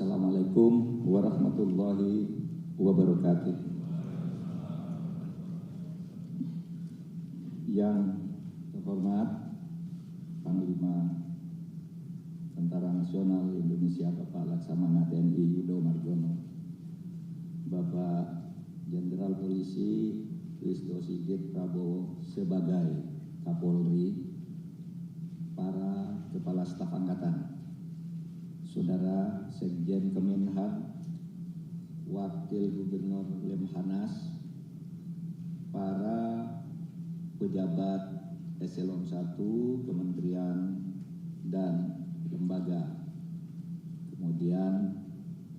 Assalamualaikum warahmatullahi wabarakatuh. Yang terhormat Panglima Tentara Nasional Indonesia Bapak Laksamana TNI Yudo Margono, Bapak Jenderal Polisi Listio Sigit Prabowo sebagai Kapolri, para Kepala Staf Angkatan, Saudara Sekjen Kemenhan, Wakil Gubernur Lemhanas, para pejabat Eselon 1 Kementerian dan Lembaga, kemudian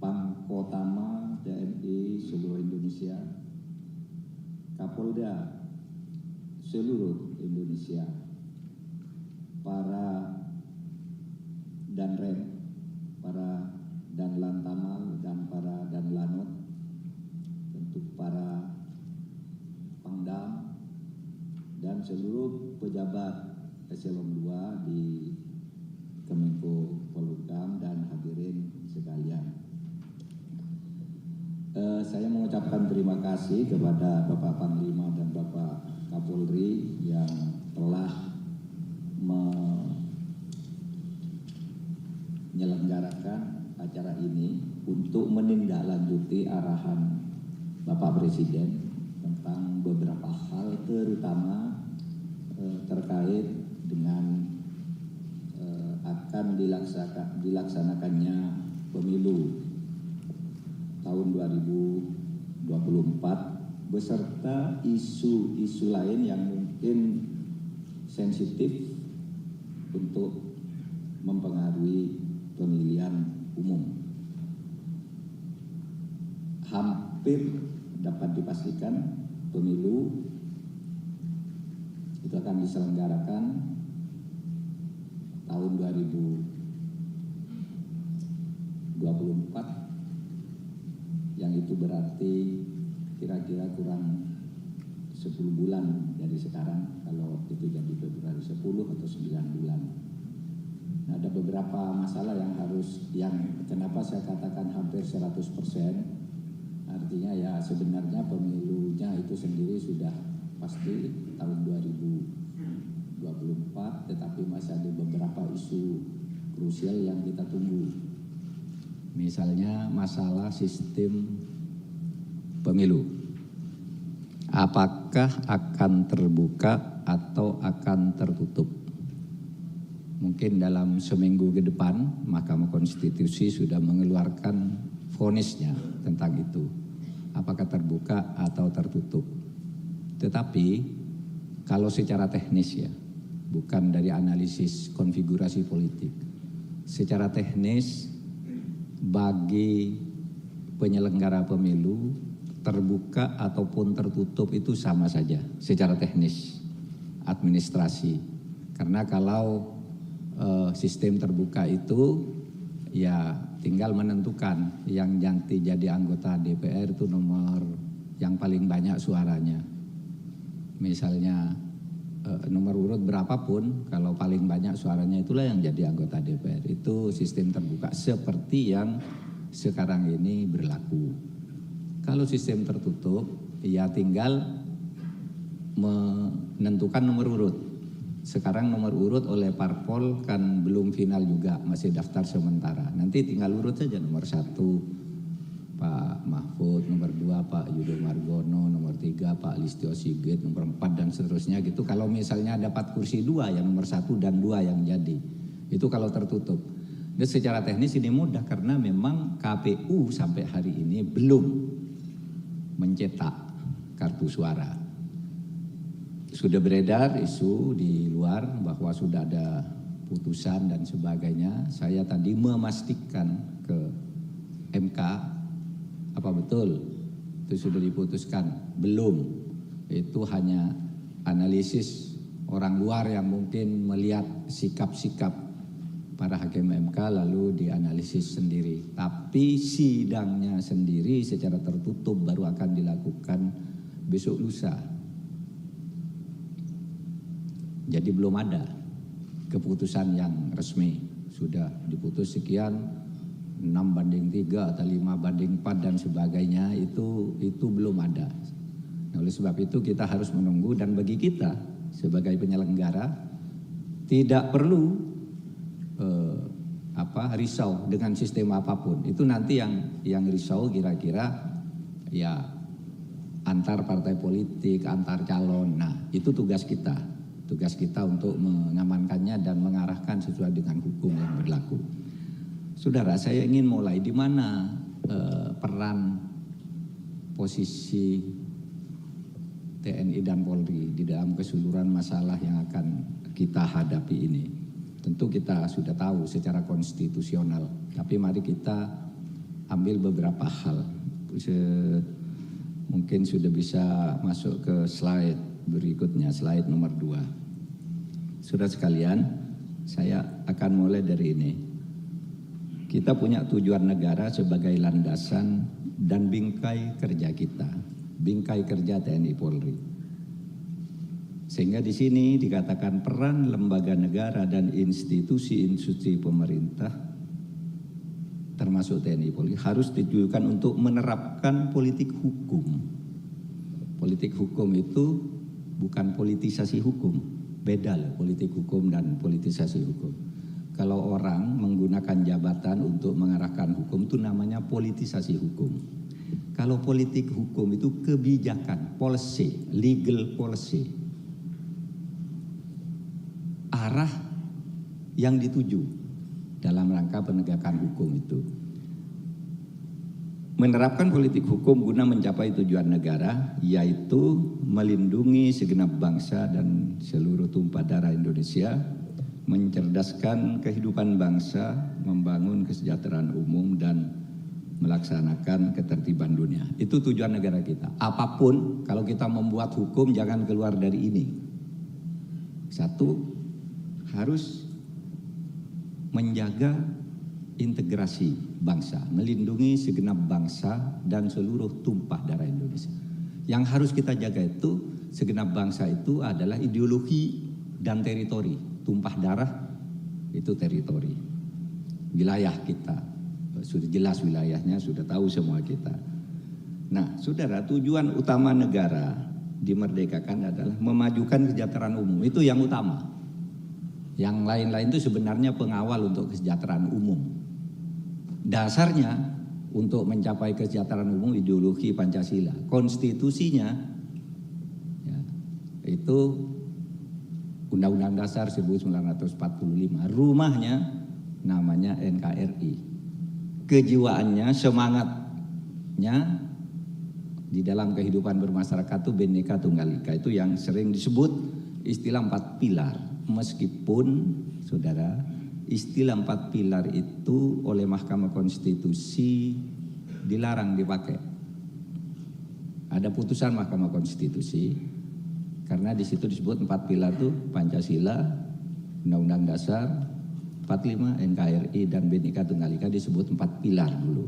Pangkotama TNI seluruh Indonesia, Kapolda seluruh Indonesia, para Danrem, para Danlan Tamal dan para Danlanut, tentu para Pangdam dan seluruh pejabat Eselon 2 di Kemenko Polhukam dan hadirin sekalian. Saya mengucapkan terima kasih kepada Bapak Panglima dan Bapak Kapolri yang telah menyelenggarakan acara ini untuk menindaklanjuti arahan Bapak Presiden tentang beberapa hal, terutama terkait dengan akan dilaksanakannya pemilu tahun 2024 beserta isu-isu lain yang mungkin sensitif untuk mempengaruhi pemilihan umum. Hampir dapat dipastikan pemilu itu akan diselenggarakan tahun 2024, yang itu berarti kira-kira kurang 10 bulan dari sekarang, kalau itu jadi Februari 10 atau 9 bulan. Nah, ada beberapa masalah yang kenapa saya katakan hampir 100%, artinya ya sebenarnya pemilunya itu sendiri sudah pasti tahun 2024, tetapi masih ada beberapa isu krusial yang kita tunggu. Misalnya masalah sistem pemilu. Apakah akan terbuka atau akan tertutup? Mungkin dalam seminggu ke depan Mahkamah Konstitusi sudah mengeluarkan vonisnya tentang itu. Apakah terbuka atau tertutup? Tetapi kalau secara teknis ya, bukan dari analisis konfigurasi politik, secara teknis bagi penyelenggara pemilu terbuka ataupun tertutup itu sama saja secara teknis administrasi. Karena kalau sistem terbuka itu ya tinggal menentukan yang nanti jadi anggota DPR itu nomor yang paling banyak suaranya. Misalnya nomor urut berapapun, kalau paling banyak suaranya itulah yang jadi anggota DPR. Itu sistem terbuka seperti yang sekarang ini berlaku. Kalau sistem tertutup, ya tinggal menentukan nomor urut. Sekarang nomor urut oleh parpol kan belum final juga, masih daftar sementara. Nanti tinggal urut saja, nomor 1 Pak Mahfud, nomor 2 Pak Yudo Margono, nomor 3 Pak Listio Sigit, nomor 4 dan seterusnya gitu. Kalau misalnya dapat kursi 2 ya nomor 1 dan 2 yang jadi. Itu kalau tertutup. Dan secara teknis ini mudah karena memang KPU sampai hari ini belum mencetak kartu suara. Sudah beredar isu di luar bahwa sudah ada putusan dan sebagainya. Saya tadi memastikan ke MK, apa betul itu sudah diputuskan? Belum. Itu hanya analisis orang luar yang mungkin melihat sikap-sikap para hakim MK lalu dianalisis sendiri. Tapi sidangnya sendiri secara tertutup baru akan dilakukan besok lusa. Jadi belum ada keputusan yang resmi. Sudah diputus sekian, 6:3 atau 5:4 dan sebagainya itu belum ada. Nah, oleh sebab itu kita harus menunggu, dan bagi kita sebagai penyelenggara tidak perlu risau dengan sistem apapun. Itu nanti yang risau kira-kira ya antar partai politik, antar calon. Nah, itu tugas kita untuk mengamankannya dan mengarahkan sesuai dengan hukum yang berlaku. Saudara, saya ingin mulai di mana peran posisi TNI dan Polri di dalam keseluruhan masalah yang akan kita hadapi ini. Tentu kita sudah tahu secara konstitusional, tapi mari kita ambil beberapa hal. Mungkin sudah bisa masuk ke slide berikutnya, slide nomor 2. Saudara sekalian, saya akan mulai dari ini. Kita punya tujuan negara sebagai landasan dan bingkai kerja kita, bingkai kerja TNI Polri. Sehingga di sini dikatakan peran lembaga negara dan institusi-institusi pemerintah termasuk TNI Polri harus ditujukan untuk menerapkan politik hukum. Politik hukum itu bukan politisasi hukum, beda loh politik hukum dan politisasi hukum. Kalau orang menggunakan jabatan untuk mengarahkan hukum itu namanya politisasi hukum. Kalau politik hukum itu kebijakan, policy, legal policy. Arah yang dituju dalam rangka penegakan hukum itu. Menerapkan politik hukum guna mencapai tujuan negara, yaitu melindungi segenap bangsa dan seluruh tumpah darah Indonesia, mencerdaskan kehidupan bangsa, membangun kesejahteraan umum, dan melaksanakan ketertiban dunia. Itu tujuan negara kita. Apapun, kalau kita membuat hukum jangan keluar dari ini. Satu, harus menjaga integrasi bangsa, melindungi segenap bangsa dan seluruh tumpah darah Indonesia. Yang harus kita jaga itu, segenap bangsa itu adalah ideologi dan teritori. Tumpah darah itu teritori. Wilayah kita, sudah jelas wilayahnya, sudah tahu semua kita. Nah, saudara, tujuan utama negara dimerdekakan adalah memajukan kesejahteraan umum. Itu yang utama. Yang lain-lain itu sebenarnya pengawal untuk kesejahteraan umum. Dasarnya untuk mencapai kesejahteraan umum ideologi Pancasila. Konstitusinya ya, itu Undang-Undang Dasar 1945. Rumahnya namanya NKRI. Kejiwaannya, semangatnya di dalam kehidupan bermasyarakat itu Bhinneka Tunggal Ika. Itu yang sering disebut istilah 4 pilar. Meskipun saudara, istilah 4 pilar itu oleh Mahkamah Konstitusi dilarang dipakai. Ada putusan Mahkamah Konstitusi karena di situ disebut 4 pilar itu Pancasila, Undang-Undang Dasar 45, NKRI, dan Bhinneka Tunggal Ika disebut 4 pilar dulu.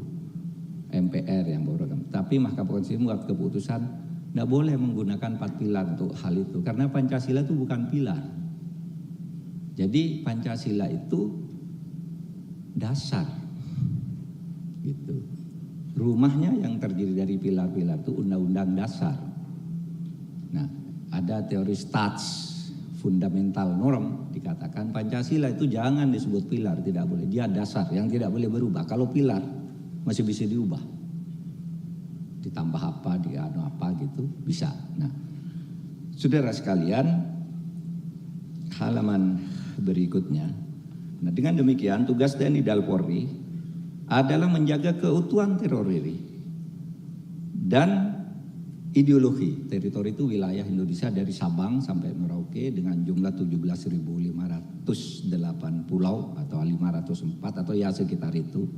MPR yang baru. Tapi Mahkamah Konstitusi membuat keputusan tidak boleh menggunakan 4 pilar untuk hal itu karena Pancasila itu bukan pilar. Jadi Pancasila itu dasar, gitu. Rumahnya yang terdiri dari pilar-pilar itu Undang-Undang Dasar. Nah, ada teori stats fundamental norm dikatakan Pancasila itu jangan disebut pilar, tidak boleh. Dia dasar yang tidak boleh berubah. Kalau pilar masih bisa diubah, ditambah apa, apa gitu bisa. Nah, saudara sekalian, halaman berikutnya. Nah, dengan demikian tugas TNI dan Polri adalah menjaga keutuhan teritori dan ideologi. Teritori itu wilayah Indonesia dari Sabang sampai Merauke dengan jumlah 17.508 pulau atau 504 atau ya sekitar itu.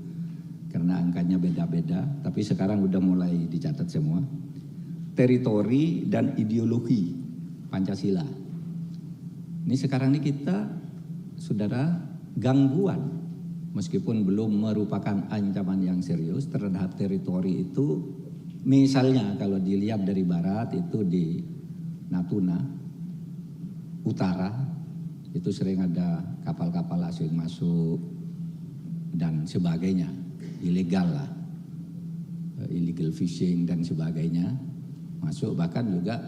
Karena angkanya beda-beda, tapi sekarang udah mulai dicatat semua. Teritori dan ideologi Pancasila. Ini sekarang ini kita, saudara, gangguan meskipun belum merupakan ancaman yang serius terhadap teritori itu. Misalnya kalau dilihat dari barat itu di Natuna Utara itu sering ada kapal-kapal asing masuk dan sebagainya. ilegal lah, illegal fishing dan sebagainya masuk, bahkan juga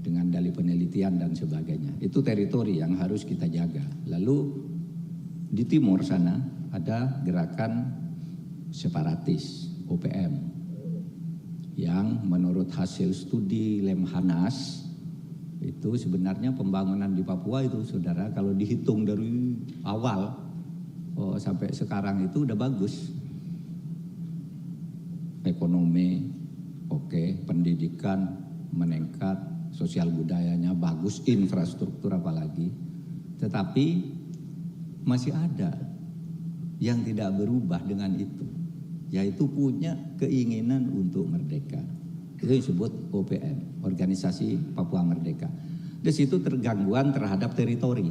dengan dalih penelitian dan sebagainya. Itu teritori yang harus kita jaga. Lalu di timur sana ada gerakan separatis OPM yang menurut hasil studi Lemhanas itu sebenarnya pembangunan di Papua itu, saudara, kalau dihitung dari awal sampai sekarang itu udah bagus. Ekonomi oke, pendidikan meningkat, sosial budayanya bagus, infrastruktur apalagi. Tetapi masih ada yang tidak berubah dengan itu, yaitu punya keinginan untuk merdeka. Itu disebut OPM, Organisasi Papua Merdeka. Di situ tergangguan terhadap teritori.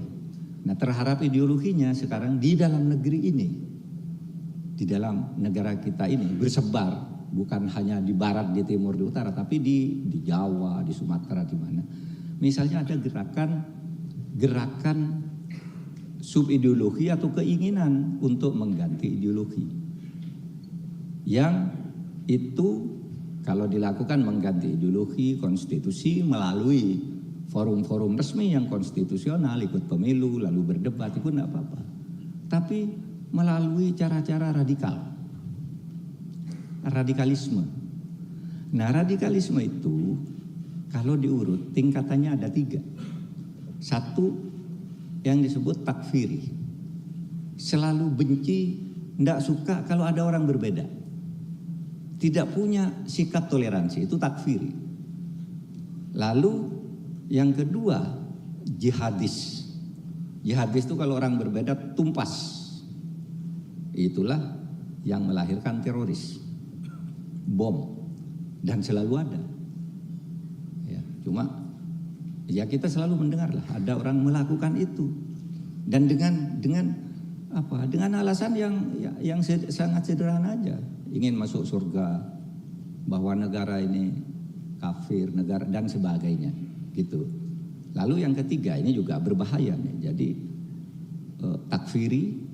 Nah, terhadap ideologinya sekarang di dalam negeri ini, di dalam negara kita ini bersebar, bukan hanya di barat, di timur, di utara, tapi di Jawa, di Sumatera, di mana. Misalnya ada gerakan subideologi atau keinginan untuk mengganti ideologi. Yang itu kalau dilakukan mengganti ideologi, konstitusi melalui forum-forum resmi yang konstitusional, ikut pemilu, lalu berdebat, itu tidak apa-apa. Tapi melalui cara-cara radikalisme. Nah, radikalisme itu kalau diurut tingkatannya ada 3. Satu yang disebut takfiri, selalu benci, tidak suka kalau ada orang berbeda, tidak punya sikap toleransi, itu takfiri. Lalu yang kedua jihadis. Jihadis itu kalau orang berbeda tumpas. Itulah yang melahirkan teroris, bom, dan selalu ada. Ya, cuma ya kita selalu mendengar lah ada orang melakukan itu, dan dengan alasan yang sangat sederhana aja, ingin masuk surga, bahwa negara ini kafir, negara dan sebagainya, gitu. Lalu yang ketiga ini juga berbahaya nih. Jadi takfiri,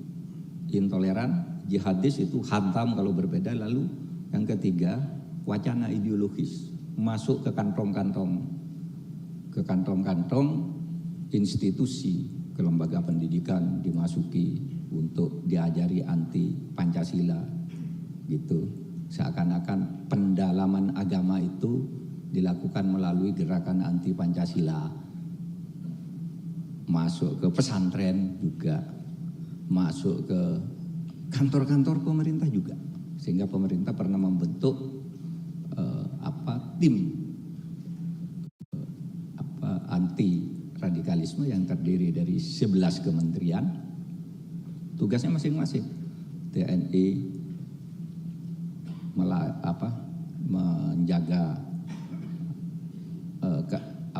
intoleran, jihadis itu hantam kalau berbeda. Lalu yang ketiga wacana ideologis, masuk ke kantong-kantong institusi, ke lembaga pendidikan dimasuki untuk diajari anti Pancasila, gitu. Seakan-akan pendalaman agama itu dilakukan melalui gerakan anti Pancasila. Masuk ke pesantren juga, masuk ke kantor-kantor pemerintah juga, sehingga pemerintah pernah membentuk tim anti radikalisme yang terdiri dari 11 kementerian, tugasnya masing-masing. TNI menjaga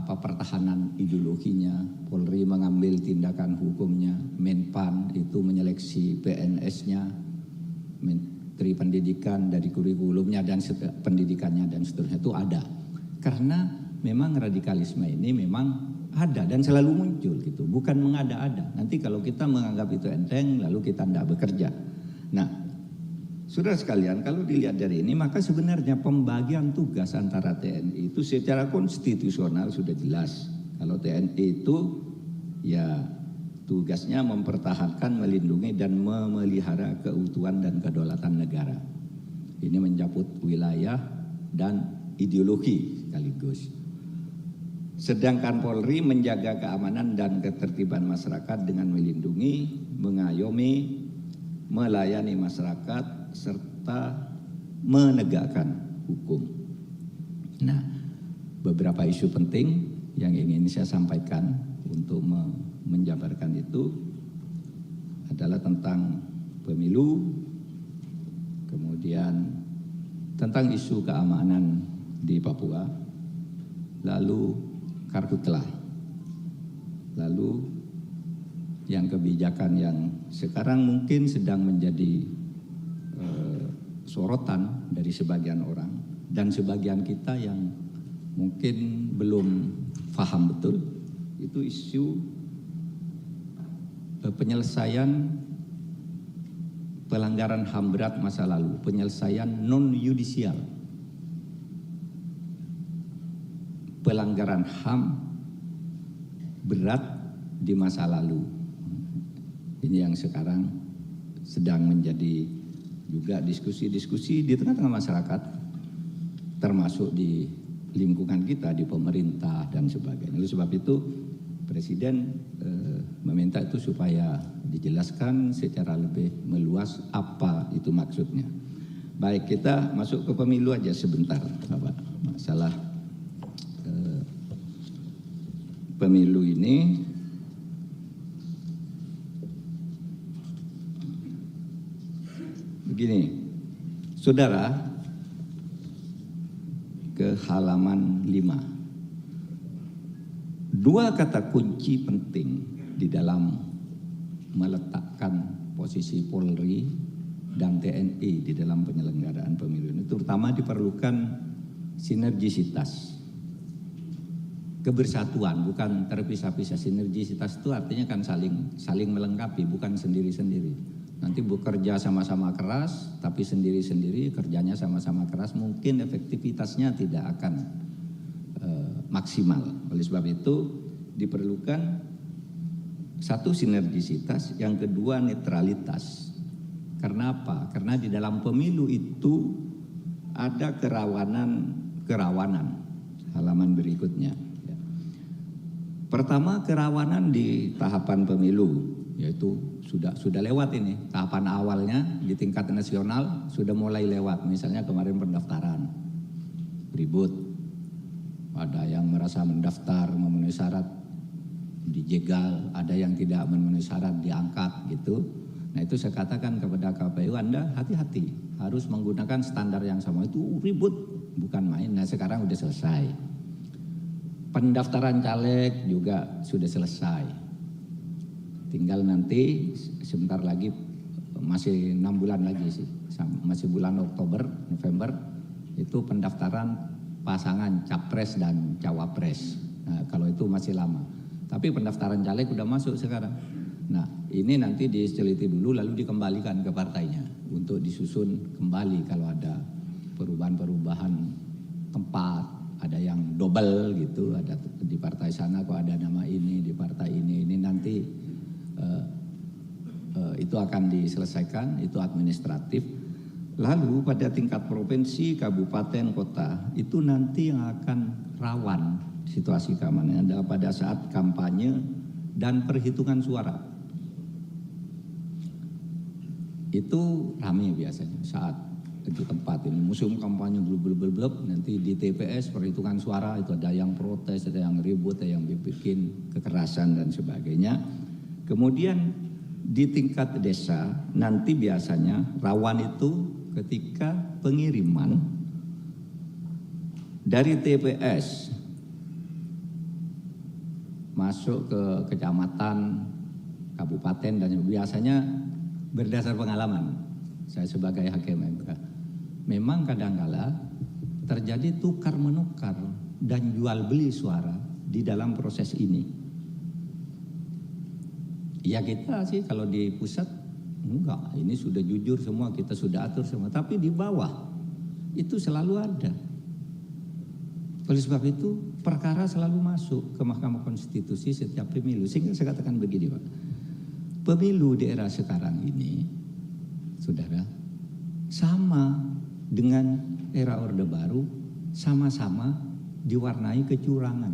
pertahanan ideologinya, Polri mengambil tindakan hukumnya, Menpan itu menyeleksi PNS-nya, Menteri Pendidikan dari kurikulumnya dan pendidikannya dan seterusnya, itu ada. Karena memang radikalisme ini memang ada dan selalu muncul, gitu, bukan mengada-ada. Nanti kalau kita menganggap itu enteng, lalu kita tidak bekerja. Nah, saudara sekalian, kalau dilihat dari ini, maka sebenarnya pembagian tugas antara TNI itu secara konstitusional sudah jelas. Kalau TNI itu ya tugasnya mempertahankan, melindungi dan memelihara keutuhan dan kedaulatan negara. Ini mencakup wilayah dan ideologi sekaligus. Sedangkan Polri menjaga keamanan dan ketertiban masyarakat dengan melindungi, mengayomi, melayani masyarakat, serta menegakkan hukum. Nah, beberapa isu penting yang ingin saya sampaikan untuk menjabarkan itu adalah tentang pemilu, kemudian tentang isu keamanan di Papua, lalu karhutlah, lalu yang kebijakan yang sekarang mungkin sedang menjadi sorotan dari sebagian orang dan sebagian kita yang mungkin belum paham betul, itu isu penyelesaian pelanggaran HAM berat masa lalu, penyelesaian non-yudisial, pelanggaran HAM berat di masa lalu. Ini yang sekarang sedang menjadi juga diskusi-diskusi di tengah-tengah masyarakat, termasuk di lingkungan kita, di pemerintah dan sebagainya. Oleh sebab itu Presiden meminta itu supaya dijelaskan secara lebih meluas apa itu maksudnya. Baik, kita masuk ke pemilu aja sebentar, Bapak. Masalah pemilu ini begini, saudara, ke halaman 5. Dua kata kunci penting di dalam meletakkan posisi Polri dan TNI di dalam penyelenggaraan pemilu ini, terutama diperlukan sinergisitas, kebersatuan, bukan terpisah-pisah. Sinergisitas itu artinya kan saling melengkapi, bukan sendiri-sendiri. Nanti bekerja sama-sama keras, tapi sendiri-sendiri kerjanya sama-sama keras, mungkin efektivitasnya tidak akan maksimal. Oleh sebab itu diperlukan satu sinergisitas, yang kedua netralitas. Karena apa? Karena di dalam pemilu itu ada kerawanan. Halaman berikutnya. Pertama, kerawanan di tahapan pemilu, yaitu sudah lewat ini. Tahapan awalnya di tingkat nasional sudah mulai lewat. Misalnya kemarin pendaftaran ribut. Ada yang merasa mendaftar memenuhi syarat dijegal, ada yang tidak memenuhi syarat diangkat gitu. Nah itu saya katakan kepada KPU, Anda hati-hati, harus menggunakan standar yang sama. Itu ribut, bukan main. Nah sekarang udah selesai. Pendaftaran caleg juga sudah selesai. Tinggal nanti sebentar lagi, masih 6 bulan lagi sih, masih bulan Oktober, November, itu pendaftaran pasangan capres dan cawapres. Nah, kalau itu masih lama. Tapi pendaftaran caleg udah masuk sekarang. Nah, ini nanti diteliti dulu lalu dikembalikan ke partainya untuk disusun kembali kalau ada perubahan-perubahan tempat, ada yang double gitu, ada di partai sana kok ada nama ini, di partai ini nanti itu akan diselesaikan, itu administratif. Lalu pada tingkat provinsi, kabupaten, kota, itu nanti yang akan rawan situasi keamanan adalah pada saat kampanye dan perhitungan suara. Itu ramai biasanya saat itu tempat ini musim kampanye blub, nanti di TPS perhitungan suara itu ada yang protes, ada yang ribut, ada yang bikin kekerasan dan sebagainya. Kemudian di tingkat desa nanti biasanya rawan itu ketika pengiriman dari TPS masuk ke kecamatan, kabupaten, dan biasanya berdasar pengalaman saya sebagai hakim MK, memang kadangkala terjadi tukar menukar dan jual beli suara di dalam proses ini. Ya kita sih kalau di pusat enggak, ini sudah jujur semua, kita sudah atur semua. Tapi di bawah itu selalu ada. Oleh sebab itu perkara selalu masuk ke Mahkamah Konstitusi setiap pemilu. Sehingga saya katakan begini Pak, pemilu di era sekarang ini, saudara, sama dengan era Orde Baru, sama-sama diwarnai kecurangan.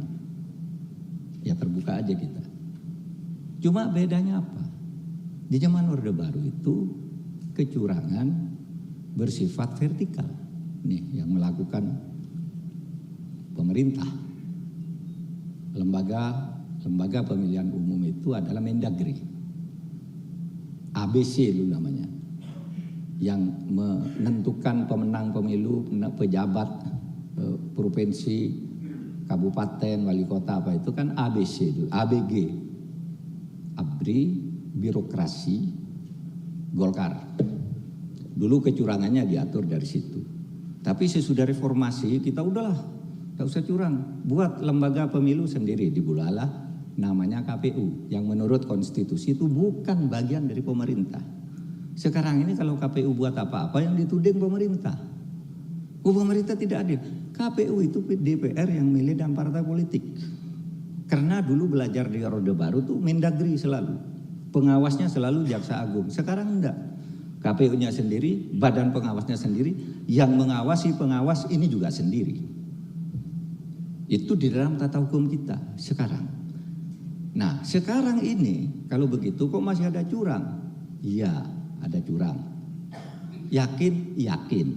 Ya terbuka aja kita. Cuma bedanya apa? Di zaman Orde Baru itu kecurangan bersifat vertikal. Nih yang melakukan pemerintah. Lembaga pemilihan umum itu adalah Mendagri. ABC dulu namanya. Yang menentukan pemenang pemilu, pejabat provinsi, kabupaten, wali kota apa itu kan ABC dulu, ABG. ABRI, birokrasi, Golkar. Dulu kecurangannya diatur dari situ. Tapi sesudah reformasi kita udahlah, tak usah curang. Buat lembaga pemilu sendiri di Bulala, namanya KPU. Yang menurut konstitusi itu bukan bagian dari pemerintah. Sekarang ini kalau KPU buat apa-apa yang dituding pemerintah. Pemerintah tidak adil. KPU itu DPR yang milih dan partai politik. Karena dulu belajar di Orde Baru tuh Mendagri selalu. Pengawasnya selalu Jaksa Agung. Sekarang enggak. KPU-nya sendiri, badan pengawasnya sendiri, yang mengawasi pengawas ini juga sendiri. Itu di dalam tata hukum kita sekarang. Nah, sekarang ini kalau begitu kok masih ada curang? Iya, ada curang. Yakin? Yakin.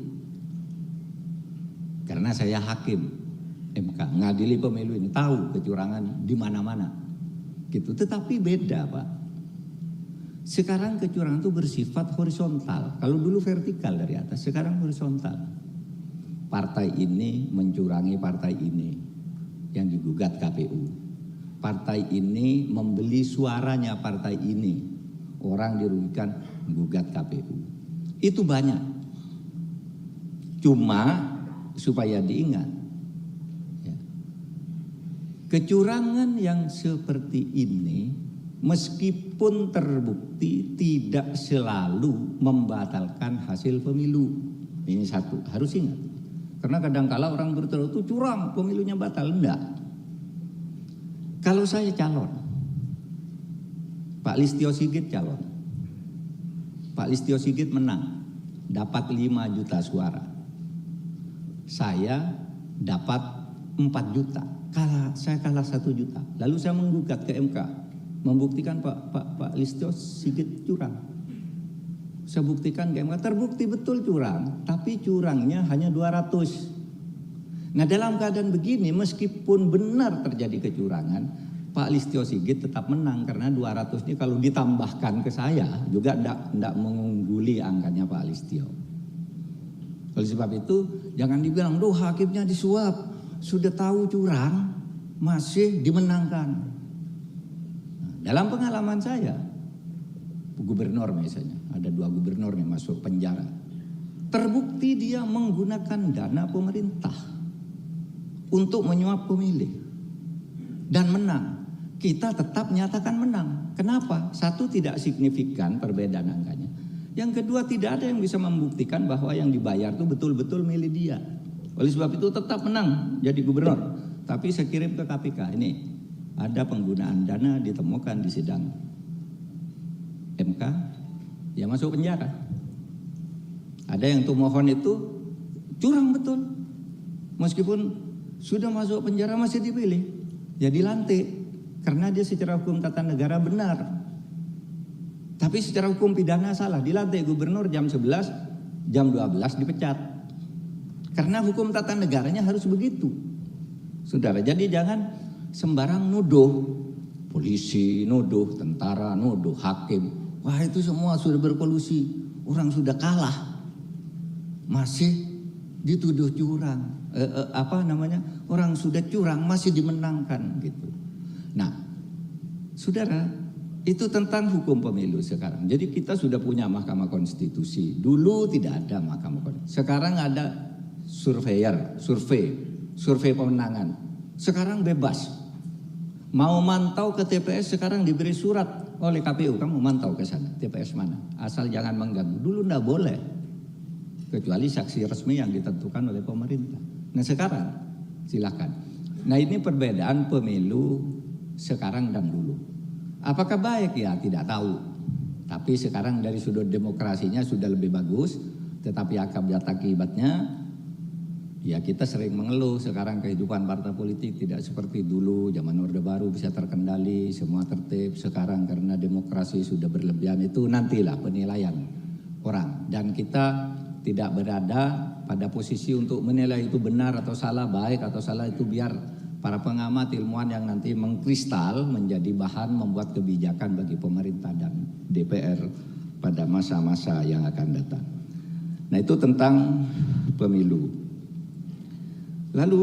Karena saya hakim MK, ngadili pemilu ini, tahu kecurangan di mana-mana. Gitu. Tetapi beda, Pak. Sekarang kecurangan itu bersifat horizontal. Kalau dulu vertikal dari atas, sekarang horizontal. Partai ini mencurangi partai ini yang digugat KPU. Partai ini membeli suaranya partai ini. Orang dirugikan menggugat KPU. Itu banyak. Cuma supaya diingat, ya, kecurangan yang seperti ini meskipun terbukti tidak selalu membatalkan hasil pemilu. Ini satu, harus ingat. Karena kadang-kala orang berteriak itu curang, pemilunya batal. Enggak. Kalau saya calon, Pak Listio Sigit calon, Pak Listio Sigit menang, dapat 5 juta suara. Saya dapat 4 juta, saya kalah 1 juta. Lalu saya menggugat ke MK, membuktikan Pak Listio Sigit curang. Saya buktikan ke MK, terbukti betul curang, tapi curangnya hanya 200. Nah, dalam keadaan begini, meskipun benar terjadi kecurangan, Pak Listio Sigit tetap menang karena 200 ini kalau ditambahkan ke saya juga tidak mengungguli angkanya Pak Listio. Oleh sebab itu jangan dibilang, "Duh, hakimnya disuap, sudah tahu curang masih dimenangkan." Nah, dalam pengalaman saya, gubernur misalnya, ada 2 gubernur yang masuk penjara. Terbukti dia menggunakan dana pemerintah untuk menyuap pemilih dan menang. Kita tetap nyatakan menang. Kenapa? Satu, tidak signifikan perbedaan angkanya. Yang kedua, tidak ada yang bisa membuktikan bahwa yang dibayar itu betul-betul milik dia. Oleh sebab itu tetap menang jadi gubernur. Tapi saya kirim ke KPK, ini ada penggunaan dana ditemukan di sidang MK, ya masuk penjara. Ada yang tumohon itu curang betul. Meskipun sudah masuk penjara masih dipilih, ya dilantik. Karena dia secara hukum tata negara benar. Tapi secara hukum pidana salah. Dilantik gubernur jam 11, jam 12 dipecat. Karena hukum tata negaranya harus begitu. Saudara, jadi jangan sembarang nuduh. Polisi nuduh, tentara nuduh, hakim. Wah, itu semua sudah berkolusi. Orang sudah kalah. Masih dituduh curang. Orang sudah curang masih dimenangkan gitu. Nah, saudara, itu tentang hukum pemilu sekarang. Jadi kita sudah punya Mahkamah Konstitusi. Dulu tidak ada Mahkamah Konstitusi. Sekarang ada survei pemenangan. Sekarang bebas. Mau mantau ke TPS sekarang diberi surat oleh KPU. Kamu mantau ke sana, TPS mana. Asal jangan mengganggu. Dulu enggak boleh. Kecuali saksi resmi yang ditentukan oleh pemerintah. Nah, sekarang silakan. Nah, ini perbedaan pemilu sekarang dan dulu. Apakah baik? Ya tidak tahu. Tapi sekarang dari sudut demokrasinya sudah lebih bagus. Tetapi akibatnya ya kita sering mengeluh sekarang kehidupan partai politik tidak seperti dulu. Zaman Orde Baru bisa terkendali, semua tertib. Sekarang karena demokrasi sudah berlebihan, itu nantilah penilaian orang. Dan kita tidak berada pada posisi untuk menilai itu benar atau salah, baik atau salah, itu biar para pengamat ilmuwan yang nanti mengkristal menjadi bahan membuat kebijakan bagi pemerintah dan DPR pada masa-masa yang akan datang. Nah, itu tentang pemilu. Lalu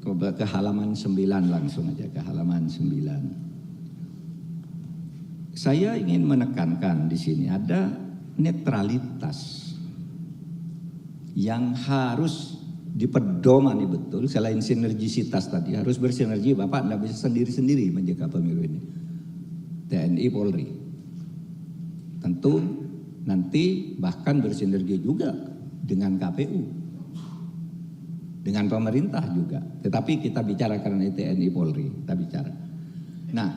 ke halaman 9 langsung aja, ke halaman 9. Saya ingin menekankan di sini ada netralitas yang harus dipedomani betul. Selain sinergisitas tadi, harus bersinergi. Bapak tidak bisa sendiri-sendiri menjaga pemilu ini. TNI, Polri. Tentu Nanti bahkan bersinergi juga dengan KPU, dengan pemerintah juga. Tetapi kita bicara karena TNI Polri, kita bicara. Nah,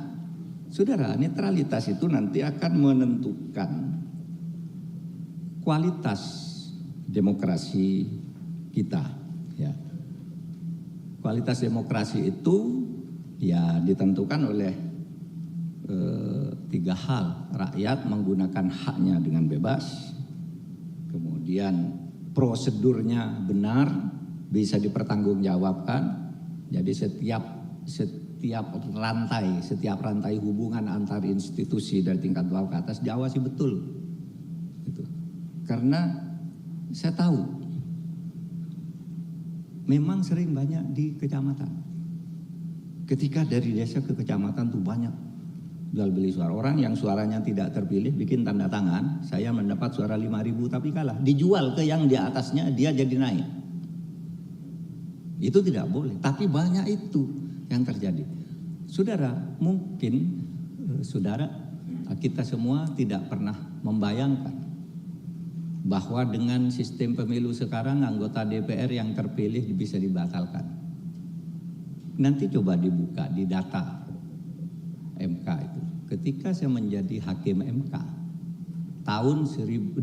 saudara, netralitas itu nanti akan menentukan kualitas demokrasi kita. Ya. Kualitas demokrasi itu ya ditentukan oleh tiga hal. Rakyat menggunakan haknya dengan bebas, kemudian prosedurnya benar, bisa dipertanggungjawabkan. Jadi setiap rantai hubungan antar institusi dari tingkat bawah ke atas diawasi betul. Gitu. Karena saya tahu memang sering banyak di kecamatan. Ketika dari desa ke kecamatan tuh banyak jual beli suara. Orang yang suaranya tidak terpilih bikin tanda tangan, saya mendapat suara 5.000 tapi kalah. Dijual ke yang di atasnya, dia jadi naik. Itu tidak boleh, tapi banyak itu yang terjadi. Saudara, mungkin saudara, kita semua tidak pernah membayangkan bahwa dengan sistem pemilu sekarang anggota DPR yang terpilih bisa dibatalkan. Nanti coba dibuka di data MK itu. Ketika saya menjadi hakim MK tahun 2000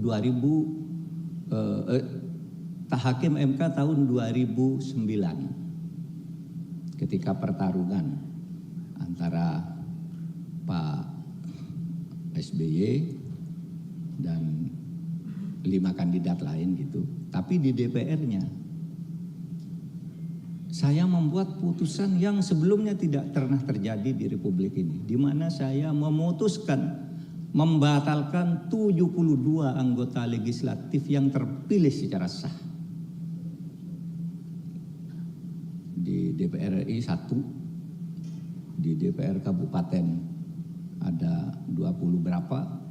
hakim MK tahun 2009, ketika pertarungan antara Pak SBY dan 5 kandidat lain gitu. Tapi di DPR-nya saya membuat putusan yang sebelumnya tidak pernah terjadi di Republik ini, di mana saya memutuskan membatalkan 72 anggota legislatif yang terpilih secara sah. Di DPR RI 1, di DPR Kabupaten ada 20 berapa,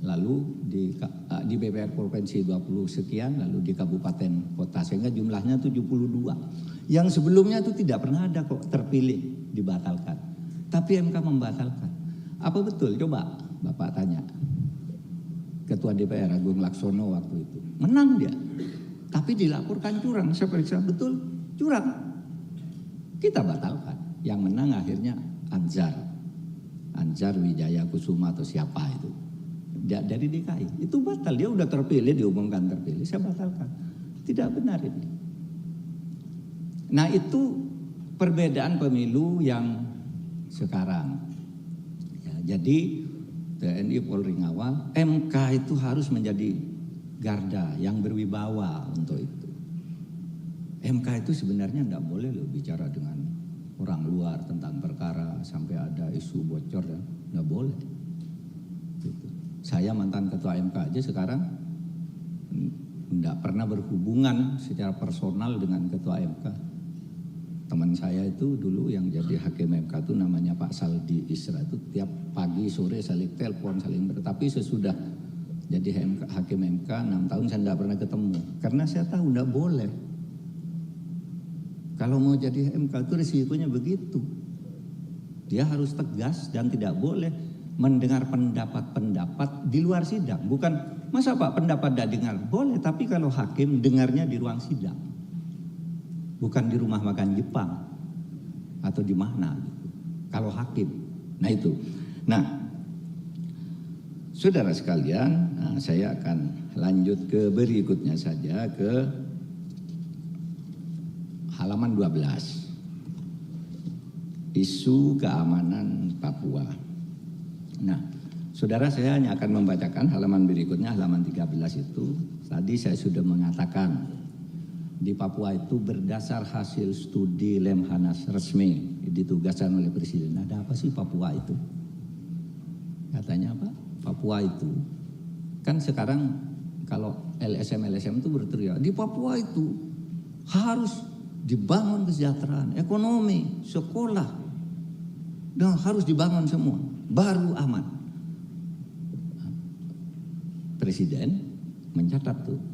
lalu di DPR Provinsi 20 sekian, lalu di Kabupaten Kota, sehingga jumlahnya 72. Yang sebelumnya itu tidak pernah ada kok terpilih dibatalkan. Tapi MK membatalkan. Apa betul? Coba Bapak tanya. Ketua DPR Agung Laksono waktu itu. Menang dia. Tapi dilaporkan curang. Saya periksa betul curang. Kita batalkan. Yang menang akhirnya Anzar Wijaya Kusuma atau siapa itu. Dari DKI. Itu batal. Dia udah terpilih, diumumkan terpilih. Saya batalkan. Tidak benar ini. Nah, itu perbedaan pemilu yang sekarang. Ya, jadi TNI Polri ngawal, MK itu harus menjadi garda yang berwibawa untuk itu. MK itu sebenarnya tidak boleh loh bicara dengan orang luar tentang perkara sampai ada isu bocor, ya. Tidak boleh. Gitu. Saya mantan ketua MK aja sekarang tidak pernah berhubungan secara personal dengan ketua MK. Teman saya itu dulu yang jadi hakim MK itu namanya Pak Saldi Isra, itu tiap pagi sore saling telepon, tetapi sesudah jadi hakim MK 6 tahun saya tidak pernah ketemu, karena saya tahu tidak boleh. Kalau mau jadi MK itu risikonya begitu, dia harus tegas dan tidak boleh mendengar pendapat-pendapat di luar sidang. Bukan masa Pak pendapat tidak dengar, boleh, tapi kalau hakim dengarnya di ruang sidang. Bukan di rumah makan Jepang atau di mana gitu. Kalau hakim. Nah itu. Nah, saudara sekalian, saya akan lanjut ke berikutnya saja, ke halaman 12. Isu keamanan Papua. Nah, saudara, saya hanya akan membacakan halaman berikutnya, halaman 13 itu. Tadi saya sudah mengatakan di Papua itu berdasar hasil studi Lemhanas resmi ditugaskan oleh Presiden. Ada apa sih Papua itu? Katanya apa? Papua itu kan sekarang kalau LSM itu berteriak di Papua itu harus dibangun kesejahteraan, ekonomi, sekolah, dan harus dibangun semua, baru aman. Presiden mencatat tuh,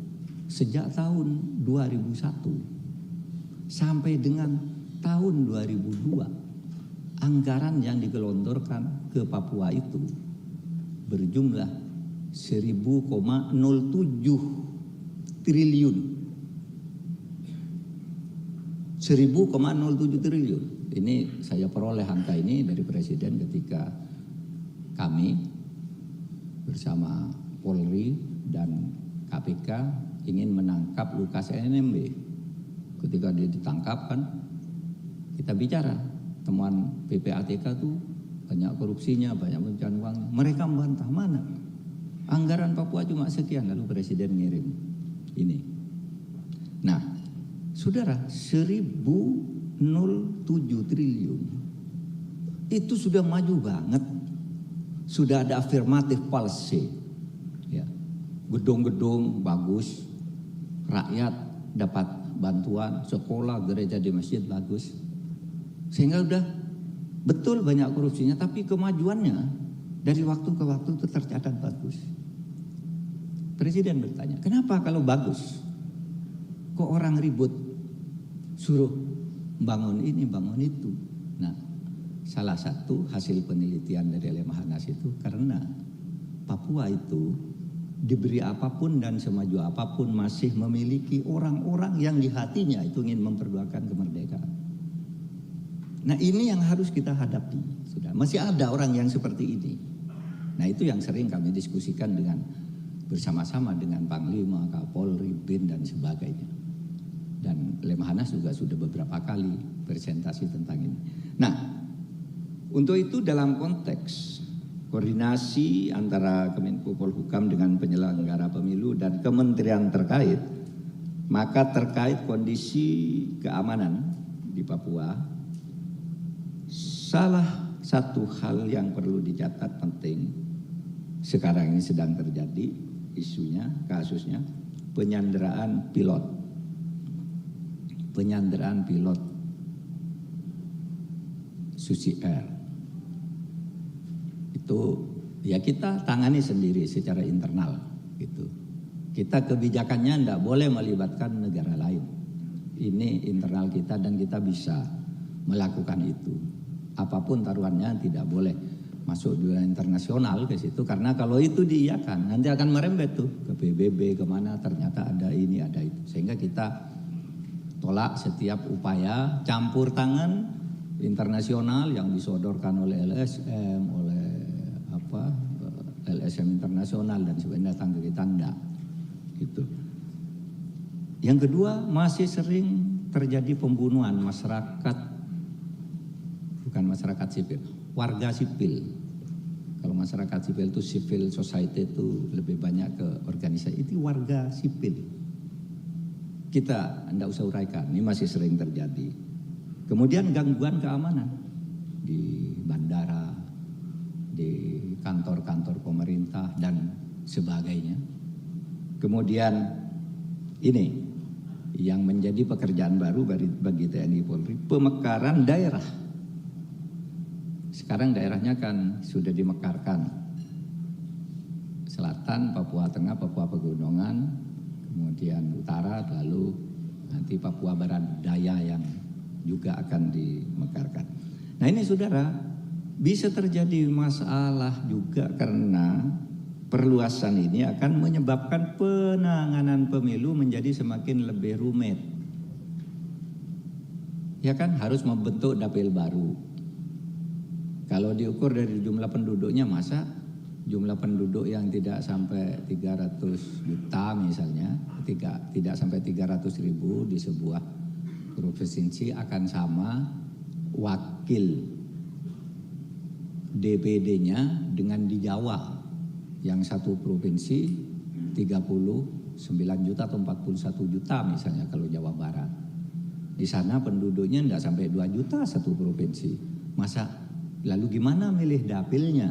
sejak tahun 2001 sampai dengan tahun 2002 anggaran yang digelontorkan ke Papua itu berjumlah 1.007 triliun. 1.007 triliun. Ini saya peroleh angka ini dari Presiden ketika kami bersama Polri dan KPK ingin menangkap Lukas NMB. Ketika dia ditangkap kan kita bicara temuan PPATK tuh banyak korupsinya, banyak pencucian uangnya. Mereka membantah, mana anggaran Papua cuma sekian, lalu Presiden ngirim ini. Nah, saudara, 1.007 triliun itu sudah maju banget. Sudah ada afirmatif policy, ya. Gedung-gedung bagus, rakyat dapat bantuan, sekolah, gereja di masjid bagus. Sehingga udah betul banyak korupsinya, tapi kemajuannya dari waktu ke waktu itu tercatat bagus. Presiden bertanya, kenapa kalau bagus kok orang ribut suruh bangun ini, bangun itu? Nah, salah satu hasil penelitian dari Lemhanas itu karena Papua itu diberi apapun dan semaju apapun masih memiliki orang-orang yang di hatinya itu ingin memperjuangkan kemerdekaan. Nah, ini yang harus kita hadapi. Sudah masih ada orang yang seperti ini. Nah, itu yang sering kami diskusikan dengan bersama-sama dengan Panglima, Kapolri, BIN dan sebagainya. Dan Lemhanas juga sudah beberapa kali presentasi tentang ini. Nah, untuk itu dalam konteks koordinasi antara Kemenko Polhukam dengan penyelenggara pemilu dan kementerian terkait, maka terkait kondisi keamanan di Papua, salah satu hal yang perlu dicatat penting sekarang ini sedang terjadi isunya, kasusnya penyanderaan pilot. Penyanderaan pilot Susi Air. Itu ya kita tangani sendiri secara internal gitu. Kita kebijakannya tidak boleh melibatkan negara lain. Ini internal kita dan kita bisa melakukan itu. Apapun taruhannya tidak boleh masuk dunia internasional ke situ, karena kalau itu diiyakan nanti akan merembet tuh ke PBB kemana, ternyata ada ini ada itu, sehingga kita tolak setiap upaya campur tangan internasional yang disodorkan oleh LSM, oleh LSM internasional dan sebagainya datang ke kita, enggak gitu. Yang kedua, masih sering terjadi pembunuhan masyarakat. Bukan masyarakat sipil, warga sipil. Kalau masyarakat sipil itu civil society itu lebih banyak ke organisasi, itu warga sipil. Kita tidak usah uraikan, ini masih sering terjadi. Kemudian gangguan keamanan di bandara, di kantor-kantor pemerintah dan sebagainya. Kemudian ini yang menjadi pekerjaan baru bagi TNI Polri, pemekaran daerah. Sekarang daerahnya kan sudah dimekarkan. Selatan, Papua Tengah, Papua Pegunungan, kemudian utara, lalu nanti Papua Barat Daya yang juga akan dimekarkan. Nah, ini saudara, bisa terjadi masalah juga karena perluasan ini akan menyebabkan penanganan pemilu menjadi semakin lebih rumit. Ya kan, harus membentuk dapil baru. Kalau diukur dari jumlah penduduknya, masa jumlah penduduk yang tidak sampai 300 juta misalnya, tidak sampai 300.000 di sebuah provinsi akan sama wakil DPD-nya dengan di Jawa yang satu provinsi 39 juta atau 41 juta misalnya kalau Jawa Barat. Di sana penduduknya tidak sampai 2 juta satu provinsi. Masa lalu gimana milih dapilnya?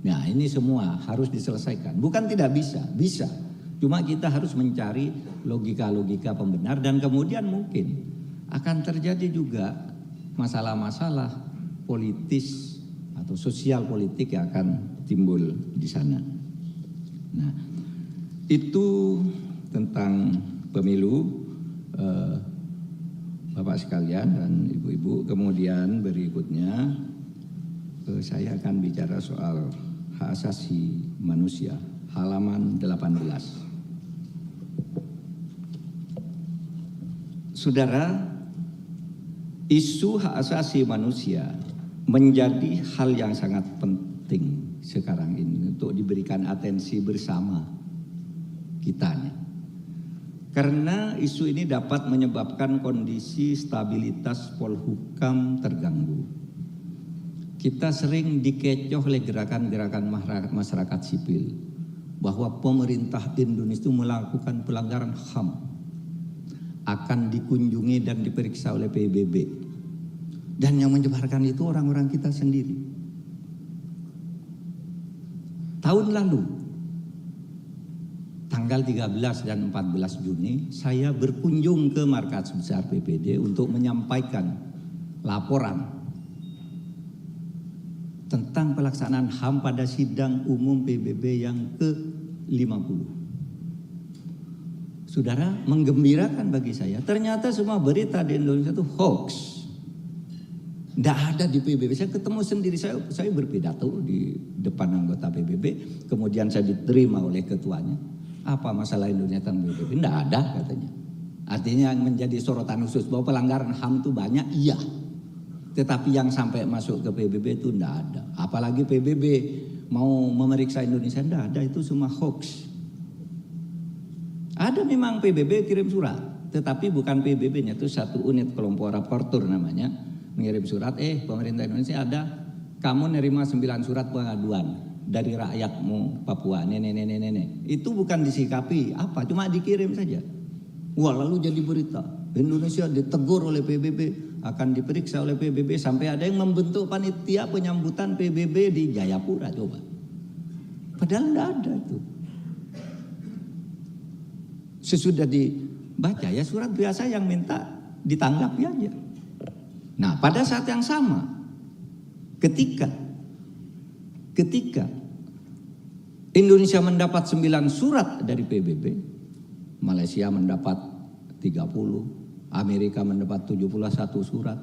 Nah, ini semua harus diselesaikan. Bukan tidak bisa, bisa. Cuma kita harus mencari logika-logika pembenar dan kemudian mungkin akan terjadi juga masalah-masalah politis atau sosial politik yang akan timbul di sana. Nah, itu tentang pemilu, Bapak sekalian dan Ibu-ibu. Kemudian berikutnya saya akan bicara soal hak asasi manusia. halaman 18. Saudara, isu hak asasi manusia menjadi hal yang sangat penting sekarang ini untuk diberikan atensi bersama kitanya. Karena isu ini dapat menyebabkan kondisi stabilitas polhukam terganggu. Kita sering dikecoh oleh gerakan-gerakan masyarakat sipil bahwa pemerintah Indonesia itu melakukan pelanggaran HAM, akan dikunjungi dan diperiksa oleh PBB. Dan yang menyebarkan itu orang-orang kita sendiri. Tahun lalu, tanggal 13 dan 14 Juni, saya berkunjung ke markas besar PPD untuk menyampaikan laporan tentang pelaksanaan HAM pada sidang umum PBB yang ke-50. Saudara, menggembirakan bagi saya, ternyata semua berita di Indonesia itu hoax. Tidak ada di PBB. Saya ketemu sendiri, saya berpidato di depan anggota PBB, kemudian saya diterima oleh ketuanya. Apa masalah Indonesia tentang PBB? Tidak ada katanya. Artinya yang menjadi sorotan khusus bahwa pelanggaran HAM itu banyak, iya. Tetapi yang sampai masuk ke PBB itu tidak ada. Apalagi PBB mau memeriksa Indonesia, tidak ada, itu semua hoax. Ada memang PBB kirim surat, tetapi bukan PBB-nya, itu satu unit kelompok raportur namanya, mengirim surat, pemerintah Indonesia ada, kamu nerima 9 surat pengaduan dari rakyatmu Papua, nenek. Itu bukan disikapi, apa, cuma dikirim saja. Wah, lalu jadi berita, Indonesia ditegur oleh PBB, akan diperiksa oleh PBB, sampai ada yang membentuk panitia penyambutan PBB di Jayapura, coba. Padahal tidak ada itu. Sesudah dibaca ya surat biasa yang minta ditanggapi aja. Nah, pada saat yang sama, ketika Indonesia mendapat 9 surat dari PBB, Malaysia mendapat 30, Amerika mendapat 71 surat,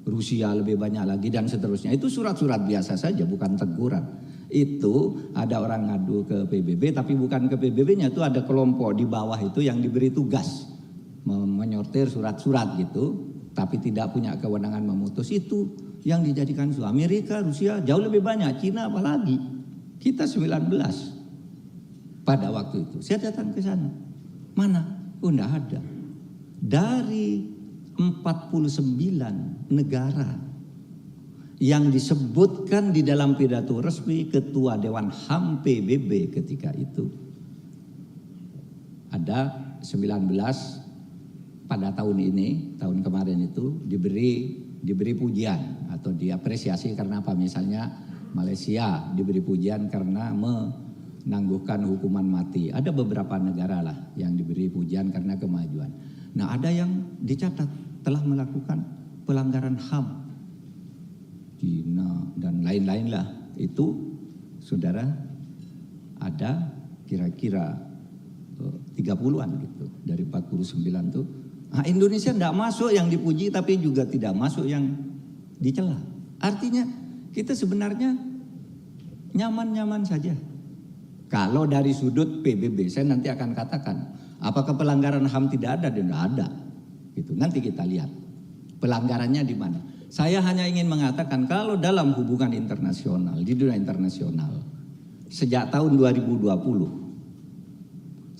Rusia lebih banyak lagi dan seterusnya. Itu surat-surat biasa saja, bukan teguran. Itu ada orang ngadu ke PBB, tapi bukan ke PBB-nya, itu ada kelompok di bawah itu yang diberi tugas menyortir surat-surat gitu, tapi tidak punya kewenangan memutus. Itu yang dijadikan isu. Amerika, Rusia jauh lebih banyak, Cina apalagi. Kita 19 pada waktu itu. Saya datang ke sana. Mana? Oh, enggak ada. Dari 49 negara yang disebutkan di dalam pidato resmi Ketua Dewan HAM PBB ketika itu, ada 19 pada tahun ini, tahun kemarin itu diberi pujian atau diapresiasi karena apa? Misalnya Malaysia diberi pujian karena menangguhkan hukuman mati. Ada beberapa negara lah yang diberi pujian karena kemajuan. Nah, ada yang dicatat telah melakukan pelanggaran HAM, Cina dan lain-lain lah. Itu saudara ada kira-kira 30-an gitu dari 49 tuh. Nah, Indonesia tidak masuk yang dipuji, tapi juga tidak masuk yang dicela. Artinya kita sebenarnya nyaman-nyaman saja. Kalau dari sudut PBB, saya nanti akan katakan apakah pelanggaran HAM tidak ada? Tidak ada. Gitu. Nanti kita lihat pelanggarannya di mana. Saya hanya ingin mengatakan kalau dalam hubungan internasional, di dunia internasional, sejak tahun 2020,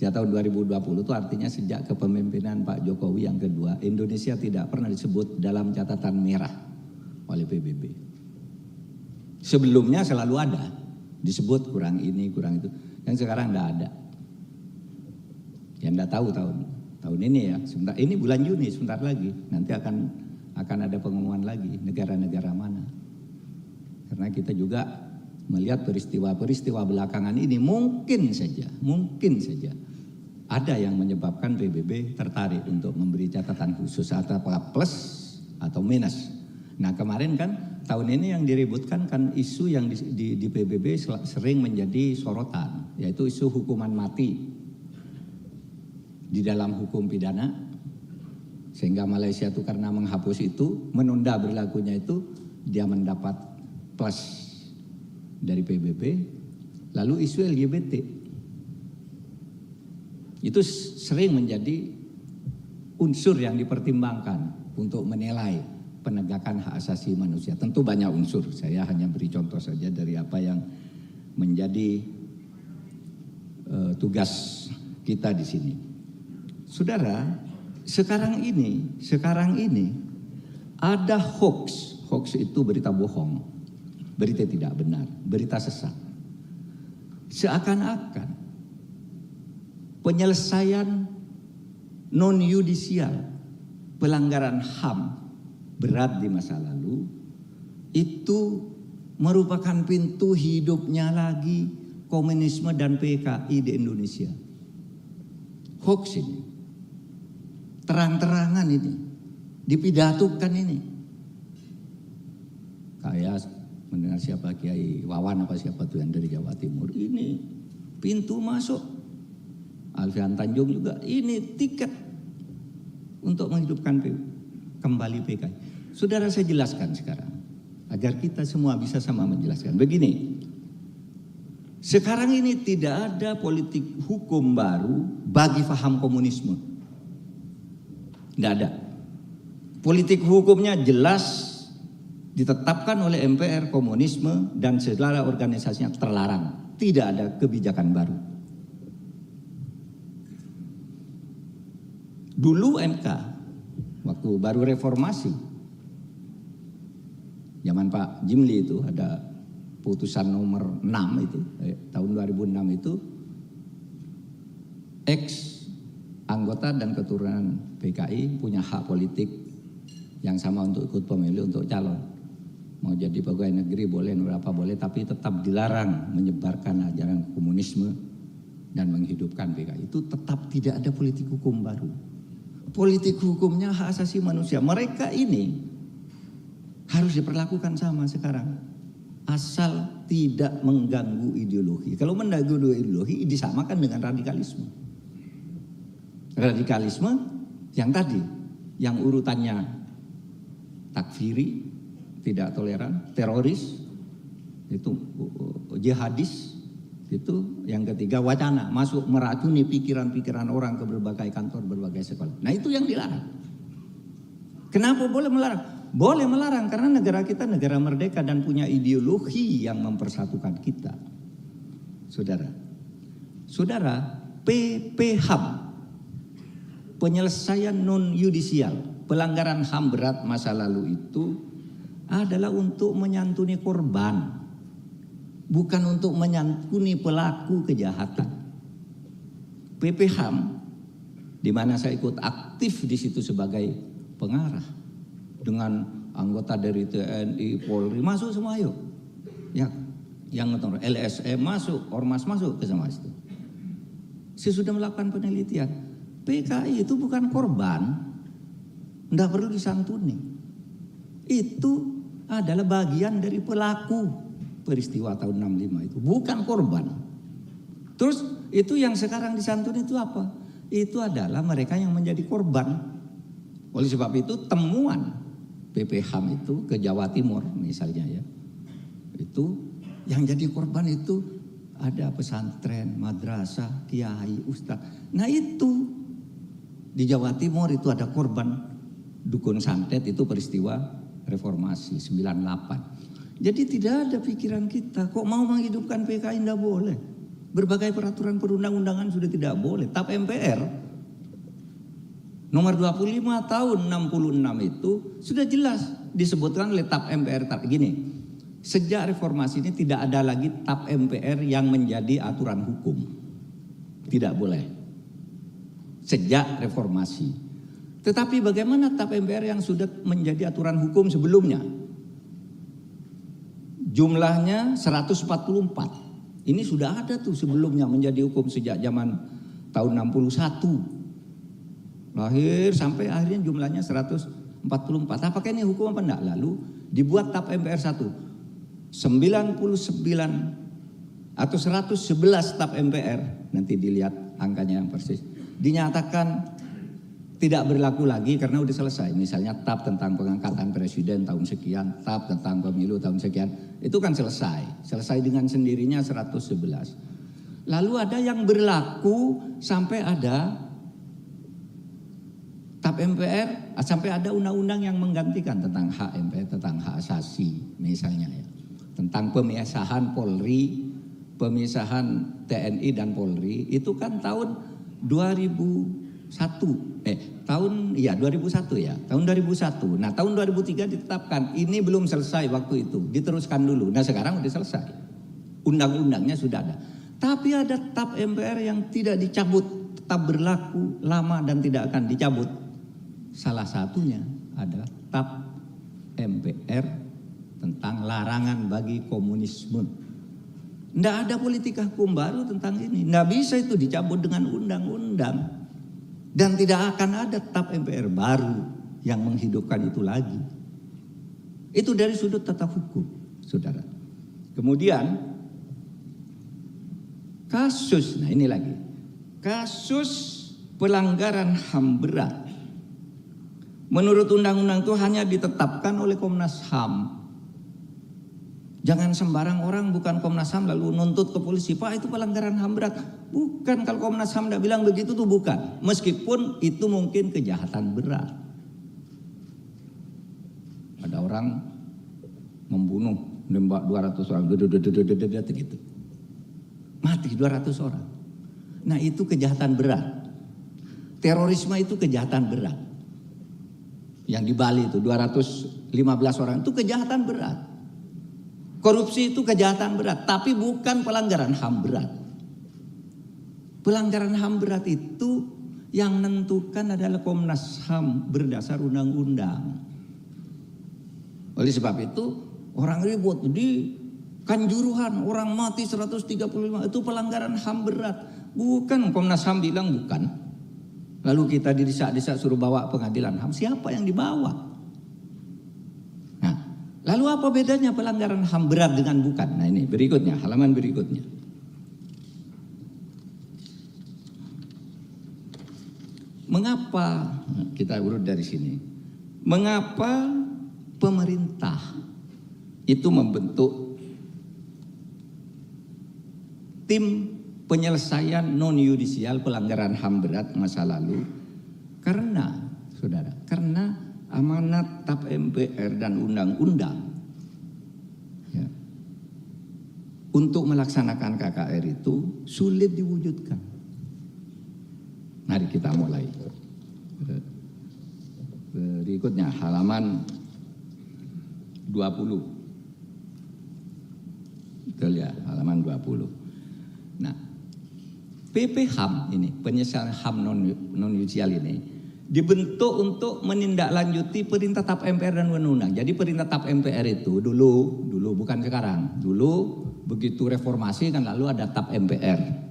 itu artinya sejak kepemimpinan Pak Jokowi yang kedua, Indonesia tidak pernah disebut dalam catatan merah oleh PBB. Sebelumnya selalu ada, disebut kurang ini, kurang itu. Yang sekarang tidak ada. Yang tidak tahu tahun ini ya, sebentar, ini bulan Juni sebentar lagi, nanti akan ada pengumuman lagi negara-negara mana. Karena kita juga melihat peristiwa-peristiwa belakangan ini mungkin saja ada yang menyebabkan PBB tertarik untuk memberi catatan khusus atau plus atau minus. Nah, kemarin kan tahun ini yang diributkan kan isu yang di PBB sering menjadi sorotan, yaitu isu hukuman mati di dalam hukum pidana. Sehingga Malaysia itu karena menghapus itu, menunda berlakunya itu, dia mendapat plus dari PBB. Lalu isu LGBT, Itu sering menjadi unsur yang dipertimbangkan untuk menilai penegakan hak asasi manusia. Tentu banyak unsur, saya hanya beri contoh saja dari apa yang menjadi tugas kita di sini. Saudara, sekarang ini ada hoax. Hoax itu berita bohong, berita tidak benar, berita sesat. Seakan-akan penyelesaian non-yudisial pelanggaran HAM berat di masa lalu itu merupakan pintu hidupnya lagi komunisme dan PKI di Indonesia. Hoax ini, terang-terangan ini, dipidatukan ini. Kayak mendengar siapa Kiai Wawan apa siapa tuh yang dari Jawa Timur, ini pintu masuk. Alfian Tanjung juga, ini tiket untuk menghidupkan kembali PKI. Saudara, saya jelaskan sekarang agar kita semua bisa sama menjelaskan. Begini, sekarang ini tidak ada politik hukum baru bagi paham komunisme. Tidak ada. Politik hukumnya jelas ditetapkan oleh MPR, komunisme dan segala organisasinya terlarang. Tidak ada kebijakan baru. Dulu MK, waktu baru reformasi, zaman Pak Jimli itu ada putusan nomor 6 itu, tahun 2006 itu, ex anggota dan keturunan PKI punya hak politik yang sama untuk ikut pemilu untuk calon. Mau jadi pegawai negeri boleh, berapa boleh, tapi tetap dilarang menyebarkan ajaran komunisme dan menghidupkan PKI. Itu tetap tidak ada politik hukum baru. Politik hukumnya hak asasi manusia. Mereka ini harus diperlakukan sama sekarang. Asal tidak mengganggu ideologi. Kalau mengganggu ideologi disamakan dengan radikalisme. Radikalisme yang tadi, yang urutannya takfiri, tidak toleran, teroris, itu jihadis, itu yang ketiga wacana, masuk meracuni pikiran-pikiran orang ke berbagai kantor, berbagai sekolah. Nah itu yang dilarang. Kenapa boleh melarang? Boleh melarang karena negara kita negara merdeka dan punya ideologi yang mempersatukan kita. Saudara, PPHAM, penyelesaian non-yudisial, pelanggaran HAM berat masa lalu itu adalah untuk menyantuni korban, bukan untuk menyantuni pelaku kejahatan. PPHAM, di mana saya ikut aktif di situ sebagai pengarah, dengan anggota dari TNI, Polri masuk semua, yuk. Ya, yang LSM masuk, Ormas masuk ke semua itu. Saya sudah melakukan penelitian. PKI itu bukan korban, tidak perlu disantuni. Itu adalah bagian dari pelaku peristiwa tahun 65 itu, bukan korban. Terus itu yang sekarang disantuni itu apa? Itu adalah mereka yang menjadi korban. Oleh sebab itu temuan PPHAM itu ke Jawa Timur misalnya ya, itu yang jadi korban itu ada pesantren, madrasah, kiai, ustadz. Nah itu di Jawa Timur itu ada korban dukun santet, itu peristiwa reformasi 98. Jadi tidak ada pikiran kita kok mau menghidupkan PKI, tidak boleh. Berbagai peraturan perundang-undangan sudah tidak boleh. TAP MPR nomor 25 tahun 66 itu sudah jelas disebutkan oleh TAP MPR gini. Sejak reformasi ini tidak ada lagi TAP MPR yang menjadi aturan hukum. Tidak boleh. Sejak reformasi. Tetapi bagaimana TAP MPR yang sudah menjadi aturan hukum sebelumnya? Jumlahnya 144. Ini sudah ada tuh sebelumnya menjadi hukum sejak zaman tahun 61. Lahir sampai akhirnya jumlahnya 144. Apakah ini hukum apa enggak? Lalu dibuat TAP MPR 1. 99 atau 111 TAP MPR, nanti dilihat angkanya yang persis, dinyatakan tidak berlaku lagi karena udah selesai. Misalnya TAP tentang pengangkatan presiden tahun sekian, TAP tentang pemilu tahun sekian, itu kan selesai dengan sendirinya 111. Lalu ada yang berlaku sampai ada TAP MPR, sampai ada undang-undang yang menggantikan tentang hak MPR, tentang hak asasi misalnya ya. Tentang pemisahan Polri, pemisahan TNI dan Polri, itu kan tahun 2001 tahun 2001 ya, tahun 2001. Nah, tahun 2003 ditetapkan. Ini belum selesai waktu itu, diteruskan dulu. Nah, sekarang udah selesai. Undang-undangnya sudah ada. Tapi ada TAP MPR yang tidak dicabut, tetap berlaku lama dan tidak akan dicabut. Salah satunya adalah TAP MPR tentang larangan bagi komunisme. Tidak ada politik hukum baru tentang ini. Tidak bisa itu dicabut dengan undang-undang. Dan tidak akan ada TAP MPR baru yang menghidupkan itu lagi. Itu dari sudut tata hukum, saudara. Kemudian kasus, nah ini lagi. Kasus pelanggaran HAM berat. Menurut undang-undang itu hanya ditetapkan oleh Komnas HAM. Jangan sembarang orang bukan Komnas HAM lalu nuntut ke polisi, Pak itu pelanggaran HAM berat. Bukan, kalau Komnas HAM tidak bilang begitu tuh bukan. Meskipun itu mungkin kejahatan berat. Ada orang membunuh, nembak 200 orang, gitu. Mati 200 orang. Nah itu kejahatan berat. Terorisme itu kejahatan berat. Yang di Bali itu 215 orang itu kejahatan berat. Korupsi itu kejahatan berat, tapi bukan pelanggaran HAM berat. Pelanggaran HAM berat itu yang menentukan adalah Komnas HAM berdasar undang-undang. Oleh sebab itu orang ribut di Kanjuruhan orang mati 135 itu pelanggaran HAM berat. Bukan, Komnas HAM bilang bukan. Lalu kita didesak-desak suruh bawa pengadilan HAM. Siapa yang dibawa? Nah, lalu apa bedanya pelanggaran HAM berat dengan bukan? Nah ini berikutnya, halaman berikutnya. Mengapa, kita urut dari sini. Mengapa pemerintah itu membentuk tim penyelesaian non-yudisial pelanggaran HAM berat masa lalu? Karena, saudara, karena amanat TAP MPR dan undang-undang ya, untuk melaksanakan KKR itu sulit diwujudkan. Mari kita mulai. Berikutnya halaman 20. Betul ya, halaman 20. Nah, PP HAM ini, penyelesaian HAM non-yudisial ini dibentuk untuk menindaklanjuti perintah TAP MPR dan undang-undang. Jadi perintah TAP MPR itu dulu bukan sekarang. Dulu begitu reformasi kan lalu ada TAP MPR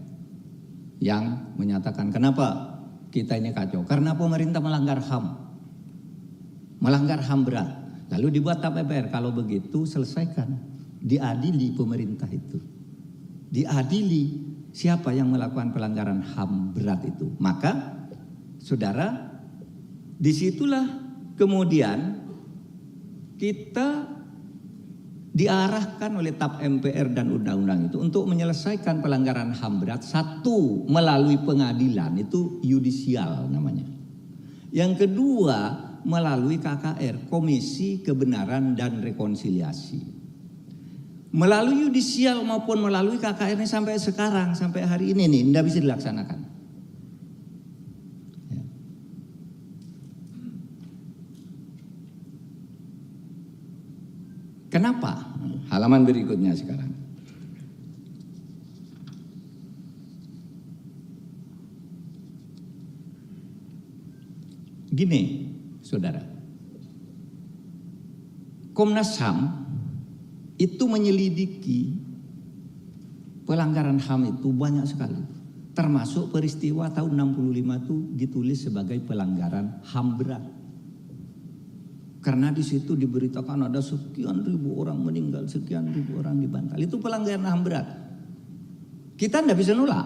yang menyatakan kenapa kita ini kacau? Karena pemerintah melanggar HAM. Melanggar HAM berat. Lalu dibuat TAP MPR, kalau begitu selesaikan. Diadili pemerintah itu. Diadili siapa yang melakukan pelanggaran HAM berat itu. Maka saudara, disitulah kemudian kita diarahkan oleh TAP MPR dan undang-undang itu untuk menyelesaikan pelanggaran HAM berat. Satu, melalui pengadilan, itu yudisial namanya. Yang kedua, melalui KKR, Komisi Kebenaran dan Rekonsiliasi. Melalui yudisial maupun melalui KKR ini sampai sekarang, sampai hari ini nih, tidak bisa dilaksanakan. Ya. Kenapa? Halaman berikutnya sekarang. Gini, saudara. Komnas HAM itu menyelidiki pelanggaran HAM itu banyak sekali. Termasuk peristiwa tahun 65 itu ditulis sebagai pelanggaran HAM berat. Karena di situ diberitakan ada sekian ribu orang meninggal, sekian ribu orang dibantal. Itu pelanggaran HAM berat. Kita tidak bisa nolak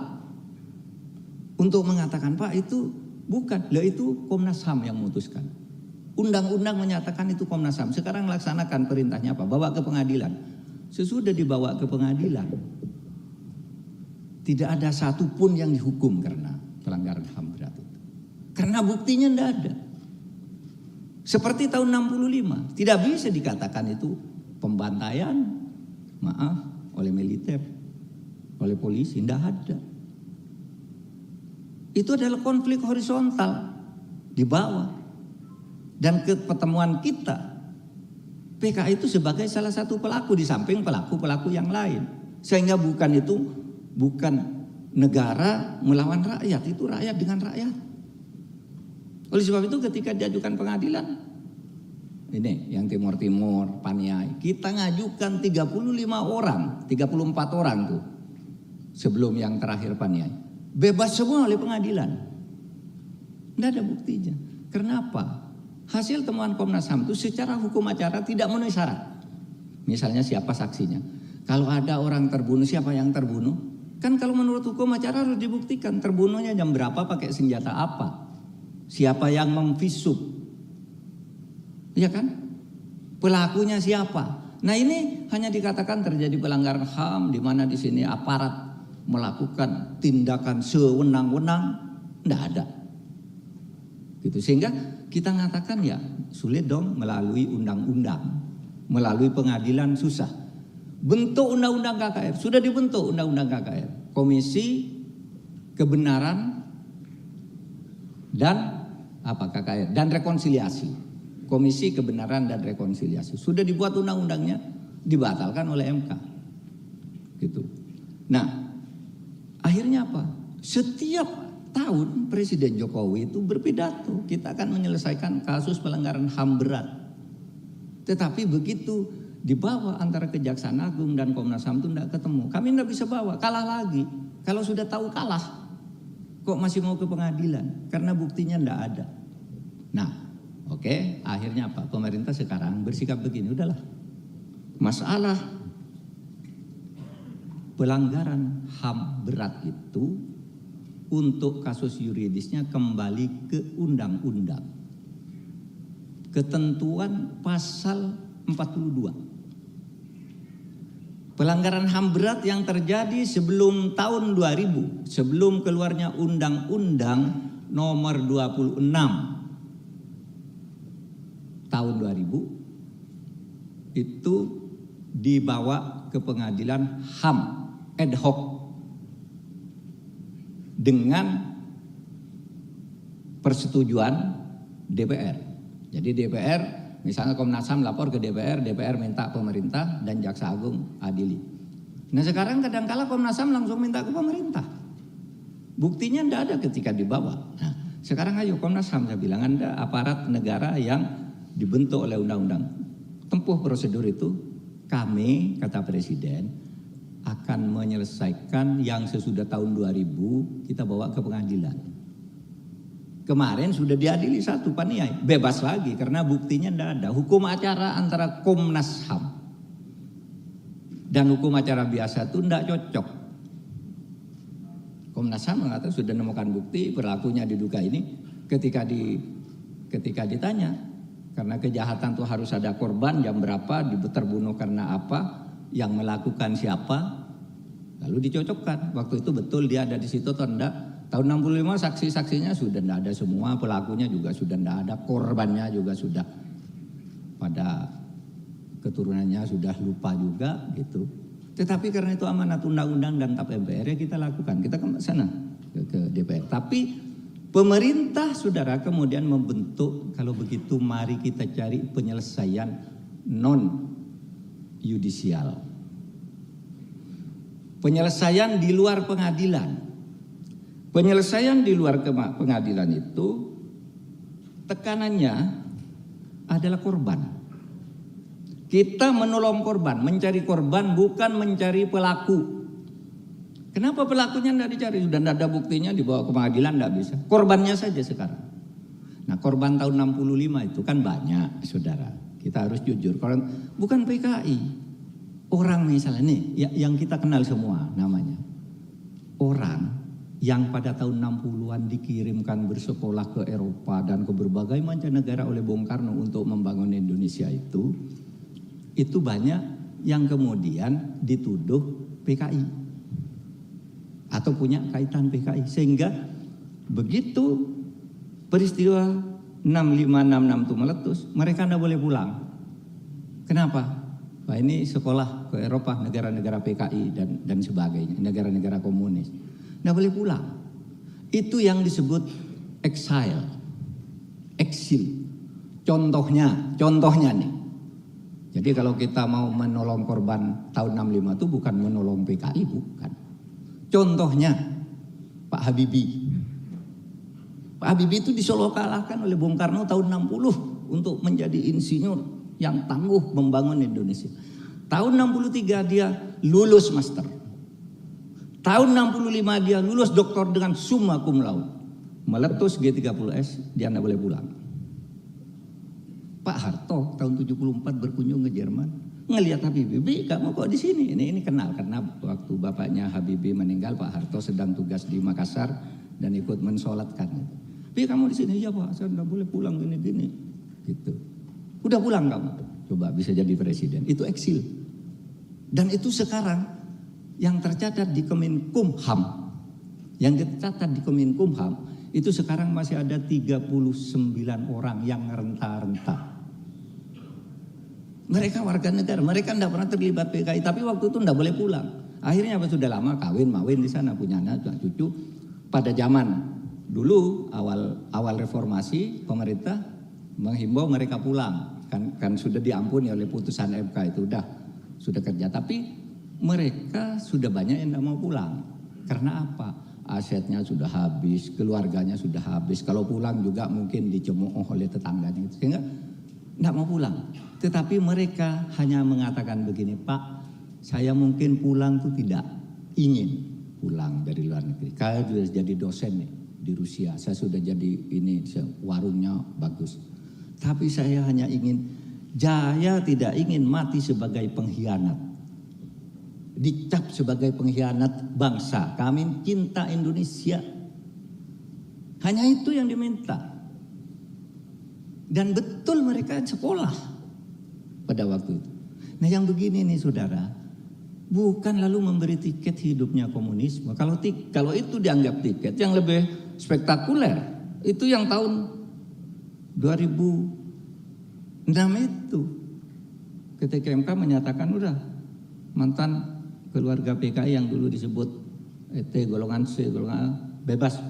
untuk mengatakan, Pak itu bukan. Lah itu Komnas HAM yang memutuskan. Undang-undang menyatakan itu Komnas HAM. Sekarang laksanakan perintahnya apa? Bawa ke pengadilan. Sesudah dibawa ke pengadilan, Tidak ada satupun yang dihukum karena pelanggaran HAM berat itu. Karena buktinya tidak ada. Seperti tahun 65, tidak bisa dikatakan itu pembantaian, maaf, oleh militer, oleh polisi, tidak ada. Itu adalah konflik horizontal di bawah. Dan ke pertemuan kita, PKI itu sebagai salah satu pelaku di samping pelaku-pelaku yang lain. Sehingga bukan negara melawan rakyat, itu rakyat dengan rakyat. Oleh sebab itu ketika diajukan pengadilan, ini yang Timur-Timur, Paniai, kita ngajukan 35 orang, 34 orang tuh sebelum yang terakhir Paniai. Bebas semua oleh pengadilan. Tidak ada buktinya. Kenapa? Hasil temuan Komnas HAM itu secara hukum acara tidak memenuhi syarat. Misalnya siapa saksinya. Kalau ada orang terbunuh, siapa yang terbunuh? Kan kalau menurut hukum acara harus dibuktikan terbunuhnya jam berapa, pakai senjata apa. Siapa yang memvisum. Iya kan? Pelakunya siapa? Nah ini hanya dikatakan terjadi pelanggaran HAM di mana di sini aparat melakukan tindakan sewenang-wenang, enggak ada. Gitu. Sehingga kita mengatakan ya sulit dong melalui undang-undang, melalui pengadilan susah. Bentuk undang-undang KKR, sudah dibentuk undang-undang KKR, Komisi Kebenaran dan KKR dan Rekonsiliasi. Komisi Kebenaran dan Rekonsiliasi sudah dibuat undang-undangnya, dibatalkan oleh MK. Gitu. Nah, akhirnya apa? Setiap tahun Presiden Jokowi itu berpidato, kita akan menyelesaikan kasus pelanggaran HAM berat. Tetapi begitu dibawa antara Kejaksaan Agung dan Komnas HAM itu tidak ketemu. Kami tidak bisa bawa, kalah lagi. Kalau sudah tahu kalah, kok masih mau ke pengadilan? Karena buktinya tidak ada. Nah, oke, akhirnya apa? Pemerintah sekarang bersikap begini, udahlah. Masalah pelanggaran HAM berat itu untuk kasus yuridisnya kembali ke undang-undang. Ketentuan pasal 42. Pelanggaran HAM berat yang terjadi sebelum tahun 2000, sebelum keluarnya Undang-Undang nomor 26 tahun 2000 itu dibawa ke pengadilan HAM ad hoc dengan persetujuan DPR. Jadi DPR, misalnya Komnas HAM lapor ke DPR, DPR minta pemerintah dan Jaksa Agung adili. Nah sekarang kadang-kala Komnas HAM langsung minta ke pemerintah. Buktinya tidak ada ketika dibawa. Nah sekarang ayo Komnas HAM, saya bilang Anda aparat negara yang dibentuk oleh undang-undang. Tempuh prosedur itu, kami kata Presiden akan menyelesaikan yang sesudah tahun 2000 kita bawa ke pengadilan. Kemarin sudah diadili satu Paniai, bebas lagi karena buktinya tidak ada. Hukum acara antara Komnas HAM dan hukum acara biasa itu tidak cocok. Komnas HAM mengatakan sudah menemukan bukti pelakunya diduga ini. Ketika ditanya, karena kejahatan itu harus ada korban, jam berapa, terbunuh karena apa, yang melakukan siapa, lalu dicocokkan. Waktu itu betul dia ada di situ atau enggak. Tahun 65 saksi-saksinya sudah tidak ada semua, pelakunya juga sudah tidak ada, korbannya juga sudah pada keturunannya sudah lupa juga gitu. Tetapi karena itu amanat undang-undang dan tap MPR ya kita lakukan, kita ke sana ke DPR. Tapi pemerintah saudara kemudian membentuk, kalau begitu mari kita cari penyelesaian non yudisial. Penyelesaian di luar pengadilan. Penyelesaian di luar pengadilan itu tekanannya adalah korban. Kita menolong korban, mencari korban bukan mencari pelaku. Kenapa pelakunya tidak dicari? Sudah tidak ada buktinya, dibawa ke pengadilan tidak bisa. Korbannya saja sekarang. Nah korban tahun 65 itu kan banyak saudara. Kita harus jujur, bukan PKI. Orang misalnya nih yang kita kenal semua namanya. Orang yang pada tahun 60-an dikirimkan bersekolah ke Eropa dan ke berbagai mancanegara oleh Bung Karno untuk membangun Indonesia itu banyak yang kemudian dituduh PKI. atau punya kaitan PKI, sehingga begitu peristiwa 6566 itu meletus, mereka tidak boleh pulang. Kenapa? Wah, ini sekolah ke Eropa, negara-negara PKI dan sebagainya, negara-negara komunis, tidak boleh pulang. Itu yang disebut exil. Contohnya nih. Jadi kalau kita mau menolong korban tahun 65 itu bukan menolong PKI, bukan. Contohnya Pak Habibie. Pak Habibie itu disolokalahkan oleh Bung Karno tahun 60 untuk menjadi insinyur yang tangguh membangun Indonesia. Tahun 63 dia lulus master. Tahun 65 dia lulus doktor dengan summa cum laude. Meletus G30S, dia tidak boleh pulang. Pak Harto tahun 74 berkunjung ke Jerman, ngelihat Habibie, kamu kok di sini? Ini kenal karena waktu bapaknya Habibie meninggal, Pak Harto sedang tugas di Makassar dan ikut mensolatkan. Tapi kamu di sini? Ya Pak, saya tidak boleh pulang gini-gini. Gitu. Udah pulang kamu, coba bisa jadi presiden. Itu eksil. Dan itu sekarang yang tercatat di Kemenkumham, itu sekarang masih ada 39 orang yang renta-renta. Mereka warga negara, mereka tidak pernah terlibat PKI, tapi waktu itu tidak boleh pulang. Akhirnya sudah lama kawin di sana, punya anak, cucu. Pada zaman dulu awal reformasi, pemerintah menghimbau mereka pulang. Kan sudah diampuni oleh putusan MK itu, sudah kerja. Tapi mereka sudah banyak yang tidak mau pulang. Karena apa? Asetnya sudah habis, keluarganya sudah habis. Kalau pulang juga mungkin dicemooh oleh tetangganya, sehingga tidak mau pulang. Tetapi mereka hanya mengatakan begini, Pak, saya mungkin pulang tuh tidak ingin pulang dari luar negeri. Saya sudah jadi dosen nih di Rusia, saya sudah jadi ini, warungnya bagus. Tapi saya hanya tidak ingin mati sebagai pengkhianat. Dicap sebagai pengkhianat bangsa. Kami cinta Indonesia. Hanya itu yang diminta. Dan betul mereka sekolah pada waktu itu. Nah yang begini nih saudara, bukan lalu memberi tiket hidupnya komunisme. Kalau itu dianggap tiket, yang lebih spektakuler itu yang tahun 2006 itu. Ketika MK menyatakan udah mantan keluarga PKI yang dulu disebut ET golongan C, golongan A, bebas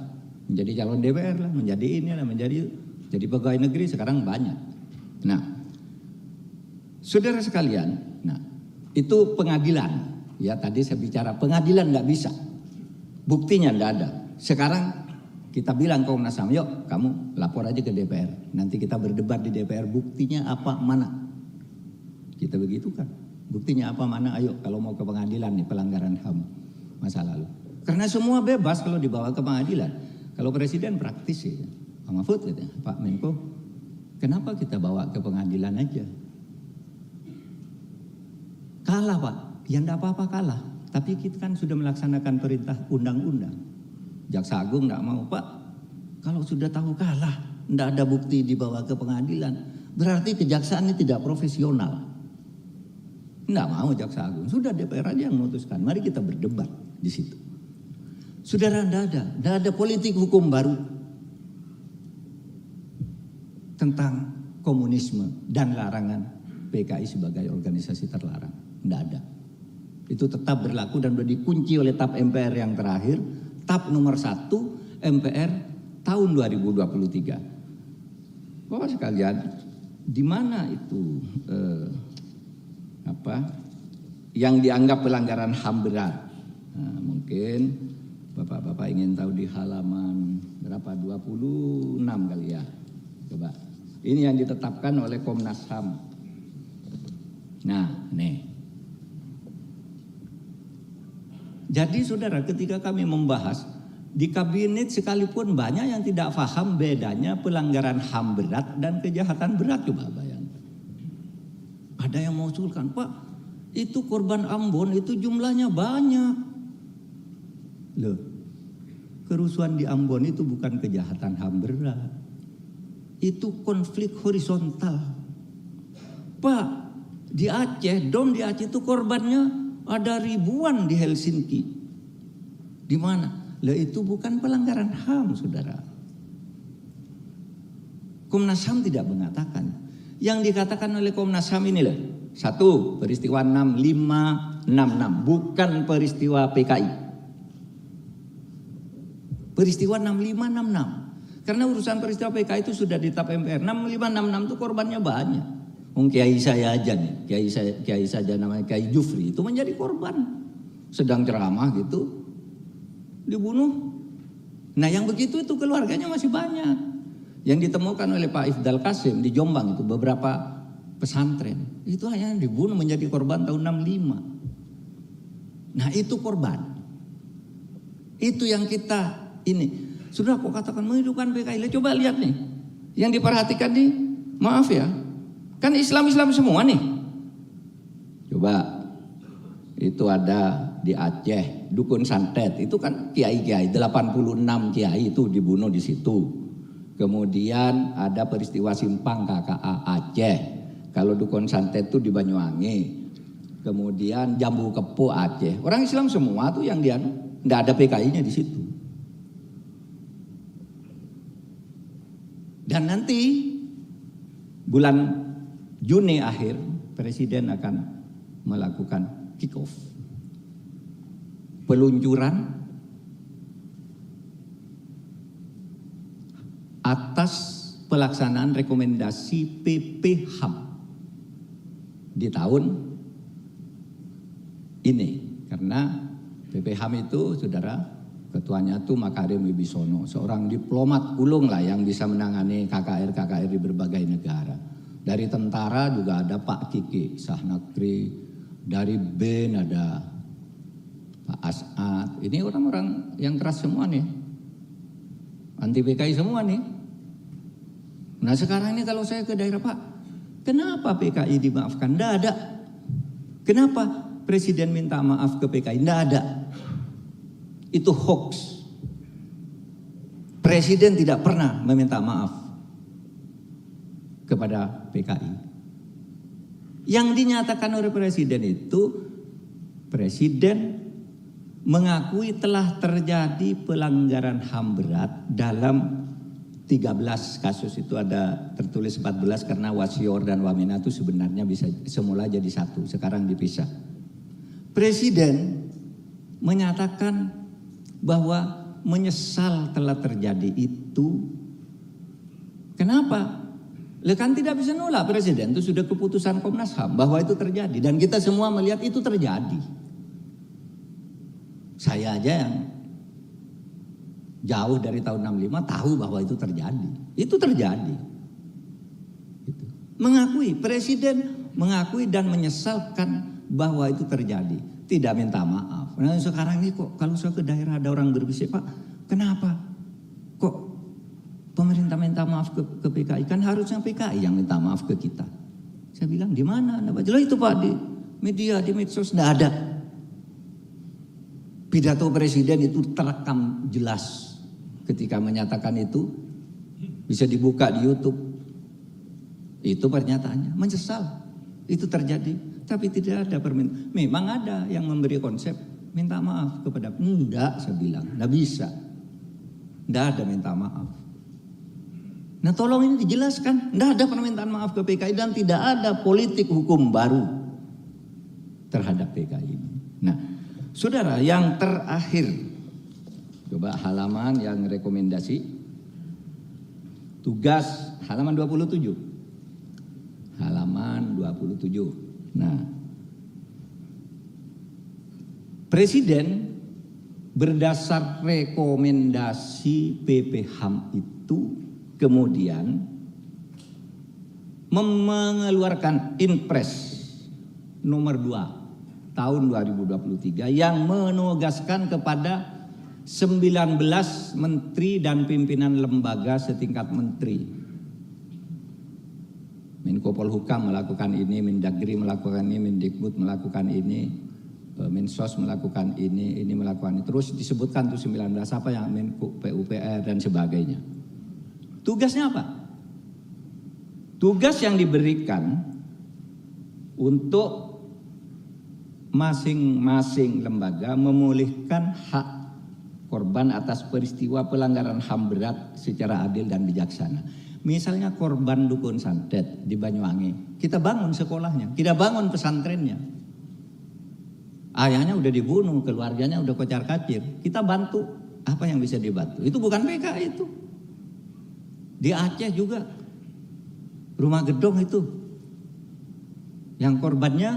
menjadi calon DPR lah, menjadi ini lah, jadi pegawai negeri sekarang banyak. Nah, saudara sekalian, itu pengadilan. Ya tadi saya bicara pengadilan nggak bisa, buktinya nggak ada. Sekarang kita bilang Komnas HAM, yuk kamu lapor aja ke DPR. Nanti kita berdebat di DPR, buktinya apa mana? Kita begitu kan. Buktinya apa mana, ayo kalau mau ke pengadilan nih pelanggaran HAM masa lalu. Karena semua bebas kalau dibawa ke pengadilan. Kalau presiden praktis ya, Pak Mahfud gitu, Pak Menko, kenapa kita bawa ke pengadilan aja? Kalah Pak, ya enggak apa-apa kalah. Tapi kita kan sudah melaksanakan perintah undang-undang. Jaksa Agung enggak mau, Pak, kalau sudah tahu kalah, enggak ada bukti dibawa ke pengadilan, berarti kejaksaan ini tidak profesional. Enggak mau Jaksa Agung, sudah DPR aja yang memutuskan. Mari kita berdebat di situ. Saudara, enggak ada politik hukum baru tentang komunisme dan larangan PKI sebagai organisasi terlarang. Enggak ada. Itu tetap berlaku dan sudah dikunci oleh TAP MPR yang terakhir, TAP nomor 1 MPR tahun 2023. Bapak sekalian, di mana itu yang dianggap pelanggaran HAM berat? Nah, mungkin Bapak-bapak ingin tahu di halaman berapa? 26 kali ya. Coba. Ini yang ditetapkan oleh Komnas HAM. Nah, nih. Jadi saudara, ketika kami membahas di kabinet sekalipun banyak yang tidak paham bedanya pelanggaran HAM berat dan kejahatan berat. Coba bayangkan. Ada yang mengusulkan, Pak, itu korban Ambon itu jumlahnya banyak. Loh, kerusuhan di Ambon itu bukan kejahatan HAM berat. Itu konflik horizontal. Pak, di Aceh, di Aceh itu korbannya ada ribuan di Helsinki. Di mana? Lah itu bukan pelanggaran HAM, saudara. Komnas HAM tidak mengatakan. Yang dikatakan oleh Komnas HAM inilah. 1. Peristiwa 6566, bukan peristiwa PKI. Peristiwa 6566. Karena urusan peristiwa PKI itu sudah ditap MPR. 6566 itu korbannya banyak. Kiai saya aja nih, kiai saja namanya Kiai Jufri itu menjadi korban. Sedang ceramah gitu dibunuh. Nah yang begitu itu keluarganya masih banyak. Yang ditemukan oleh Pak Ifdal Kasim di Jombang itu beberapa pesantren. Itu hanya yang dibunuh menjadi korban tahun 65. Nah itu korban. Itu yang kita ini. Sudah kok katakan menghidupkan PKI. Coba lihat nih. Yang diperhatikan nih, maaf ya. Kan Islam-Islam semua nih. Coba. Itu ada di Aceh, Dukun Santet. Itu kan kiai-kiai, 86 kiai itu dibunuh di situ. Kemudian ada peristiwa Simpang KKA Aceh. Kalau Dukun Santet itu di Banyuwangi. Kemudian Jambu Kepo Aceh. Orang Islam semua tuh yang dia enggak ada PKI-nya di situ. Dan nanti bulan Juni akhir Presiden akan melakukan kick off peluncuran atas pelaksanaan rekomendasi PPHAM di tahun ini. Karena PPHAM itu saudara ketuanya tuh Makarim Wibisono, seorang diplomat ulung lah yang bisa menangani KKR di berbagai negara. Dari tentara juga ada Pak Kiki Sahnakri, dari BEN ada Pak As'ad. Ini orang-orang yang keras semua nih, anti PKI semua nih. Nah sekarang ini kalau saya ke daerah, Pak, kenapa PKI dimaafkan? Nggak ada. Kenapa Presiden minta maaf ke PKI? Nggak ada. Itu hoax. Presiden tidak pernah meminta maaf kepada PKI. Yang dinyatakan oleh Presiden itu, Presiden mengakui telah terjadi pelanggaran HAM berat dalam 13 kasus. Itu ada tertulis 14 karena Wasior dan Wamena itu sebenarnya bisa semula jadi satu, sekarang dipisah. Presiden menyatakan bahwa menyesal telah terjadi itu. Kenapa? Kan tidak bisa nolak Presiden, itu sudah keputusan Komnas HAM bahwa itu terjadi dan kita semua melihat itu terjadi. Saya aja yang jauh dari tahun 65 tahu bahwa itu terjadi. Itu terjadi. Mengakui, Presiden mengakui dan menyesalkan bahwa itu terjadi. Tidak minta maaf. Nah sekarang ini kok kalau saya ke daerah ada orang berbisik, Pak, kenapa? Kok pemerintah minta maaf ke PKI? Kan harusnya PKI yang minta maaf ke kita. Saya bilang di mana? Anda baca itu Pak di media, di medsos tidak ada. Pidato Presiden itu terekam jelas ketika menyatakan itu, bisa dibuka di YouTube. Itu pernyataannya, menyesal itu terjadi. Tapi tidak ada permintaan. Memang ada yang memberi konsep minta maaf kepada. Enggak, saya bilang, enggak bisa. Enggak ada minta maaf. Nah tolong ini dijelaskan. Enggak ada permintaan maaf ke PKI dan tidak ada politik hukum baru terhadap PKI ini. Nah saudara, yang terakhir, coba halaman yang rekomendasi. Tugas halaman 27. Halaman 27. Nah, Presiden berdasar rekomendasi PPHAM itu kemudian mengeluarkan Inpres nomor 2 tahun 2023 yang menugaskan kepada 19 menteri dan pimpinan lembaga setingkat menteri. Menko Polhukam melakukan ini, Mendagri melakukan ini, Mendikbud melakukan ini, Mensos melakukan ini melakukan ini. Terus disebutkan tuh 19 apa yang Menko PUPR dan sebagainya. Tugasnya apa? Tugas yang diberikan untuk masing-masing lembaga memulihkan hak korban atas peristiwa pelanggaran HAM berat secara adil dan bijaksana. Misalnya korban dukun santet di Banyuwangi, kita bangun sekolahnya, kita bangun pesantrennya. Ayahnya udah dibunuh, keluarganya udah kocar-kacir, kita bantu apa yang bisa dibantu. Itu bukan PKI itu. Di Aceh juga rumah gedong itu yang korbannya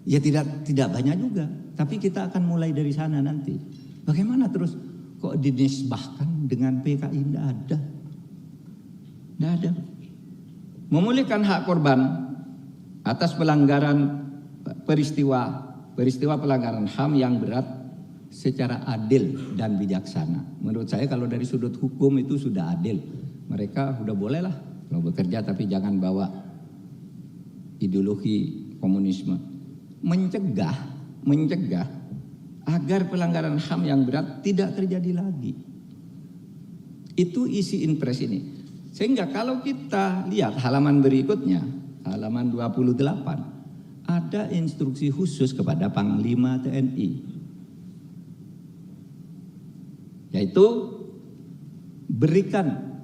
ya tidak banyak juga, tapi kita akan mulai dari sana nanti. Bagaimana terus kok dinisbahkan dengan PKI? Tidak ada. Memulihkan hak korban atas pelanggaran peristiwa pelanggaran HAM yang berat secara adil dan bijaksana. Menurut saya kalau dari sudut hukum itu sudah adil. Mereka sudah bolehlah kalau bekerja, tapi jangan bawa ideologi komunisme. Mencegah agar pelanggaran HAM yang berat tidak terjadi lagi. Itu isi impres ini. Sehingga kalau kita lihat halaman berikutnya, halaman 28, ada instruksi khusus kepada Panglima TNI. Yaitu berikan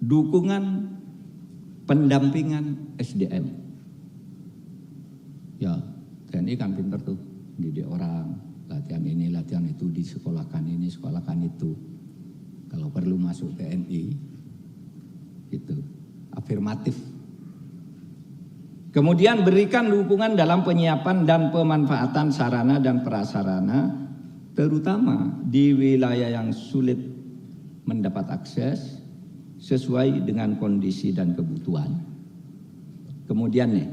dukungan pendampingan SDM. Ya, TNI kan pintar tuh, didik orang, latihan ini, latihan itu, disekolahkan ini, sekolahkan itu. Kalau perlu masuk TNI, gitu, afirmatif. Kemudian berikan dukungan dalam penyiapan dan pemanfaatan sarana dan prasarana, terutama di wilayah yang sulit mendapat akses sesuai dengan kondisi dan kebutuhan. Kemudian nih,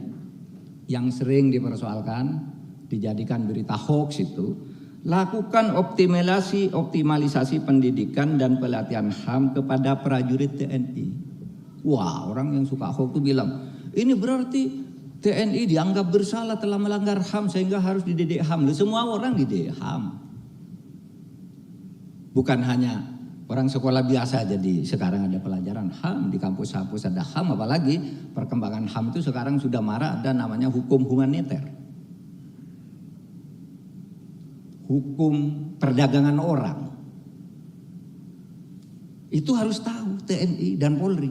yang sering dipersoalkan, dijadikan berita hoax itu, lakukan optimalisasi pendidikan dan pelatihan HAM kepada prajurit TNI. Wah, orang yang suka hoax itu bilang, ini berarti TNI dianggap bersalah telah melanggar HAM sehingga harus dididik HAM. Semua orang dididik HAM. Bukan hanya orang sekolah biasa, jadi sekarang ada pelajaran HAM, di kampus-kampus ada HAM, apalagi perkembangan HAM itu sekarang sudah marak, ada namanya hukum humaniter. Hukum perdagangan orang. Itu harus tahu TNI dan Polri.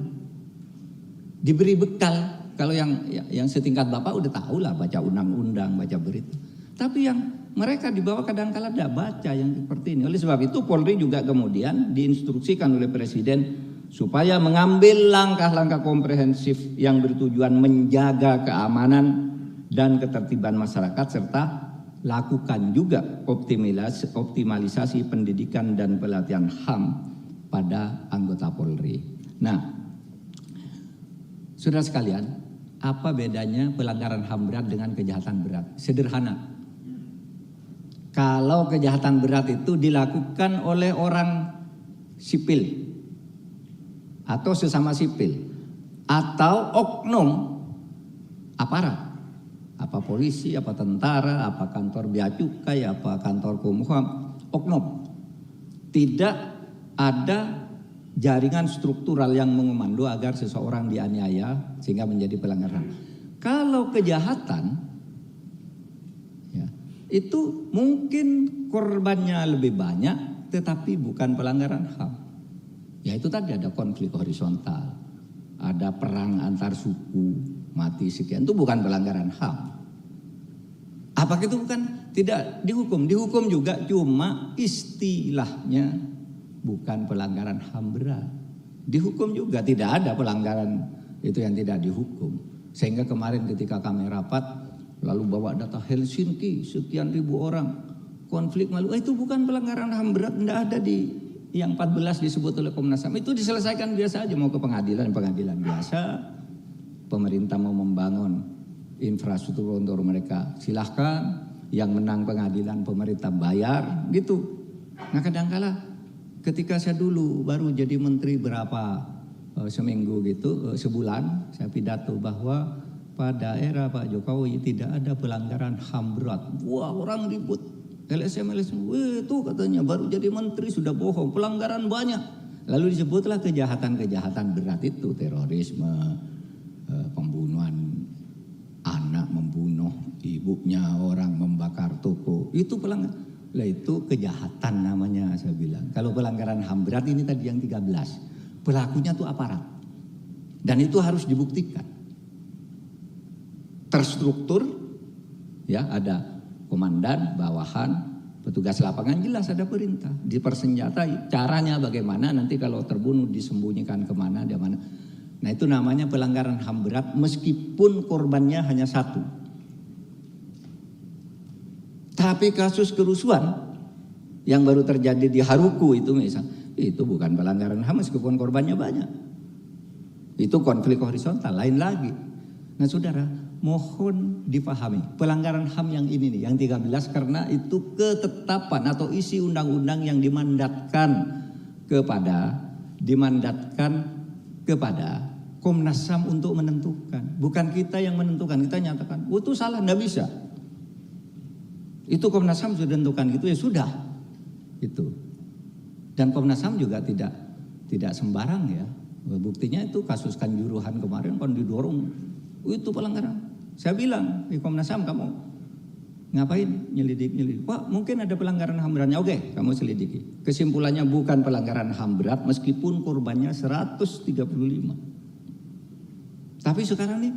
Diberi bekal, kalau yang setingkat Bapak udah tahu lah, baca undang-undang, baca berita. Tapi yang mereka di bawah kadang-kala tidak baca yang seperti ini. Oleh sebab itu Polri juga kemudian diinstruksikan oleh Presiden supaya mengambil langkah-langkah komprehensif yang bertujuan menjaga keamanan dan ketertiban masyarakat, serta lakukan juga optimalisasi pendidikan dan pelatihan HAM pada anggota Polri. Nah, saudara sekalian, apa bedanya pelanggaran HAM berat dengan kejahatan berat? Sederhana. Kalau kejahatan berat itu dilakukan oleh orang sipil atau sesama sipil atau oknum aparat. Apa polisi, apa tentara, apa kantor bea cukai, apa kantor Kumham, oknum. Tidak ada jaringan struktural yang mengomando agar seseorang dianiaya sehingga menjadi pelanggaran. Kalau kejahatan, ya, itu mungkin korbannya lebih banyak, tetapi bukan pelanggaran HAM. Ya itu tadi ada konflik horizontal, ada perang antar suku, mati sekian, itu bukan pelanggaran HAM. Apakah itu bukan tidak dihukum? Dihukum juga, cuma istilahnya bukan pelanggaran HAM berat. Dihukum juga, tidak ada pelanggaran itu yang tidak dihukum. Sehingga kemarin ketika kami rapat, lalu bawa data Helsinki, sekian ribu orang konflik Maluku, itu bukan pelanggaran HAM berat, tidak ada di yang 14 disebut oleh Komnas HAM. Itu diselesaikan biasa aja, mau ke pengadilan biasa. Pemerintah mau membangun infrastruktur untuk mereka, silahkan. Yang menang pengadilan pemerintah bayar, gitu. Nah kadang-kala ketika saya dulu baru jadi menteri seminggu gitu, sebulan saya pidato bahwa pada era Pak Jokowi tidak ada pelanggaran HAM berat. Wah, orang ribut, LSM, itu katanya baru jadi menteri sudah bohong, pelanggaran banyak. Lalu disebutlah kejahatan-kejahatan berat itu, terorisme, pembunuhan anak, membunuh ibunya orang, membakar toko, itu pelanggaran. Lah itu kejahatan namanya saya bilang. Kalau pelanggaran HAM berat ini tadi yang 13, pelakunya tuh aparat. Dan itu harus dibuktikan. Terstruktur, ya ada komandan, bawahan, petugas lapangan, jelas ada perintah. Dipersenjatai, caranya bagaimana, nanti kalau terbunuh disembunyikan kemana, di mana. Nah itu namanya pelanggaran HAM berat meskipun korbannya hanya satu. Tapi kasus kerusuhan yang baru terjadi di Haruku itu misalnya, itu bukan pelanggaran HAM meskipun korbannya banyak. Itu konflik horizontal, lain lagi. Nah saudara, mohon dipahami, pelanggaran HAM yang ini nih, yang 13 karena itu ketetapan atau isi undang-undang yang dimandatkan kepada Komnas HAM untuk menentukan. Bukan kita yang menentukan, kita nyatakan, oh itu salah, enggak bisa. Itu Komnas HAM sudah tentukan gitu, ya sudah. Itu. Dan Komnas HAM juga tidak sembarang ya. Buktinya itu kasus Kanjuruhan kemarin kan didorong, itu pelanggaran. Saya bilang di Komnas HAM, kamu ngapain nyelidik? Wah mungkin ada pelanggaran HAM beratnya, oke kamu selidiki. Kesimpulannya bukan pelanggaran HAM berat meskipun korbannya 135. Tapi sekarang nih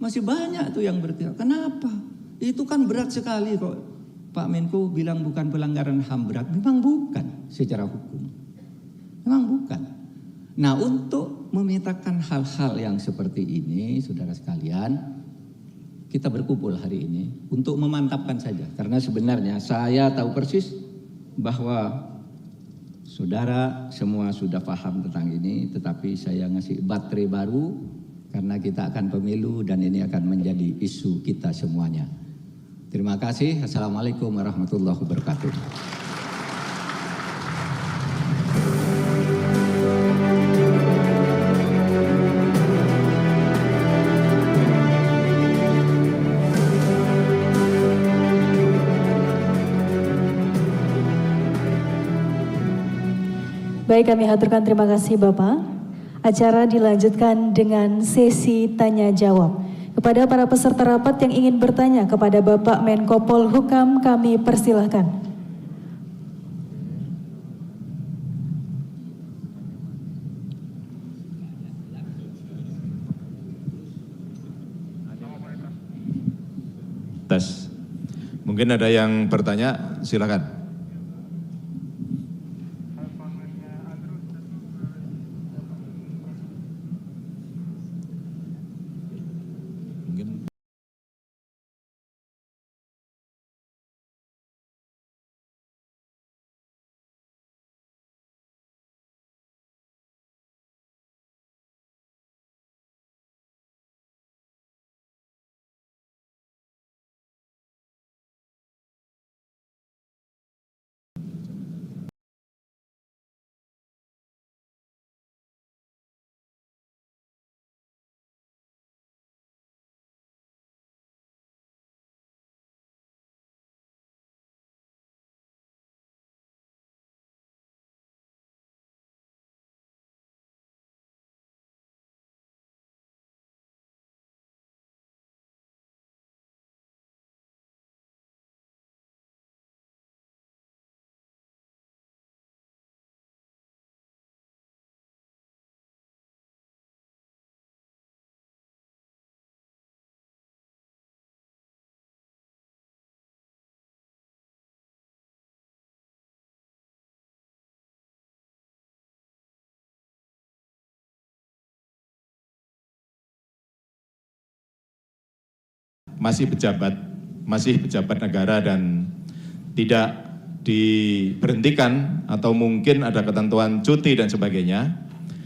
masih banyak tuh yang berteriak, kenapa? Itu kan berat sekali kok. Pak Menko bilang bukan pelanggaran HAM berat, memang bukan secara hukum. Memang bukan. Nah untuk memetakan hal-hal yang seperti ini, saudara sekalian, kita berkumpul hari ini untuk memantapkan saja. Karena sebenarnya saya tahu persis bahwa saudara semua sudah paham tentang ini, tetapi saya ngasih baterai baru karena kita akan pemilu dan ini akan menjadi isu kita semuanya. Terima kasih. Assalamualaikum warahmatullahi wabarakatuh. Baik, kami haturkan terima kasih Bapak. Acara dilanjutkan dengan sesi tanya jawab. Kepada para peserta rapat yang ingin bertanya kepada Bapak Menko Polhukam, kami persilahkan. Tes. Mungkin ada yang bertanya, silakan. Masih pejabat negara dan tidak diberhentikan atau mungkin ada ketentuan cuti dan sebagainya.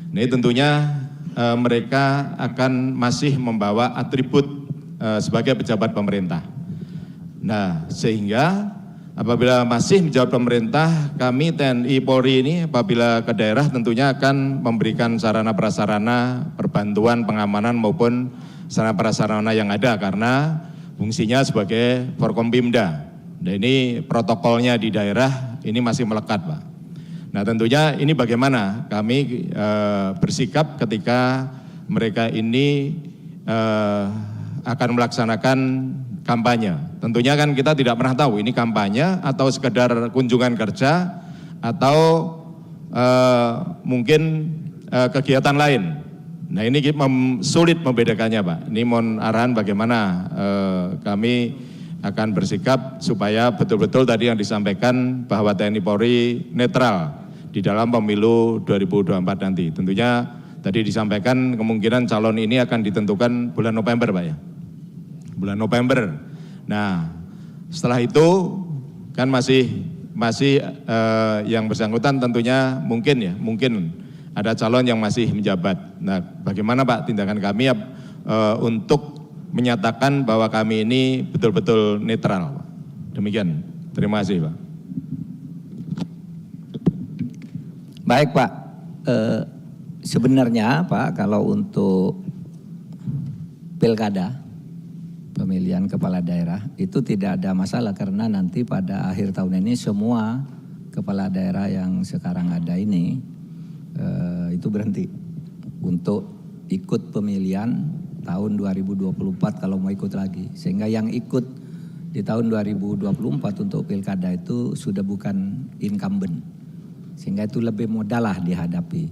Ini tentunya mereka akan masih membawa atribut sebagai pejabat pemerintah. Nah, sehingga apabila masih menjabat pemerintah, kami TNI Polri ini apabila ke daerah tentunya akan memberikan sarana prasarana, perbantuan, pengamanan maupun sarana prasarana yang ada karena fungsinya sebagai Forkompimda. Nah ini protokolnya di daerah ini masih melekat Pak. Nah tentunya ini bagaimana kami bersikap ketika mereka ini akan melaksanakan kampanye. tentunya kan kita tidak pernah tahu ini kampanye atau sekedar kunjungan kerja atau mungkin kegiatan lain. Nah ini sulit membedakannya Pak. Ini mohon arahan bagaimana kami akan bersikap supaya betul-betul tadi yang disampaikan bahwa TNI Polri netral di dalam pemilu 2024 nanti. Tentunya tadi disampaikan kemungkinan calon ini akan ditentukan bulan November Pak ya. Bulan November. Nah setelah itu kan masih yang bersangkutan tentunya mungkin ada calon yang masih menjabat. Nah bagaimana Pak tindakan kami untuk menyatakan bahwa kami ini betul-betul netral Pak. Demikian, terima kasih Pak. Baik Pak, sebenarnya Pak kalau untuk pilkada, pemilihan kepala daerah itu tidak ada masalah karena nanti pada akhir tahun ini semua kepala daerah yang sekarang ada ini itu berhenti untuk ikut pemilihan tahun 2024 kalau mau ikut lagi. Sehingga yang ikut di tahun 2024 untuk pilkada itu sudah bukan incumbent. Sehingga itu lebih mudah lah dihadapi.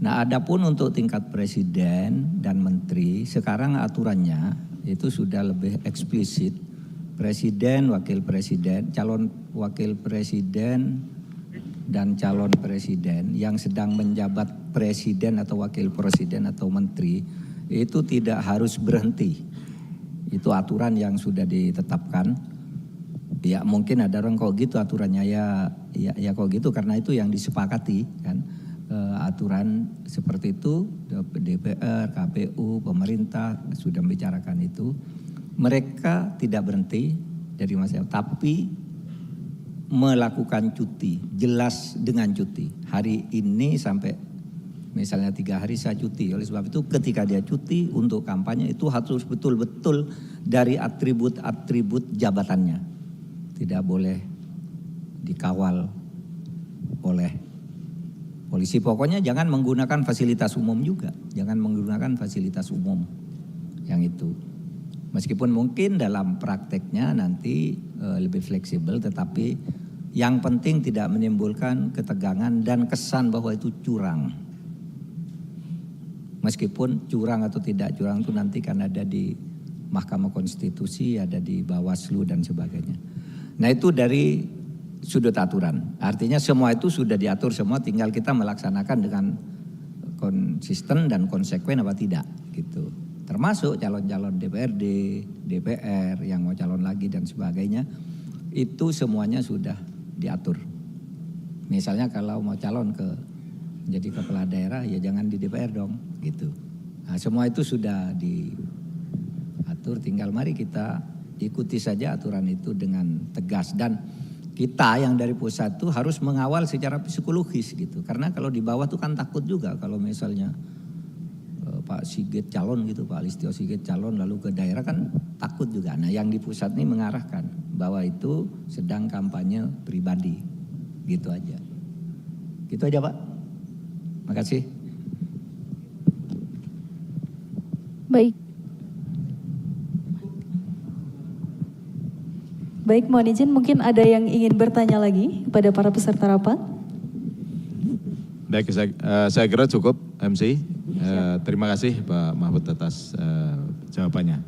Nah adapun untuk tingkat presiden dan menteri sekarang aturannya itu sudah lebih eksplisit. Presiden, wakil presiden, calon wakil presiden dan calon presiden yang sedang menjabat presiden atau wakil presiden atau menteri itu tidak harus berhenti. Itu aturan yang sudah ditetapkan. Ya mungkin ada orang kok gitu aturannya ya kok gitu karena itu yang disepakati kan. Aturan seperti itu DPR, KPU, pemerintah sudah membicarakan itu. Mereka tidak berhenti dari masa tapi melakukan cuti, jelas dengan cuti. Hari ini sampai misalnya 3 hari saya cuti. Oleh sebab itu ketika dia cuti untuk kampanye itu harus betul-betul dari atribut-atribut jabatannya. Tidak boleh dikawal oleh polisi. Pokoknya jangan menggunakan fasilitas umum juga. Jangan menggunakan fasilitas umum yang itu. Meskipun mungkin dalam prakteknya nanti lebih fleksibel tetapi yang penting tidak menimbulkan ketegangan dan kesan bahwa itu curang. Meskipun curang atau tidak curang itu nanti kan ada di Mahkamah Konstitusi, ada di Bawaslu dan sebagainya. Nah itu dari sudut aturan. Artinya semua itu sudah diatur semua, tinggal kita melaksanakan dengan konsisten dan konsekuen apa tidak gitu. Termasuk calon-calon DPRD, DPR yang mau calon lagi dan sebagainya. Itu semuanya sudah diatur. Misalnya kalau mau calon jadi kepala daerah ya jangan di DPR dong gitu. Nah, semua itu sudah diatur, tinggal mari kita ikuti saja aturan itu dengan tegas dan kita yang dari pusat itu harus mengawal secara psikologis gitu. Karena kalau di bawah tuh kan takut juga kalau misalnya Pak Sigit calon gitu, Pak Listio Sigit calon lalu ke daerah kan takut juga. Nah, yang di pusat ini mengarahkan bahwa itu sedang kampanye pribadi. Gitu aja. Gitu aja, Pak. Makasih. Baik. Baik, mohon izin mungkin ada yang ingin bertanya lagi kepada para peserta rapat. Baik, saya kira cukup MC. Terima kasih Pak Mahfud atas jawabannya.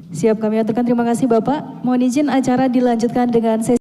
Siap, kami aturkan terima kasih Bapak. Mohon izin acara dilanjutkan dengan sesi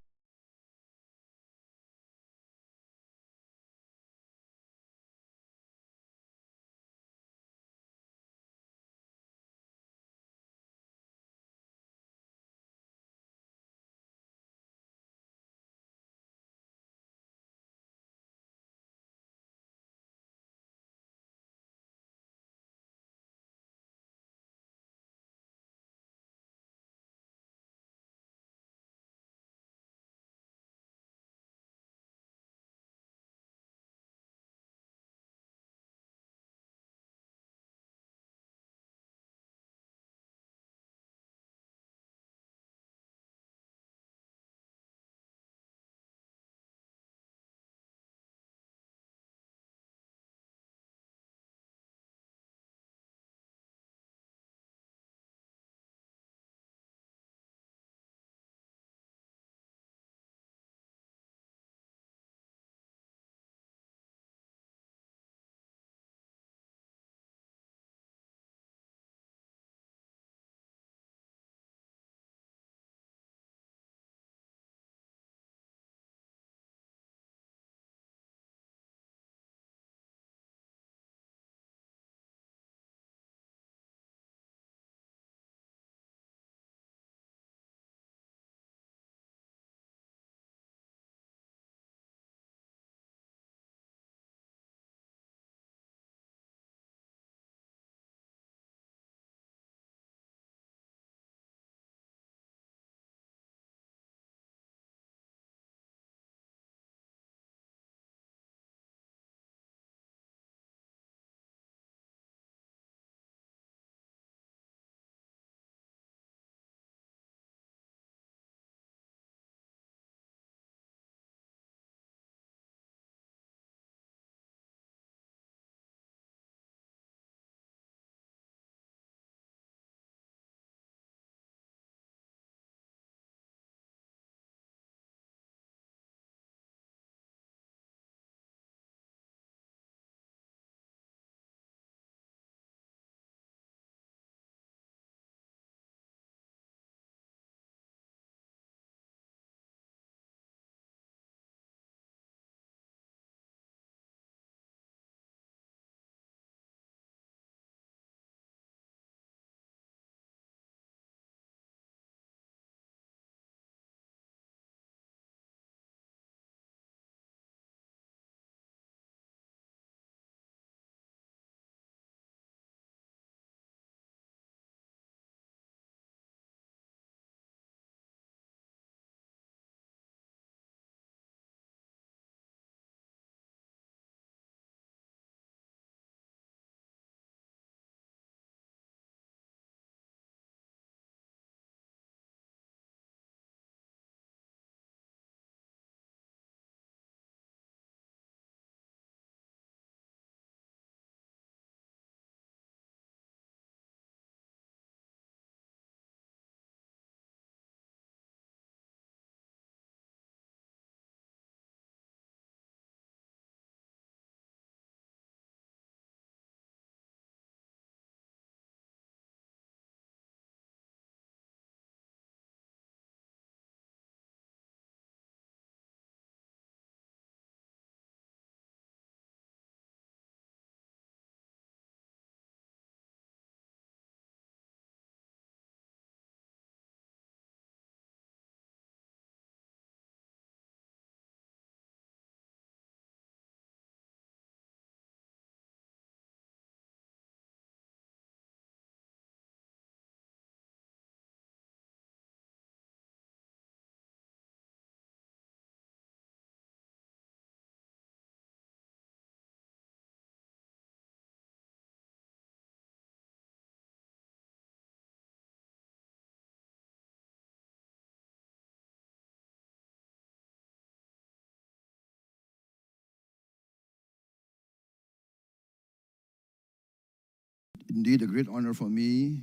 indeed a great honor for me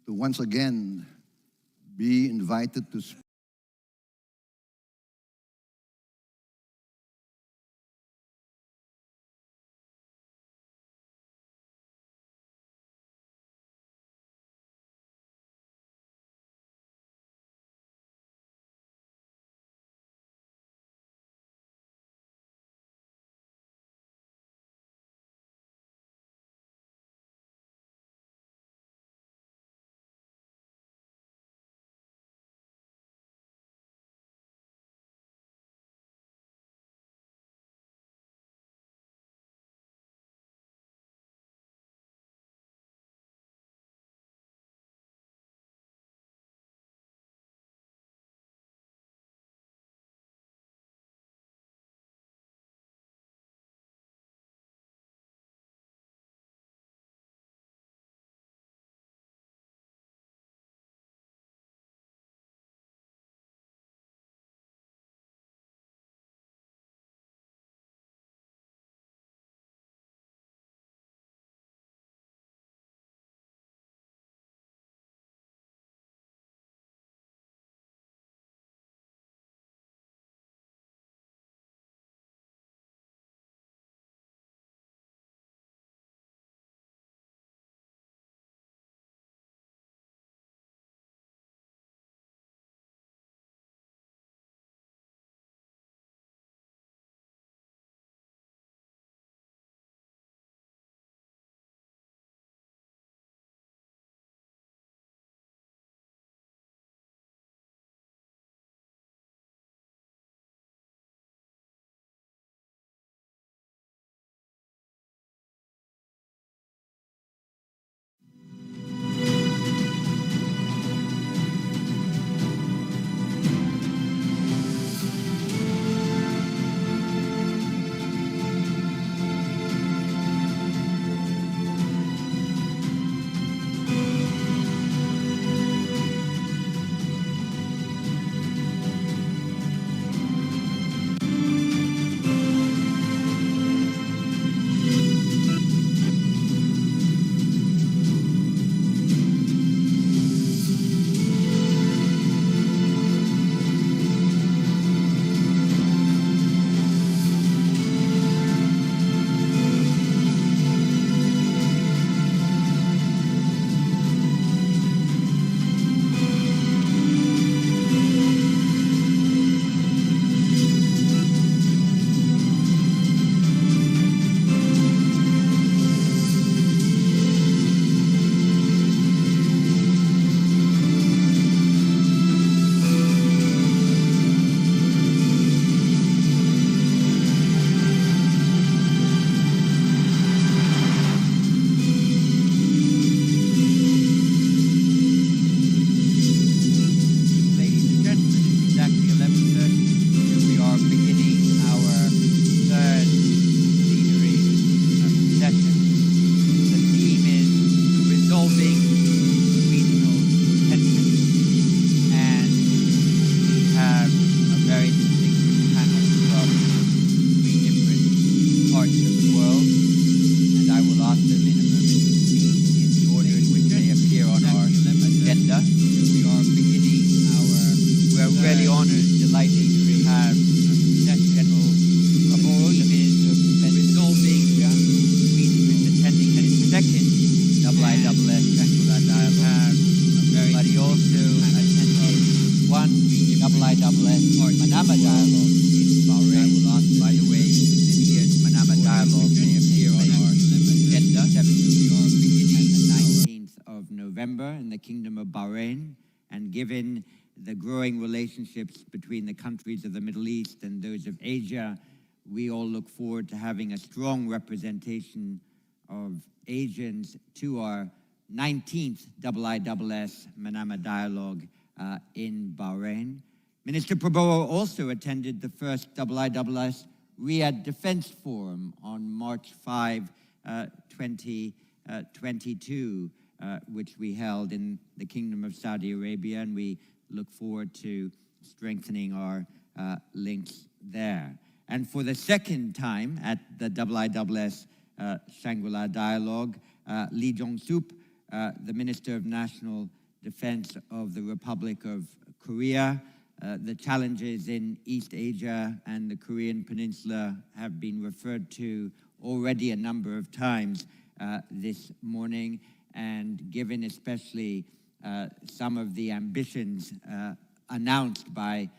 to once again be invited to speak given the growing relationships between the countries of the Middle East and those of Asia, we all look forward to having a strong representation of Asians to our 19th IISS Manama Dialogue in Bahrain. Minister Prabowo also attended the first IISS Riyadh Defense Forum on March 5, 2022, which we held in the Kingdom of Saudi Arabia, and we look forward to strengthening our links there. And for the second time at the IISS Shangri-La Dialogue, Lee Jong-sup, the Minister of National Defense of the Republic of Korea. The challenges in East Asia and the Korean Peninsula have been referred to already a number of times this morning, and given especially some of the ambitions announced by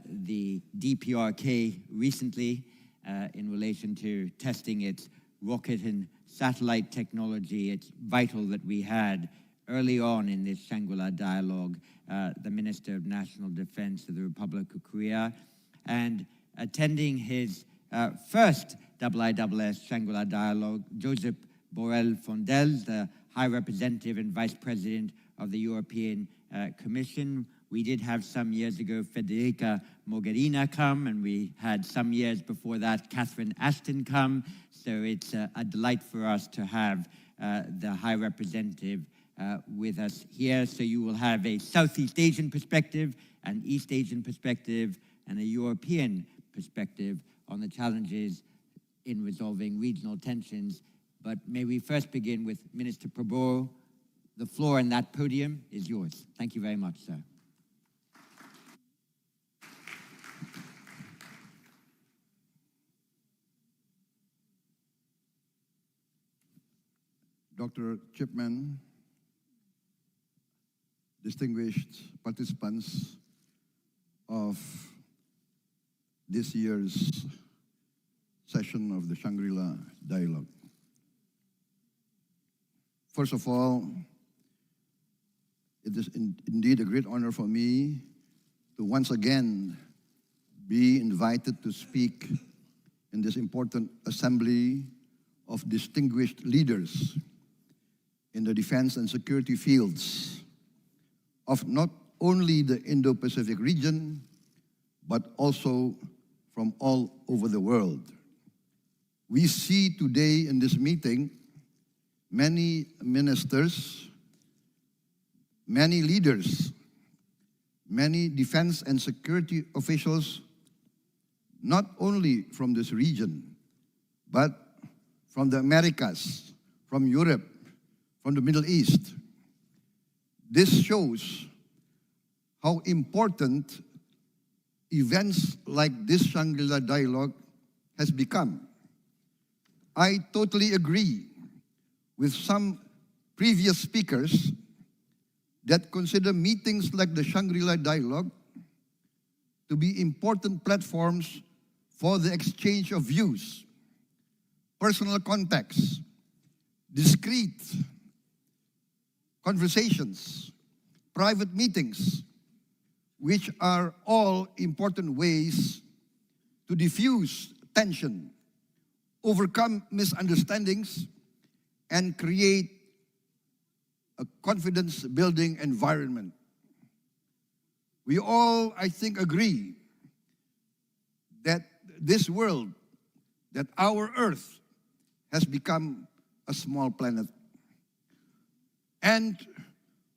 the DPRK recently in relation to testing its rocket and satellite technology, it's vital that we had early on in this Shangri-La dialogue the Minister of National Defense of the Republic of Korea, and attending his first IISS Shangri-La dialogue, Joseph Borrell Fondel, the High Representative and Vice President of the European Commission. We did have some years ago Federica Mogherini come, and we had some years before that Catherine Ashton come. So it's a delight for us to have the High Representative with us here. So you will have a Southeast Asian perspective, an East Asian perspective, and a European perspective on the challenges in resolving regional tensions. But may we first begin with Minister Prabowo. The floor and that podium is yours. Thank you very much, sir. Dr. Chipman, distinguished participants of this year's session of the Shangri-La Dialogue. First of all, it is indeed a great honor for me to once again be invited to speak in this important assembly of distinguished leaders in the defense and security fields of not only the Indo-Pacific region, but also from all over the world. We see today in this meeting many ministers, many leaders, many defense and security officials, not only from this region, but from the Americas, from Europe, from the Middle East. This shows how important events like this Shangri-La Dialogue has become. I totally agree with some previous speakers that consider meetings like the Shangri-La Dialogue to be important platforms for the exchange of views, personal contacts, discreet conversations, private meetings, which are all important ways to diffuse tension, overcome misunderstandings, and create a confidence-building environment. We all, I think, agree that this world, that our Earth, has become a small planet. And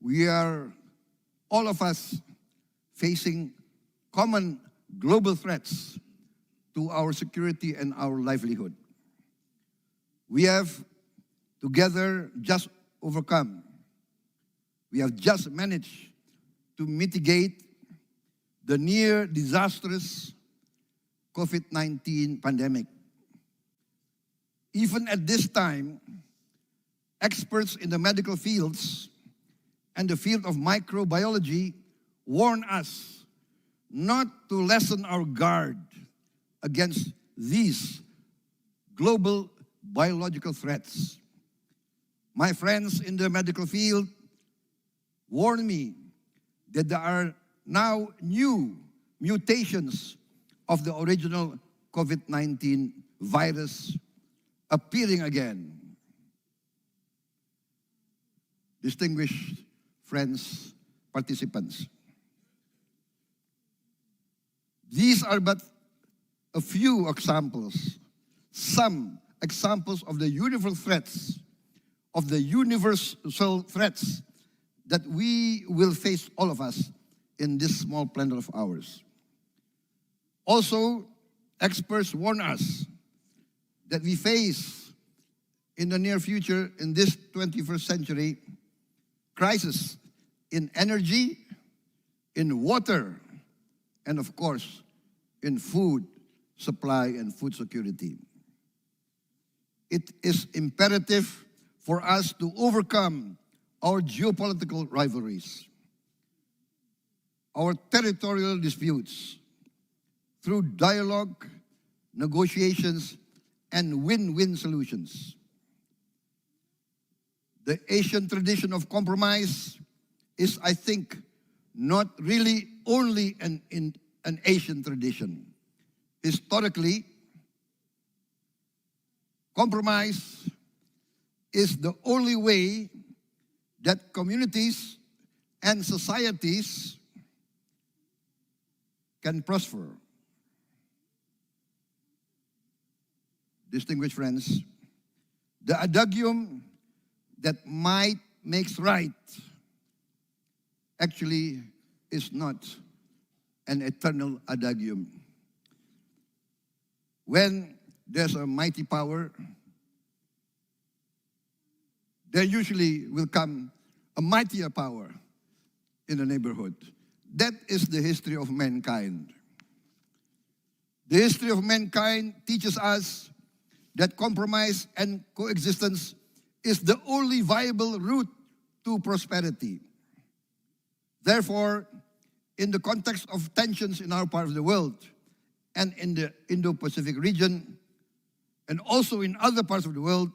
we are, all of us, facing common global threats to our security and our livelihood. We have together just overcome. We have just managed to mitigate the near disastrous COVID-19 pandemic. Even at this time, experts in the medical fields and the field of microbiology warn us not to lessen our guard against these global biological threats. My friends in the medical field warn me that there are now new mutations of the original COVID-19 virus appearing again. Distinguished friends, participants, these are but a few examples, some examples of the universal threats that we will face, all of us, in this small planet of ours. Also, experts warn us that we face in the near future, in this 21st century, crisis in energy, in water, and of course, in food supply and food security. It is imperative for us to overcome our geopolitical rivalries, our territorial disputes, through dialogue, negotiations, and win-win solutions. The Asian tradition of compromise is, I think, not really only an Asian tradition. Historically, compromise is the only way that communities and societies can prosper. Distinguished friends, the adagium that might makes right actually is not an eternal adagium. When there's a mighty power, there usually will come a mightier power in the neighborhood. That is the history of mankind. The history of mankind teaches us that compromise and coexistence is the only viable route to prosperity. Therefore, in the context of tensions in our part of the world and in the Indo-Pacific region, and also in other parts of the world,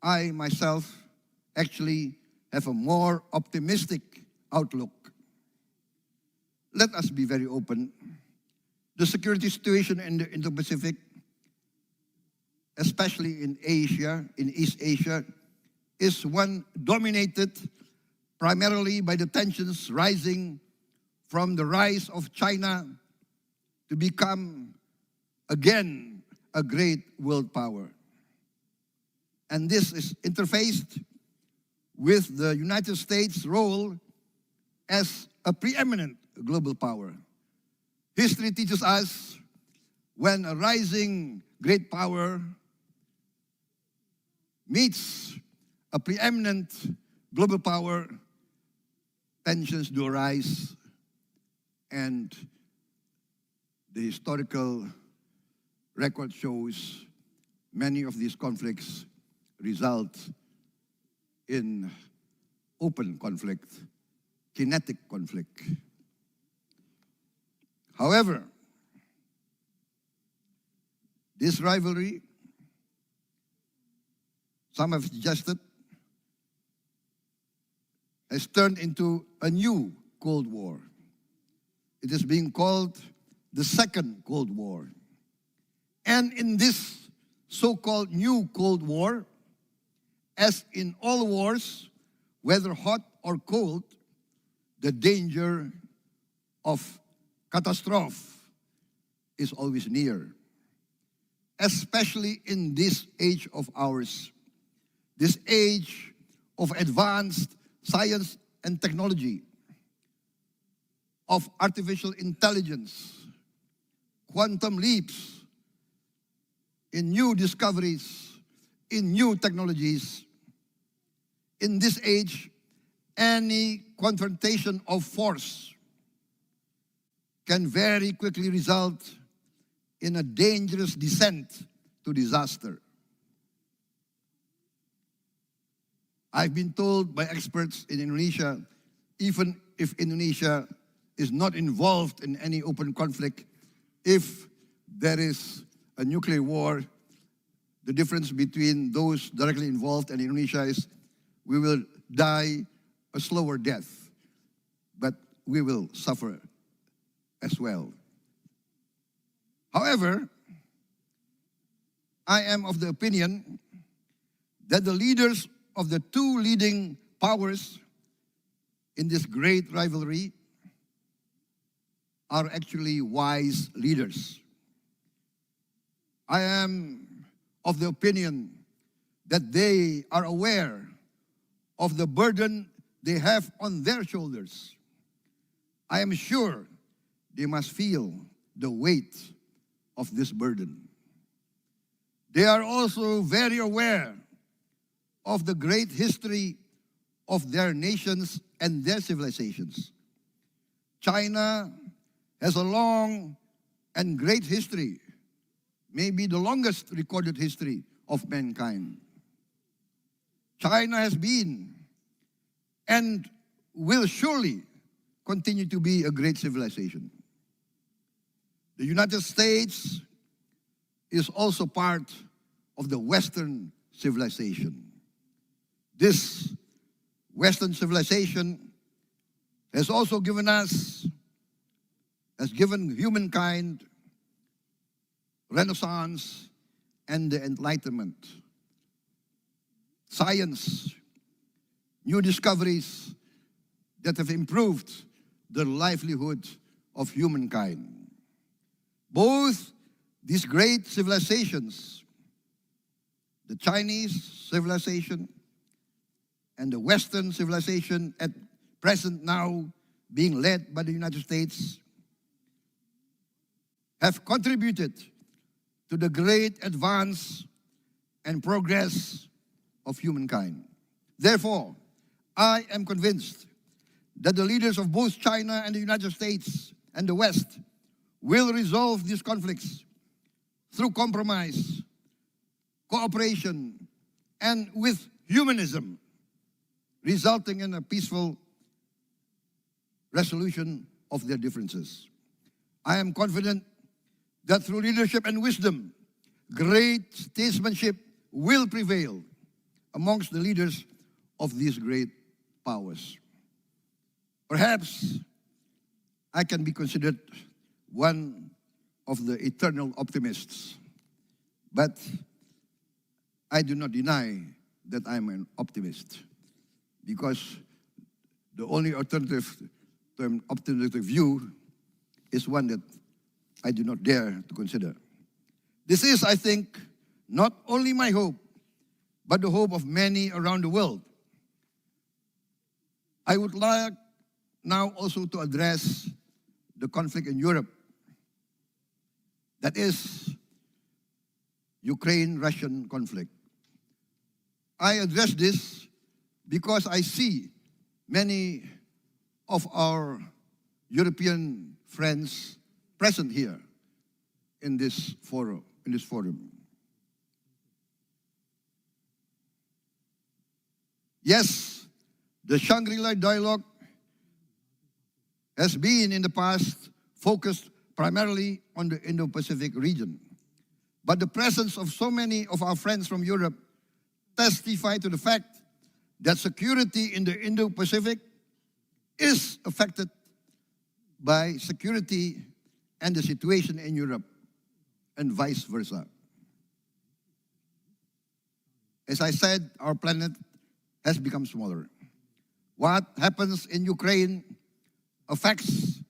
I myself actually have a more optimistic outlook. Let us be very open. The security situation in the Indo-Pacific, especially in Asia, in East Asia, is one dominated primarily by the tensions rising from the rise of China to become again a great world power. And this is interfaced with the United States' role as a preeminent global power. History teaches us when a rising great power meets a preeminent global power, tensions do arise, and the historical record shows many of these conflicts result in open conflict, kinetic conflict. However, this rivalry, some have suggested, has turned into a new Cold War. It is being called the Second Cold War. And in this so-called new Cold War, as in all wars, whether hot or cold, the danger of catastrophe is always near. Especially in this age of ours, this age of advanced science and technology, of artificial intelligence, quantum leaps, in new discoveries, in new technologies. In this age, any confrontation of force can very quickly result in a dangerous descent to disaster. I've been told by experts in Indonesia, even if Indonesia is not involved in any open conflict, if there is a nuclear war, the difference between those directly involved and Indonesia is we will die a slower death, but we will suffer as well. However, I am of the opinion that the leaders of the two leading powers in this great rivalry are actually wise leaders. I am of the opinion that they are aware of the burden they have on their shoulders. I am sure they must feel the weight of this burden. They are also very aware of the great history of their nations and their civilizations. China has a long and great history, maybe the longest recorded history of mankind. China has been and will surely continue to be a great civilization. The United States is also part of the Western civilization. This Western civilization has also given humankind Renaissance and the Enlightenment. Science, new discoveries that have improved the livelihood of humankind. Both these great civilizations, the Chinese civilization and the Western civilization at present now being led by the United States, have contributed to the great advance and progress of humankind. Therefore, I am convinced that the leaders of both China and the United States and the West will resolve these conflicts through compromise, cooperation, and with humanism, resulting in a peaceful resolution of their differences. I am confident that through leadership and wisdom, great statesmanship will prevail amongst the leaders of these great powers. Perhaps I can be considered one of the eternal optimists, but I do not deny that I'm an optimist, because the only alternative to an optimistic view is one that I do not dare to consider. This is, I think, not only my hope, but the hope of many around the world. I would like now also to address the conflict in Europe. That is Ukraine-Russian conflict. I address this because I see many of our European friends present here in this forum. Yes, the Shangri-La dialogue has been in the past focused primarily on the Indo-Pacific region. But the presence of so many of our friends from Europe testify to the fact that security in the Indo-Pacific is affected by security and the situation in Europe, and vice versa. As I said, our planet has become smaller. What happens in Ukraine affects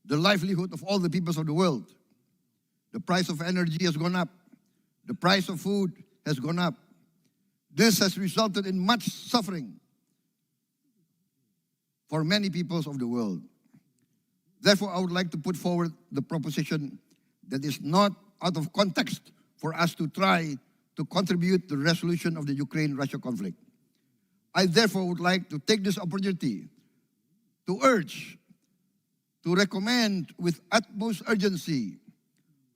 the livelihood of all the peoples of the world. The price of energy has gone up. The price of food has gone up. This has resulted in much suffering for many peoples of the world. Therefore, I would like to put forward the proposition that is not out of context for us to try to contribute to the resolution of the Ukraine-Russia conflict. I therefore would like to take this opportunity to urge, to recommend with utmost urgency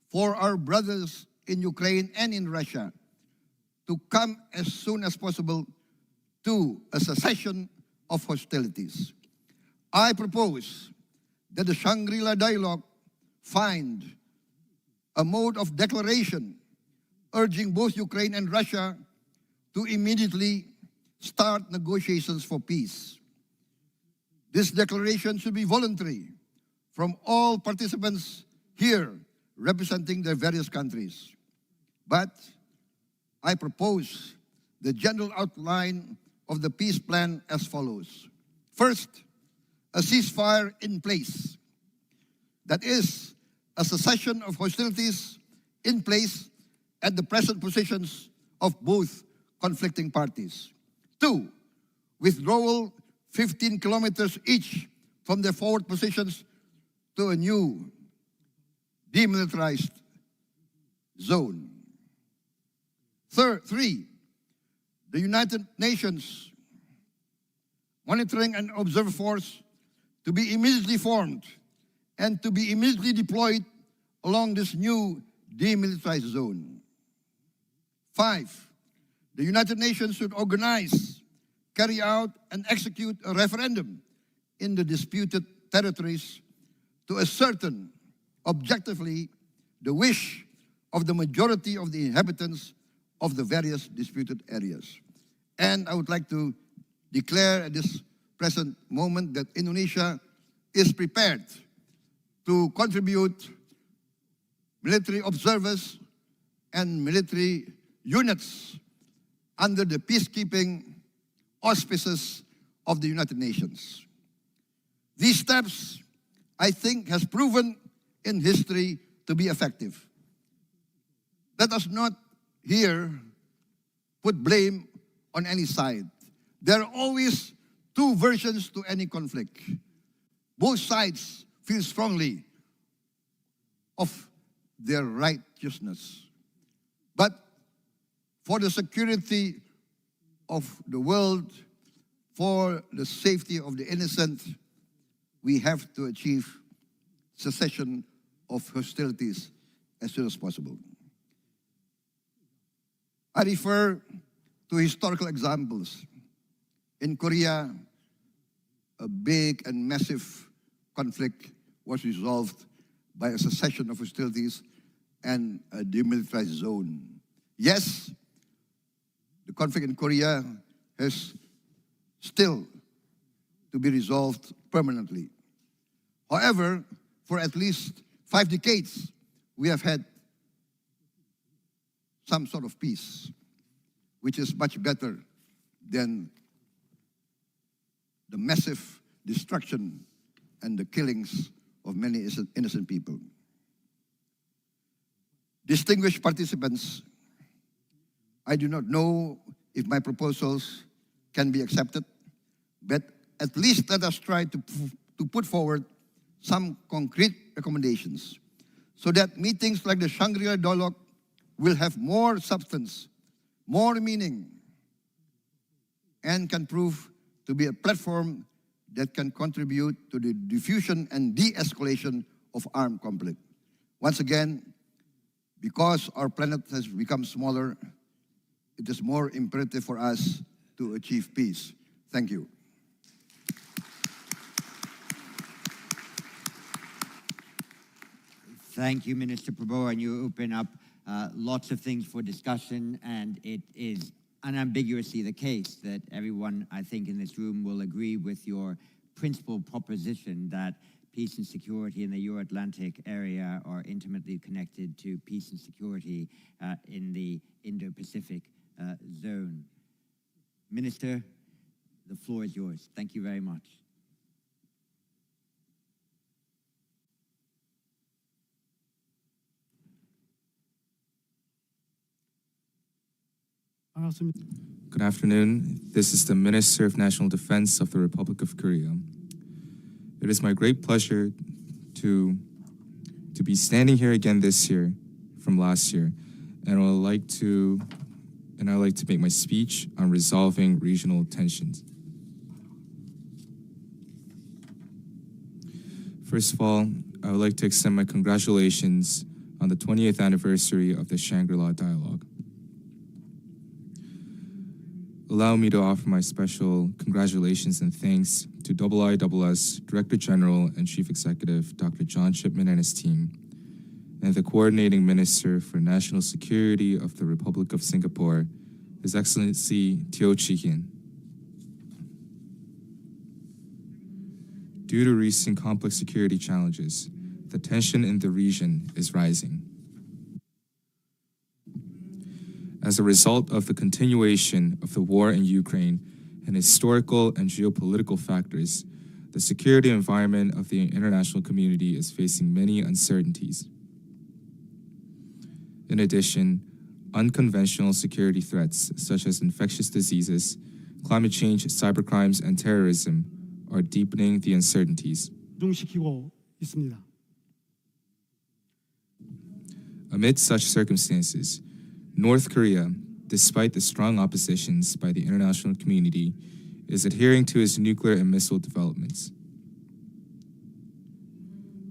for our brothers in Ukraine and in Russia to come as soon as possible to a cessation of hostilities. I propose that the Shangri-La dialogue find a mode of declaration urging both Ukraine and Russia to immediately start negotiations for peace. This declaration should be voluntary from all participants here representing their various countries. But I propose the general outline of the peace plan as follows. First, a ceasefire in place. That is, a cessation of hostilities in place at the present positions of both conflicting parties. Two, withdrawal 15 kilometers each from their forward positions to a new demilitarized zone. Three, the United Nations Monitoring and Observer Force to be immediately formed and to be immediately deployed along this new demilitarized zone. 5, the United Nations should organize, carry out, and execute a referendum in the disputed territories to ascertain objectively the wish of the majority of the inhabitants of the various disputed areas. And I would like to declare at this present moment that Indonesia is prepared to contribute military observers and military units under the peacekeeping auspices of the United Nations. These steps, I think, has proven in history to be effective. Let us not here put blame on any side. There are always two versions to any conflict. Both sides feel strongly of their righteousness. But for the security of the world, for the safety of the innocent, we have to achieve cessation of hostilities as soon as possible. I refer to historical examples. In Korea, a big and massive conflict was resolved by a cessation of hostilities and a demilitarized zone. Yes, the conflict in Korea has still to be resolved permanently. However, for at least 5 decades, we have had some sort of peace, which is much better than the massive destruction and the killings of many innocent people. Distinguished participants, I do not know if my proposals can be accepted, but at least let us try to put forward some concrete recommendations so that meetings like the Shangri-La dialogue will have more substance, more meaning, and can prove to be a platform that can contribute to the diffusion and de-escalation of armed conflict. Once again, because our planet has become smaller, it is more imperative for us to achieve peace. Thank you. Thank you, Minister Prabowo, and you open up lots of things for discussion, and it is unambiguously the case that everyone, I think, in this room will agree with your principal proposition that peace and security in the Euro-Atlantic area are intimately connected to peace and security in the Indo-Pacific zone. Minister, the floor is yours. Thank you very much. Good afternoon. This is the Minister of National Defense of the Republic of Korea. It is my great pleasure to be standing here again this year from last year, and I would like to make my speech on resolving regional tensions. First of all, I would like to extend my congratulations on the 20th anniversary of the Shangri-La dialogue. Allow me to offer my special congratulations and thanks to IISS Director General and Chief Executive Dr. John Shipman and his team, and the Coordinating Minister for National Security of the Republic of Singapore, His Excellency Teo Chee-hin. Due to recent complex security challenges, the tension in the region is rising. As a result of the continuation of the war in Ukraine and historical and geopolitical factors, the security environment of the international community is facing many uncertainties. In addition, unconventional security threats such as infectious diseases, climate change, cybercrimes, and terrorism are deepening the uncertainties. Amid such circumstances, North Korea, despite the strong oppositions by the international community, is adhering to its nuclear and missile developments.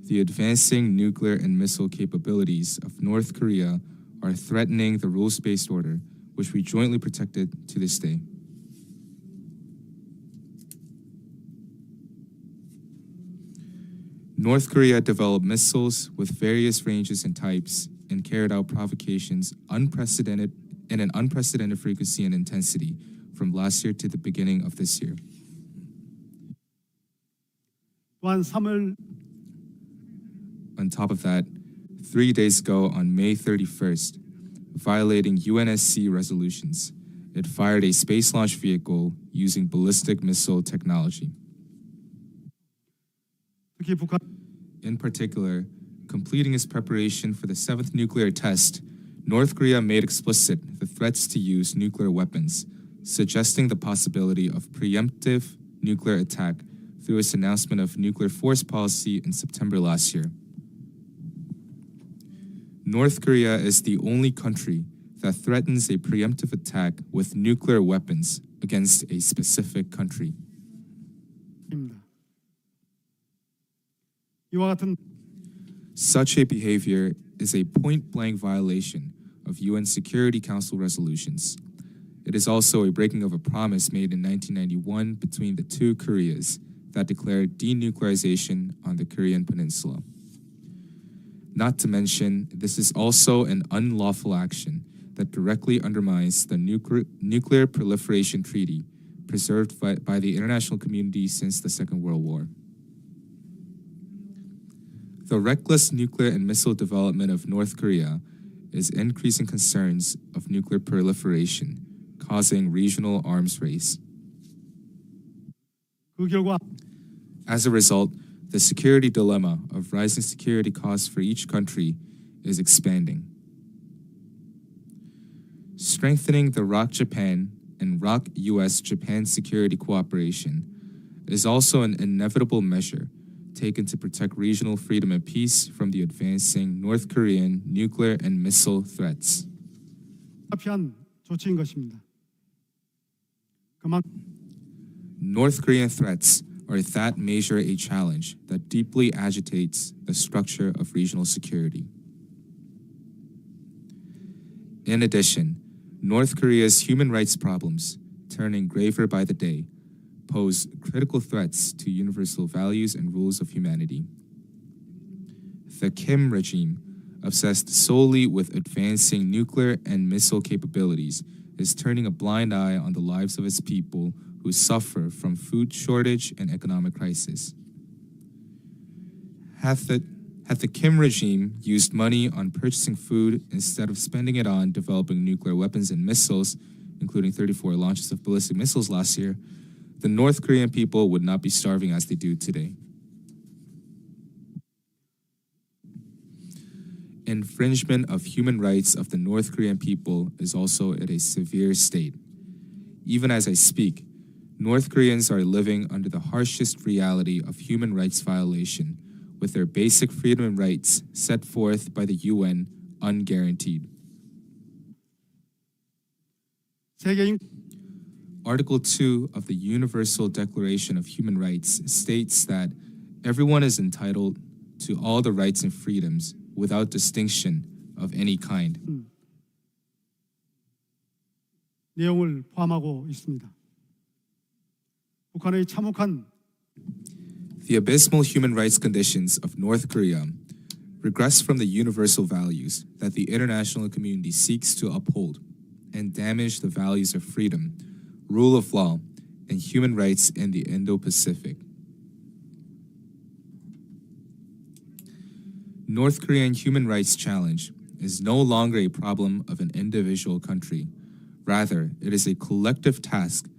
The advancing nuclear and missile capabilities of North Korea are threatening the rules-based order, which we jointly protected to this day. North Korea developed missiles with various ranges and types and carried out provocations in an unprecedented frequency and intensity from last year to the beginning of this year. On top of that, 3 days ago on May 31st, violating UNSC resolutions, it fired a space launch vehicle using ballistic missile technology. In particular, completing its preparation for the 7th nuclear test, North Korea made explicit the threats to use nuclear weapons, suggesting the possibility of preemptive nuclear attack through its announcement of nuclear force policy in September last year. North Korea is the only country that threatens a preemptive attack with nuclear weapons against a specific country. Such a behavior is a point-blank violation of UN Security Council resolutions. It is also a breaking of a promise made in 1991 between the two Koreas that declared denuclearization on the Korean Peninsula. Not to mention, this is also an unlawful action that directly undermines the Nuclear Proliferation Treaty preserved by the international community since the Second World War. The reckless nuclear and missile development of North Korea is increasing concerns of nuclear proliferation, causing regional arms race. As a result, the security dilemma of rising security costs for each country is expanding. Strengthening the ROK-Japan and ROK-US-Japan security cooperation is also an inevitable measure taken to protect regional freedom and peace from the advancing North Korean nuclear and missile threats. North Korean threats are that major a challenge that deeply agitates the structure of regional security. In addition, North Korea's human rights problems, turning graver by the day, pose critical threats to universal values and rules of humanity. The Kim regime, obsessed solely with advancing nuclear and missile capabilities, is turning a blind eye on the lives of its people who suffer from food shortage and economic crisis. Had the Kim regime used money on purchasing food instead of spending it on developing nuclear weapons and missiles, including 34 launches of ballistic missiles last year, the North Korean people would not be starving as they do today. Infringement of human rights of the North Korean people is also at a severe state. Even as I speak, North Koreans are living under the harshest reality of human rights violation, with their basic freedom and rights set forth by the UN unguaranteed. Article 2 of the Universal Declaration of Human Rights states that everyone is entitled to all the rights and freedoms without distinction of any kind. 내용을 포함하고 있습니다. 북한의 참혹한 The abysmal human rights conditions of North Korea regress from the universal values that the international community seeks to uphold and damage the values of freedom, rule of law, and human rights in the Indo-Pacific. North Korean human rights challenge is no longer a problem of an individual country. Rather, it is a collective task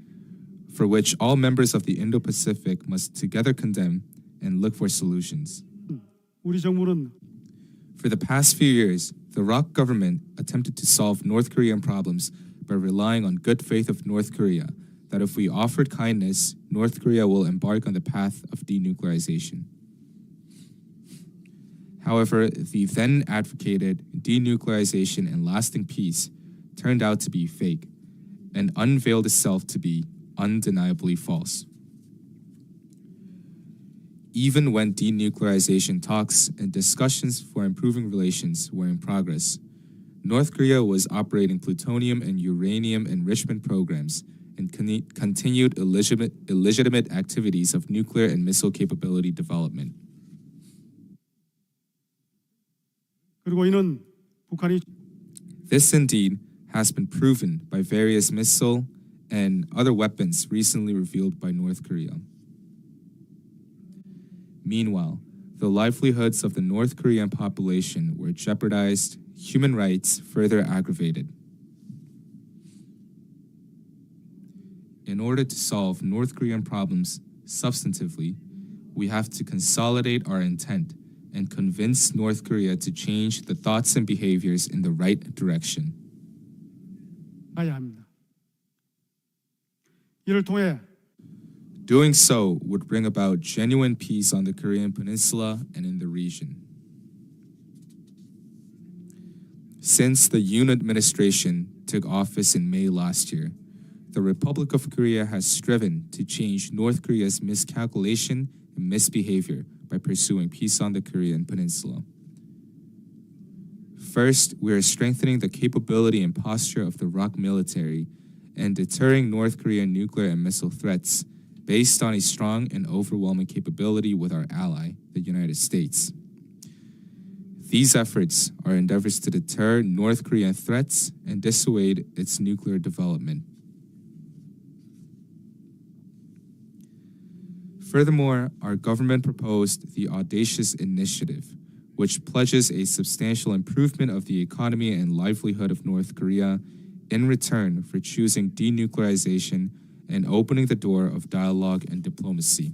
for which all members of the Indo-Pacific must together condemn and look for solutions. 우리 정부는 For the past few years, the ROK government attempted to solve North Korean problems by relying on good faith of North Korea, that if we offered kindness, North Korea will embark on the path of denuclearization. However, the then advocated denuclearization and lasting peace turned out to be fake and unveiled itself to be undeniably false. Even when denuclearization talks and discussions for improving relations were in progress, North Korea was operating plutonium and uranium enrichment programs and continued illegitimate activities of nuclear and missile capability development. 그리고 이는 북한이 This indeed has been proven by various missile and other weapons recently revealed by North Korea. Meanwhile, the livelihoods of the North Korean population were jeopardized, human rights further aggravated. In order to solve North Korean problems substantively, we have to consolidate our intent and convince North Korea to change the thoughts and behaviors in the right direction. 가야 합니다. 이를 통해 Doing so would bring about genuine peace on the Korean Peninsula and in the region. Since the Yoon administration took office in May last year, the Republic of Korea has striven to change North Korea's miscalculation and misbehavior by pursuing peace on the Korean Peninsula. First, we are strengthening the capability and posture of the ROK military and deterring North Korean nuclear and missile threats based on a strong and overwhelming capability with our ally, the United States. These efforts are endeavors to deter North Korean threats and dissuade its nuclear development. Furthermore, our government proposed the audacious initiative, which pledges a substantial improvement of the economy and livelihood of North Korea in return for choosing denuclearization and opening the door of dialogue and diplomacy.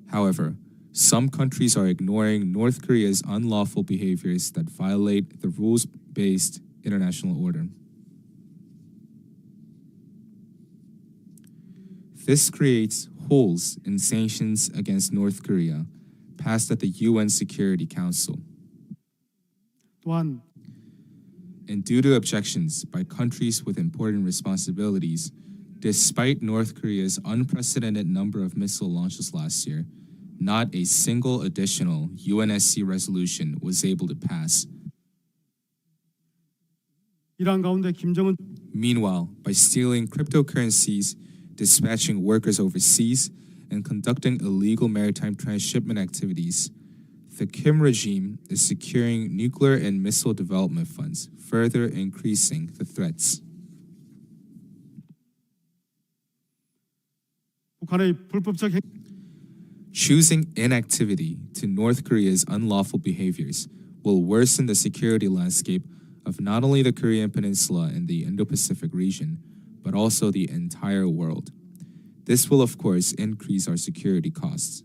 However, some countries are ignoring North Korea's unlawful behaviors that violate the rules-based international order. This creates holes in sanctions against North Korea passed at the UN Security Council. 또한 And due to objections by countries with important responsibilities, despite North Korea's unprecedented number of missile launches last year, not a single additional UNSC resolution was able to pass. 이란 가운데 김정은 Meanwhile, by stealing cryptocurrencies, dispatching workers overseas, and conducting illegal maritime transshipment activities, the Kim regime is securing nuclear and missile development funds, further increasing the threats. 북한의 불법적 행 Choosing inactivity to North Korea's unlawful behaviors will worsen the security landscape of not only the Korean Peninsula and the Indo-Pacific region, but also the entire world. This will, of course, increase our security costs.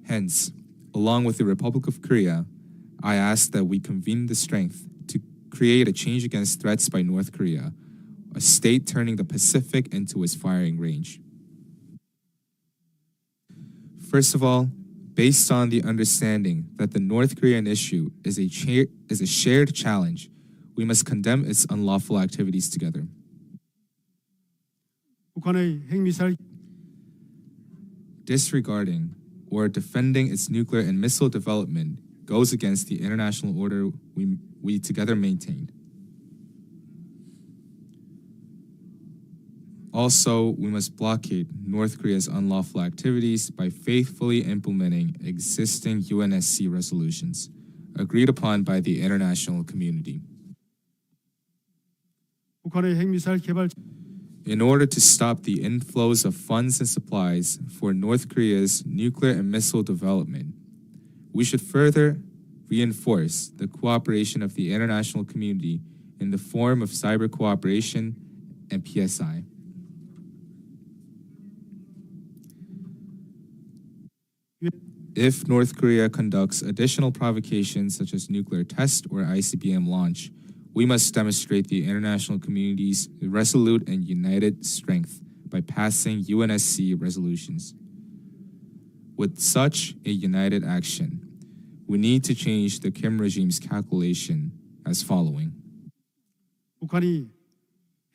Hence, along with the Republic of Korea, I ask that we convene the strength to create a change against threats by North Korea, a state turning the Pacific into its firing range. First of all, based on the understanding that the North Korean issue is a shared challenge, we must condemn its unlawful activities together. 북한의 핵미사일 Disregarding or defending its nuclear and missile development goes against the international order we together maintained. Also, we must blockade North Korea's unlawful activities by faithfully implementing existing UNSC resolutions agreed upon by the international community. 북한의 핵미사일 개발 In order to stop the inflows of funds and supplies for North Korea's nuclear and missile development, we should further reinforce the cooperation of the international community in the form of cyber cooperation and PSI. If North Korea conducts additional provocations such as nuclear test or ICBM launch, we must demonstrate the international community's resolute and united strength by passing UNSC resolutions. With such a united action, we need to change the Kim regime's calculation as following. 북한이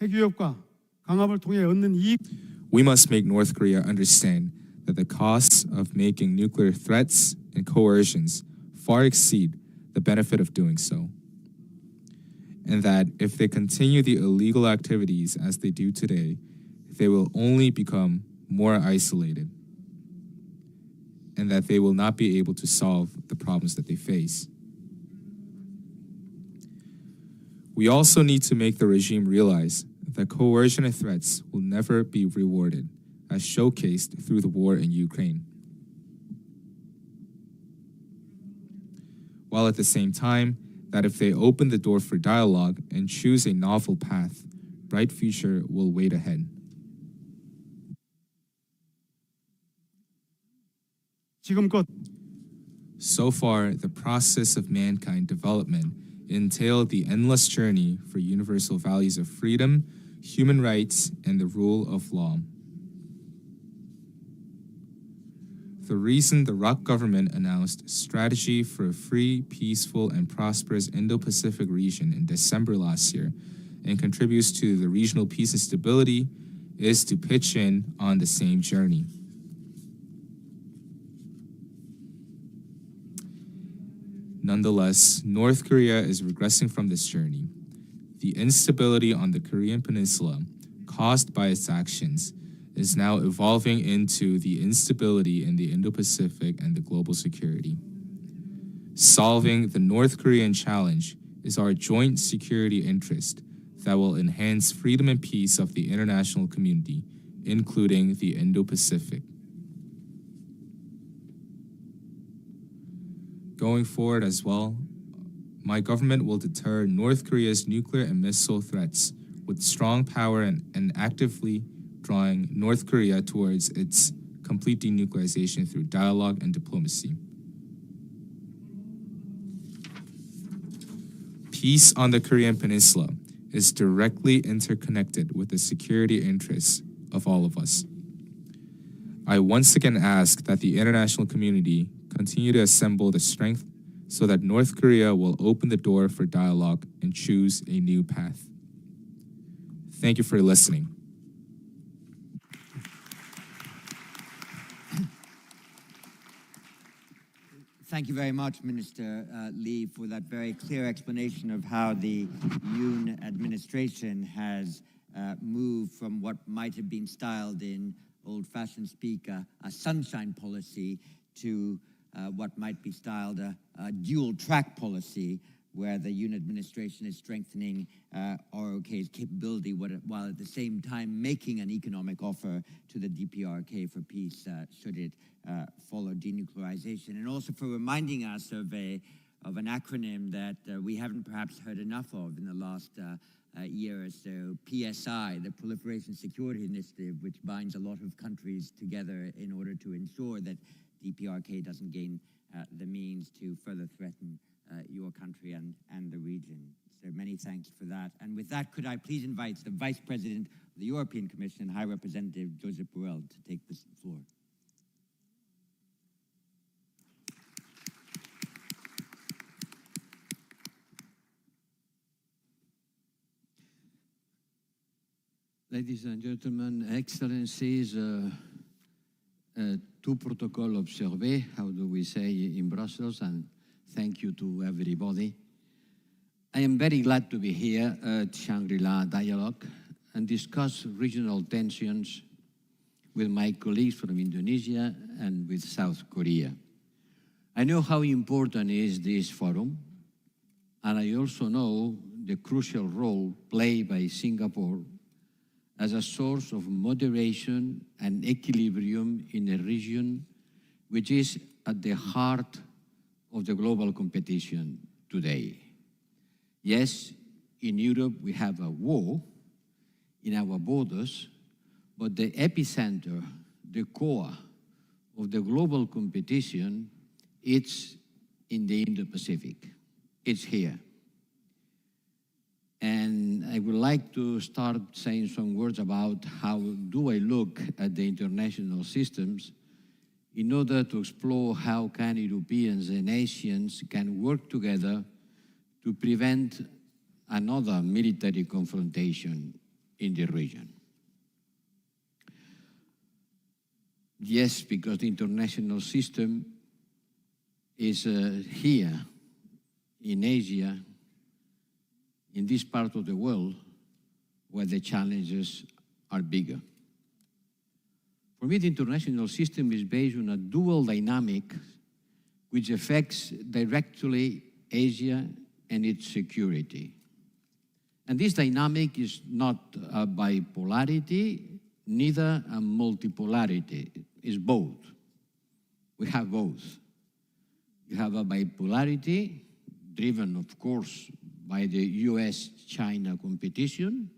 핵위협과 강압을 통해 얻는 이익 We must make North Korea understand that the costs of making nuclear threats and coercions far exceed the benefit of doing so, and that if they continue the illegal activities as they do today, they will only become more isolated, and that they will not be able to solve the problems that they face. We also need to make the regime realize that coercion and threats will never be rewarded, as showcased through the war in Ukraine. While at the same time, that if they open the door for dialogue and choose a novel path, bright future will wait ahead. 지금껏 So far, the process of mankind development entailed the endless journey for universal values of freedom, human rights, and the rule of law. The reason the ROC government announced strategy for a free, peaceful, and prosperous Indo-Pacific region in December last year and contributes to the regional peace and stability is to pitch in on the same journey. Nonetheless, North Korea is regressing from this journey. The instability on the Korean peninsula, caused by its actions, is now evolving into the instability in the Indo-Pacific and the global security. Solving the North Korean challenge is our joint security interest that will enhance freedom and peace of the international community, including the Indo-Pacific. Going forward as well, my government will deter North Korea's nuclear and missile threats with strong power and actively drawing North Korea towards its complete denuclearization through dialogue and diplomacy. Peace on the Korean Peninsula is directly interconnected with the security interests of all of us. I once again ask that the international community continue to assemble the strength so that North Korea will open the door for dialogue and choose a new path. Thank you for listening. Thank you very much, Minister Lee, for that very clear explanation of how the Yoon administration has moved from what might have been styled in old-fashioned speak a sunshine policy to what might be styled a dual-track policy, where the Yoon administration is strengthening ROK's capability while at the same time making an economic offer to the DPRK for peace should it follow denuclearization, and also for reminding us of an acronym that we haven't perhaps heard enough of in the last year or so, PSI, the Proliferation Security Initiative, which binds a lot of countries together in order to ensure that DPRK doesn't gain the means to further threaten your country and the region. So many thanks for that. And with that, could I please invite the Vice President of the European Commission, High Representative Joseph Borrell, to take the floor. Ladies and gentlemen, Excellencies, tout protocole observé, how do we say in Brussels, and thank you to everybody. I am very glad to be here at Shangri-La Dialogue and discuss regional tensions with my colleagues from Indonesia and with South Korea. I know how important is this forum, and I also know the crucial role played by Singapore as a source of moderation and equilibrium in a region which is at the heart of the global competition today. Yes, in Europe we have a war in our borders, but the epicenter, the core of the global competition, it's in the Indo-Pacific. It's here. And I would like to start saying some words about how do I look at the international systems in order to explore how can Europeans and Asians can work together to prevent another military confrontation in the region. Yes, because the international system is here in Asia, in this part of the world, where the challenges are bigger. For me, the international system is based on a dual dynamic which affects directly Asia and its security. And this dynamic is not a bipolarity, neither a multipolarity. It's both. We have both. You have a bipolarity, driven, of course, by the US-China competition,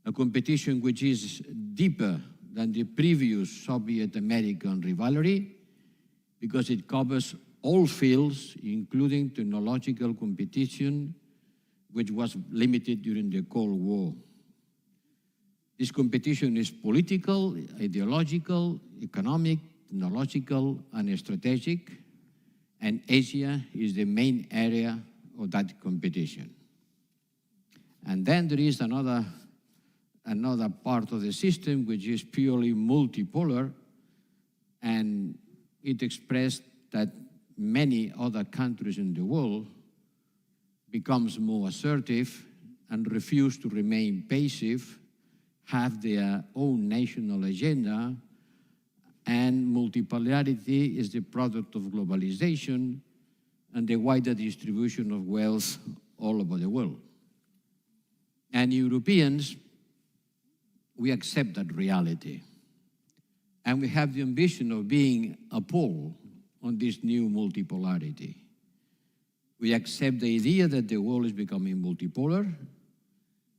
a competition which is deeper than the previous Soviet-American rivalry, because it covers all fields, including technological competition, which was limited during the Cold War. This competition is political, ideological, economic, technological, and strategic, and Asia is the main area of that competition. And then there is another part of the system which is purely multipolar, and it expressed that many other countries in the world becomes more assertive and refuse to remain passive, have their own national agenda, and multipolarity is the product of globalization and the wider distribution of wealth all over the world. And Europeans, we accept that reality. And we have the ambition of being a pole on this new multipolarity. We accept the idea that the world is becoming multipolar,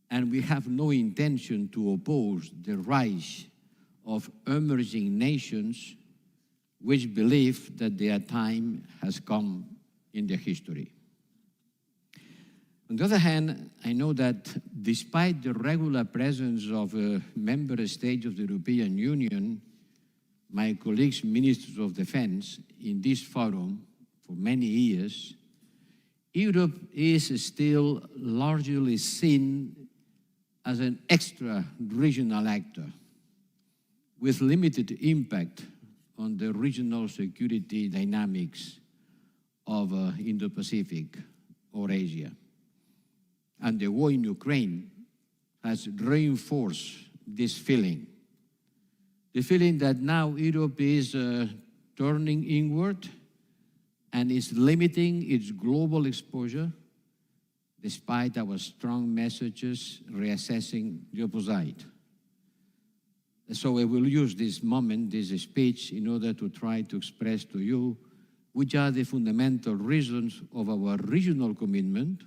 and we have no intention to oppose the rise of emerging nations which believe that their time has come in their history. On the other hand, I know that despite the regular presence of member states of the European Union, my colleagues, ministers of defense, in this forum for many years, Europe is still largely seen as an extra regional actor with limited impact on the regional security dynamics of Indo-Pacific or Asia. And the war in Ukraine has reinforced this feeling. The feeling that now Europe is turning inward and is limiting its global exposure despite our strong messages reassessing the opposite. So I will use this moment, this speech, in order to try to express to you which are the fundamental reasons of our regional commitment,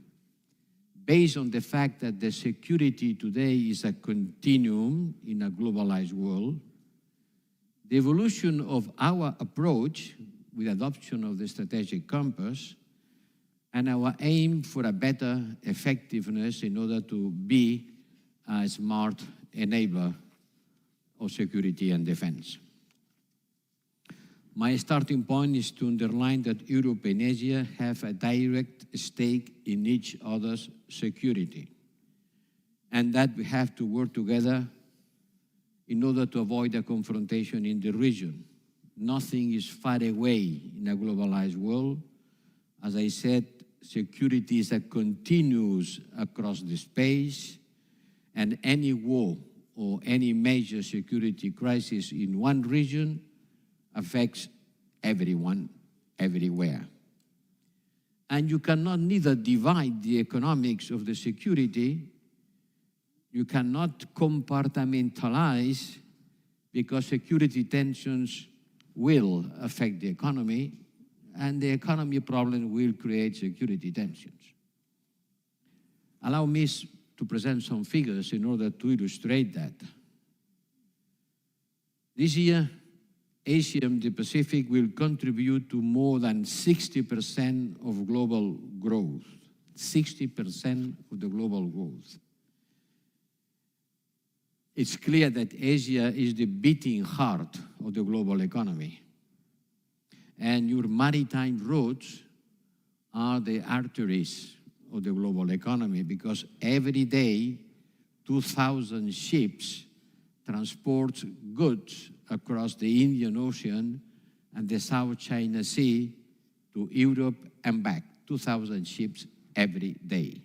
based on the fact that the security today is a continuum in a globalized world, the evolution of our approach with adoption of the strategic compass, and our aim for a better effectiveness in order to be a smart enabler of security and defense. My starting point is to underline that Europe and Asia have a direct stake in each other's security, and that we have to work together in order to avoid a confrontation in the region. Nothing is far away in a globalized world. As I said, security is a continuous across the space, and any war or any major security crisis in one region affects everyone, everywhere. And you cannot neither divide the economics of the security, you cannot compartmentalize, because security tensions will affect the economy, and the economy problem will create security tensions. Allow me to present some figures in order to illustrate that. This year, Asia and the Pacific will contribute to more than 60% of global growth. 60% of the global growth. It's clear that Asia is the beating heart of the global economy. And your maritime routes are the arteries of the global economy, because every day 2,000 ships transport goods across the Indian Ocean and the South China Sea to Europe and back. 2,000 ships every day.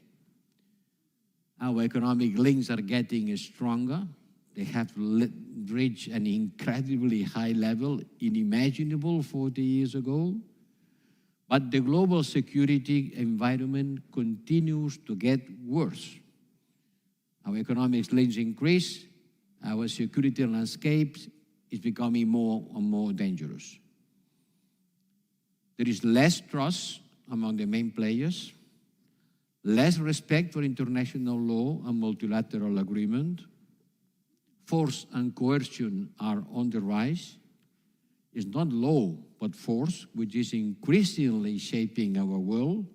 Our economic links are getting stronger. They have reached an incredibly high level, unimaginable 40 years ago. But the global security environment continues to get worse. Our economic links increase. Our security landscape is becoming more and more dangerous. There is less trust among the main players, less respect for international law and multilateral agreement. Force and coercion are on the rise. It's not law, but force, which is increasingly shaping our world.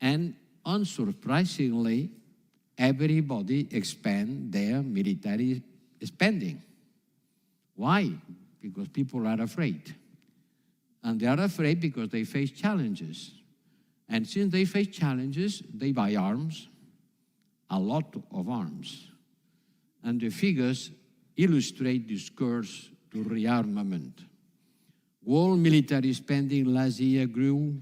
And unsurprisingly, everybody expand their military spending. Why? Because people are afraid. And they are afraid because they face challenges. And since they face challenges, they buy arms, a lot of arms. And the figures illustrate this course to rearmament. World military spending last year grew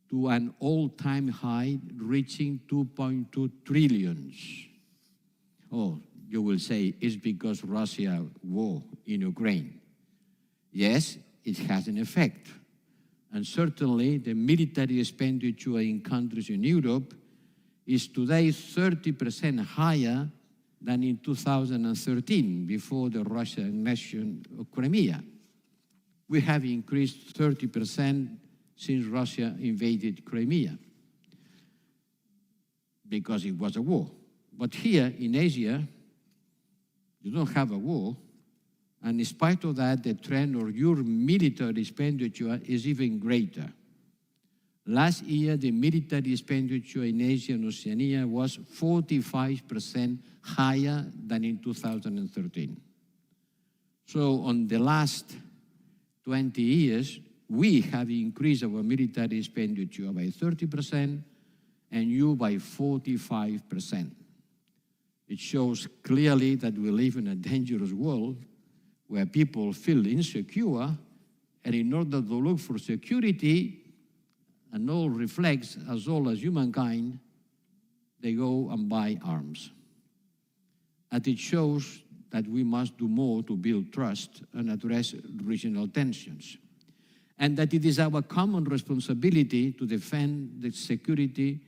to an all-time high, reaching 2.2 trillion. Oh, you will say it's because Russia war in Ukraine. Yes, it has an effect. And certainly the military expenditure in countries in Europe is today 30% higher than in 2013, before the Russian invasion of Crimea. We have increased 30% since Russia invaded Crimea, because it was a war. But here in Asia, you don't have a war, and in spite of that, the trend of your military expenditure is even greater. Last year, the military expenditure in Asia and Oceania was 45% higher than in 2013. So on the last 20 years, we have increased our military expenditure by 30% and you by 45%. It shows clearly that we live in a dangerous world where people feel insecure, and in order to look for security, and all reflects as all as humankind, they go and buy arms. And it shows that we must do more to build trust and address regional tensions. And that it is our common responsibility to defend the security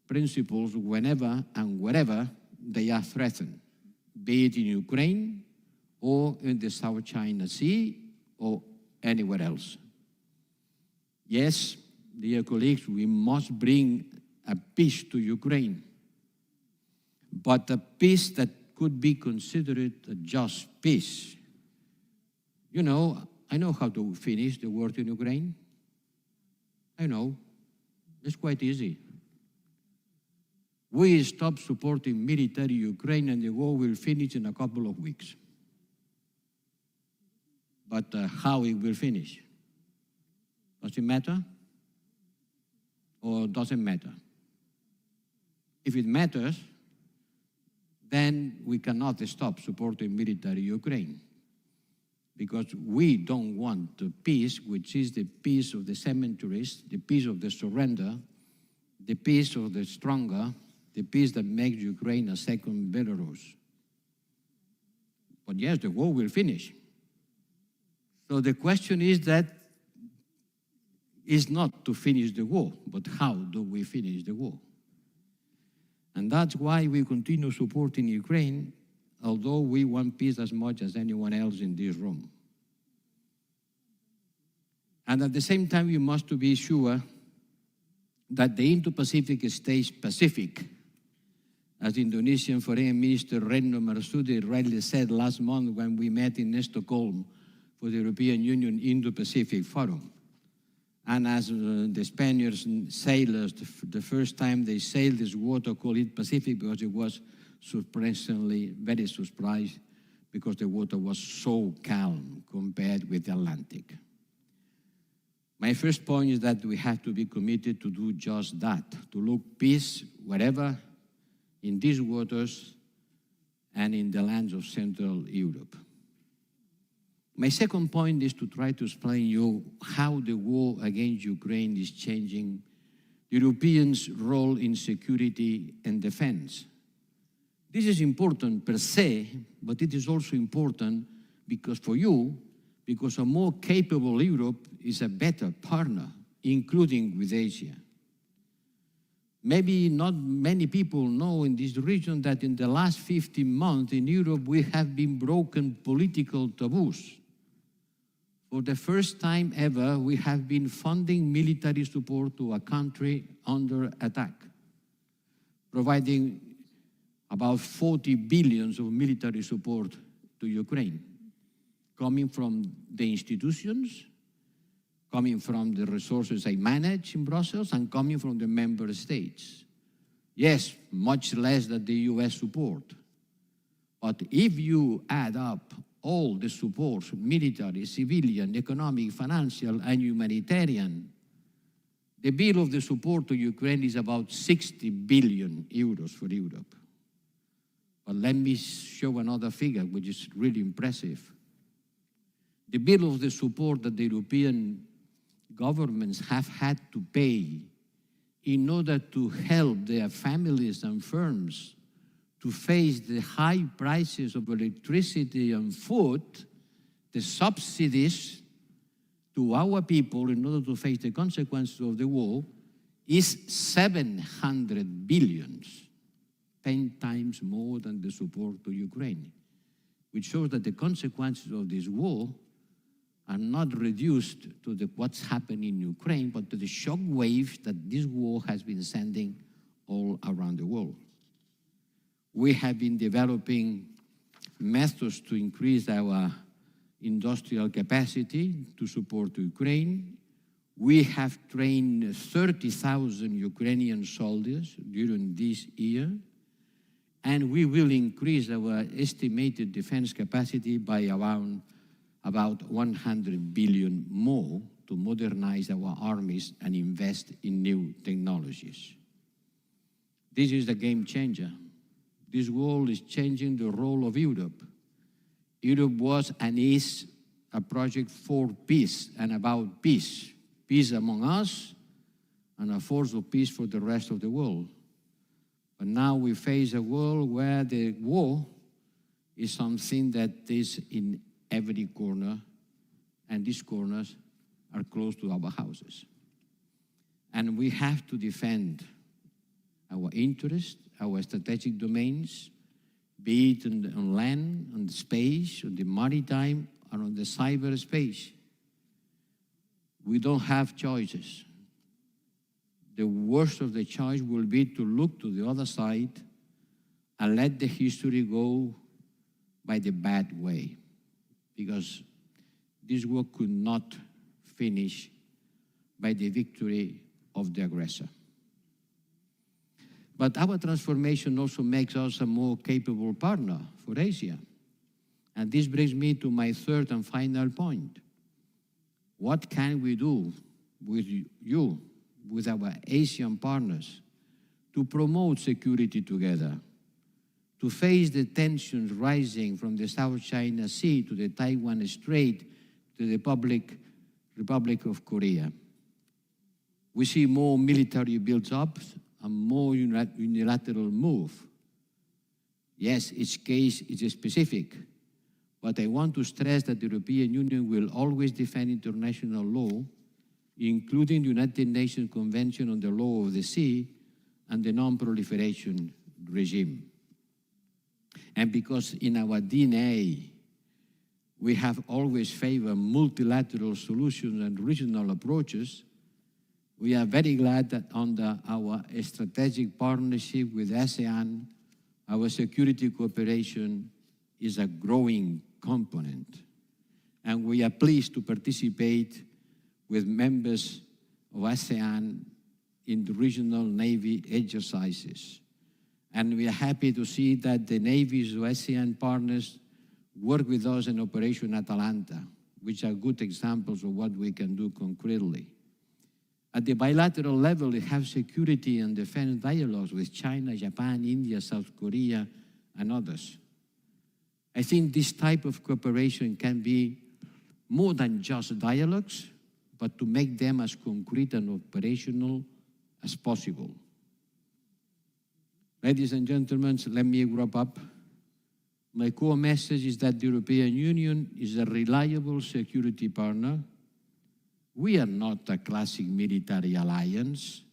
principles whenever and wherever they are threatened, be it in Ukraine or in the South China Sea or anywhere else. Yes, dear colleagues, we must bring a peace to Ukraine, but a peace that could be considered a just peace. You know, I know how to finish the war in Ukraine. I know. It's quite easy. We stop supporting military Ukraine and the war will finish in a couple of weeks. But how it will finish? Does it matter? Or doesn't matter? If it matters, then we cannot stop supporting military Ukraine, because we don't want the peace, which is the peace of the cemeteries, the peace of the surrender, the peace of the stronger, the peace that makes Ukraine a second Belarus. But yes, the war will finish. So the question is that is not to finish the war, but how do we finish the war? And that's why we continue supporting Ukraine, although we want peace as much as anyone else in this room. And at the same time, we must be sure that the Indo-Pacific stays Pacific. As Indonesian Foreign Minister Retno Marsudi rightly said last month when we met in Stockholm for the European Union Indo-Pacific Forum. And as the Spaniards sailors, the first time they sailed this water, called it Pacific because it was surprisingly very surprised because the water was so calm compared with the Atlantic. My first point is that we have to be committed to do just that, to look peace wherever in these waters and in the lands of Central Europe. My second point is to try to explain you how the war against Ukraine is changing Europeans' role in security and defense. This is important per se, but it is also important because for you, because a more capable Europe is a better partner, including with Asia. Maybe not many people know in this region that in the last 15 months in Europe we have been broken political taboos. For the first time ever, we have been funding military support to a country under attack, providing about 40 billion of military support to Ukraine, coming from the institutions, coming from the resources I manage in Brussels, and coming from the member states. Yes, much less than the US support. But if you add up all the supports, military, civilian, economic, financial, and humanitarian, the bill of the support to Ukraine is about 60 billion euros for Europe. But let me show another figure, which is really impressive. The bill of the support that the European governments have had to pay in order to help their families and firms to face the high prices of electricity and food, the subsidies to our people in order to face the consequences of the war, is 700 billion, 10 times more than the support to Ukraine, which shows that the consequences of this war are not reduced to what's happening in Ukraine, but to the shock waves that this war has been sending all around the world. We have been developing methods to increase our industrial capacity to support Ukraine. We have trained 30,000 Ukrainian soldiers during this year, and we will increase our estimated defense capacity by around about 100 billion more to modernize our armies and invest in new technologies. This is a game changer. This war is changing the role of Europe. Europe was and is a project for peace and about peace. Peace among us and a force of peace for the rest of the world. But now we face a world where the war is something that is in every corner, and these corners are close to our houses. And we have to defend our interests, our strategic domains, be it on land, on the space, on the maritime, and on the cyberspace. We don't have choices. The worst of the choice will be to look to the other side and let the history go by the bad way, because this war could not finish by the victory of the aggressor. But our transformation also makes us a more capable partner for Asia. And this brings me to my third and final point. What can we do with you, with our Asian partners, to promote security together, to face the tensions rising from the South China Sea to the Taiwan Strait to the Republic of Korea? We see more military build-ups and more unilateral move. Yes, each case is specific, but I want to stress that the European Union will always defend international law, including the United Nations Convention on the Law of the Sea and the non-proliferation regime. And because in our DNA, we have always favored multilateral solutions and regional approaches, we are very glad that under our strategic partnership with ASEAN, our security cooperation is a growing component. And we are pleased to participate with members of ASEAN in the regional Navy exercises. And we are happy to see that the navies of ASEAN partners work with us in Operation Atalanta, which are good examples of what we can do concretely. At the bilateral level, we have security and defense dialogues with China, Japan, India, South Korea, and others. I think this type of cooperation can be more than just dialogues, but to make them as concrete and operational as possible. Ladies and gentlemen, let me wrap up. My core message is that the European Union is a reliable security partner. We are not a classic military alliance.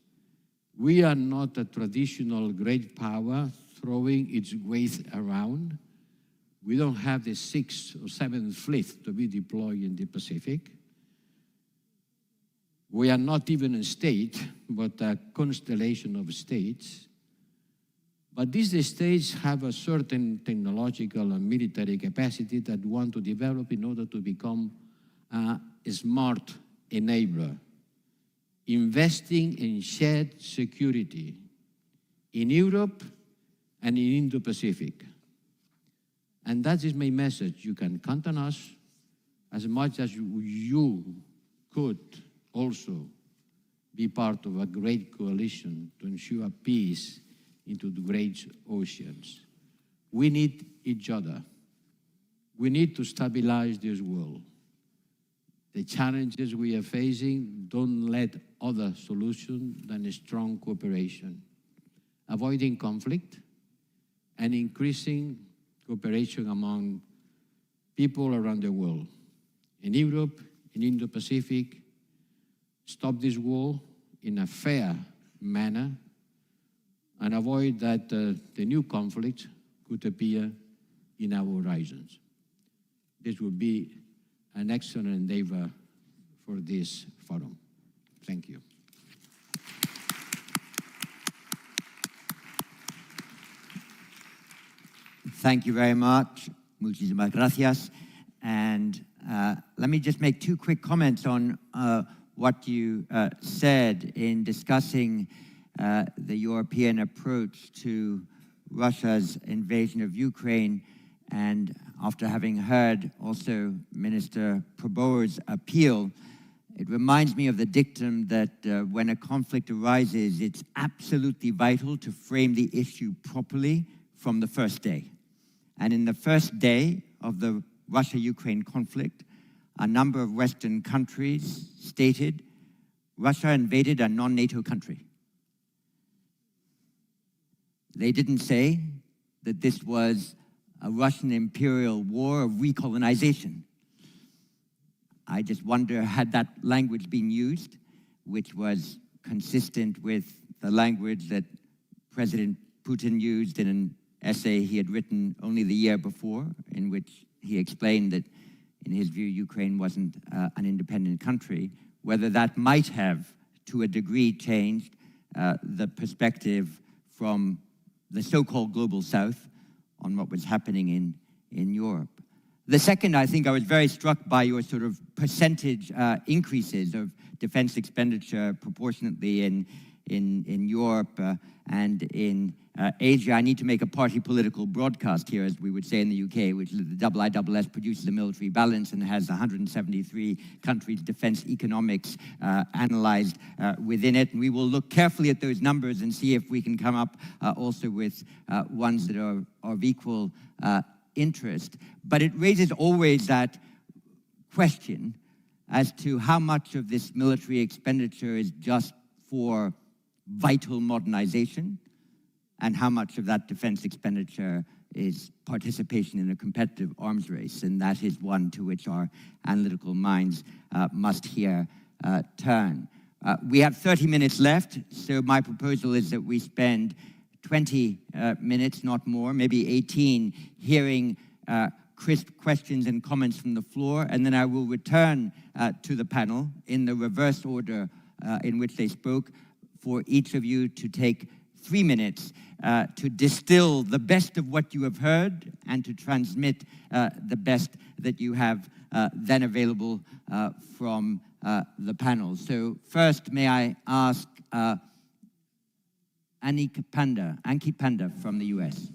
We are not a traditional great power throwing its weight around. We don't have the 6th or 7th fleet to be deployed in the Pacific. We are not even a state, but a constellation of states. But these states have a certain technological and military capacity that we want to develop in order to become a smart enabler, investing in shared security in Europe and in Indo-Pacific. And that is my message. You can count on us as much as you could also be part of a great coalition to ensure peace into the great oceans. We need each other. We need to stabilize this world. The challenges we are facing don't let other solution than a strong cooperation, avoiding conflict and increasing cooperation among people around the world, in Europe, in Indo-Pacific, stop this war in a fair manner and avoid that the new conflict could appear in our horizons. This would be an excellent endeavor for this forum. Thank you. Thank you very much. Muchísimas gracias. And let me just make 2 quick comments on what you said in discussing the European approach to Russia's invasion of Ukraine, and after having heard also Minister Prabowo's appeal, it reminds me of the dictum that when a conflict arises, it's absolutely vital to frame the issue properly from the first day. And in the first day of the Russia-Ukraine conflict, a number of Western countries stated Russia invaded a non-NATO country. They didn't say that this was a Russian imperial war of recolonization. I just wonder, had that language been used, which was consistent with the language that President Putin used in an essay he had written only the year before, in which he explained that, in his view, Ukraine wasn't an independent country, whether that might have, to a degree, changed the perspective from the so-called global south on what was happening in Europe. The second, I think I was very struck by your sort of percentage increases of defense expenditure proportionately in Europe and in Asia. I need to make a party political broadcast here, as we would say in the UK, which is the IISS produces a military balance and has 173 countries' defense economics analyzed within it. And we will look carefully at those numbers and see if we can come up also with ones that are of equal interest. But it raises always that question as to how much of this military expenditure is just for vital modernization, and how much of that defense expenditure is participation in a competitive arms race. And that is one to which our analytical minds must here turn. We have 30 minutes left, so my proposal is that we spend 20 minutes, not more, maybe 18, hearing crisp questions and comments from the floor, and then I will return to the panel in the reverse order in which they spoke, for each of you to take 3 minutes to distill the best of what you have heard and to transmit the best that you have then available from the panel. So first, may I ask Ankit Panda from the US.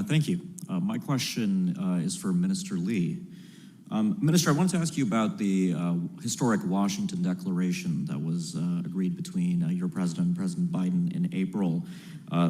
Thank you. My question is for Minister Lee. Minister, I wanted to ask you about the historic Washington Declaration that was agreed between your president and President Biden in April.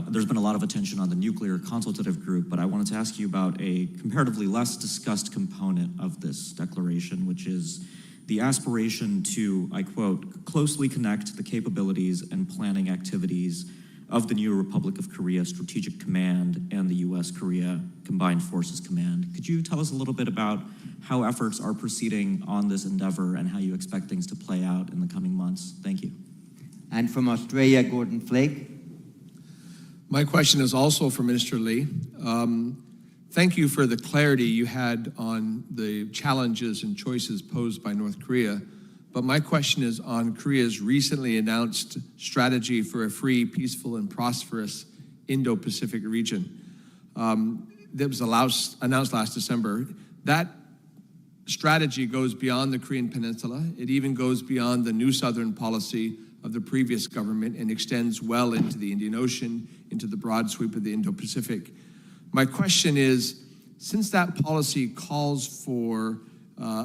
There's been a lot of attention on the nuclear consultative group, but I wanted to ask you about a comparatively less discussed component of this declaration, which is the aspiration to, I quote, closely connect the capabilities and planning activities of the new Republic of Korea Strategic Command and the U.S. Korea Combined Forces Command. Could you tell us a little bit about how efforts are proceeding on this endeavor and how you expect things to play out in the coming months? Thank you. And from Australia, Gordon Flake. My question is also for Minister Lee. Thank you for the clarity you had on the challenges and choices posed by North Korea. But my question is on Korea's recently announced strategy for a free, peaceful, and prosperous Indo-Pacific region that was announced last December. That strategy goes beyond the Korean Peninsula. It even goes beyond the New Southern policy of the previous government and extends well into the Indian Ocean, into the broad sweep of the Indo-Pacific. My question is, since that policy calls for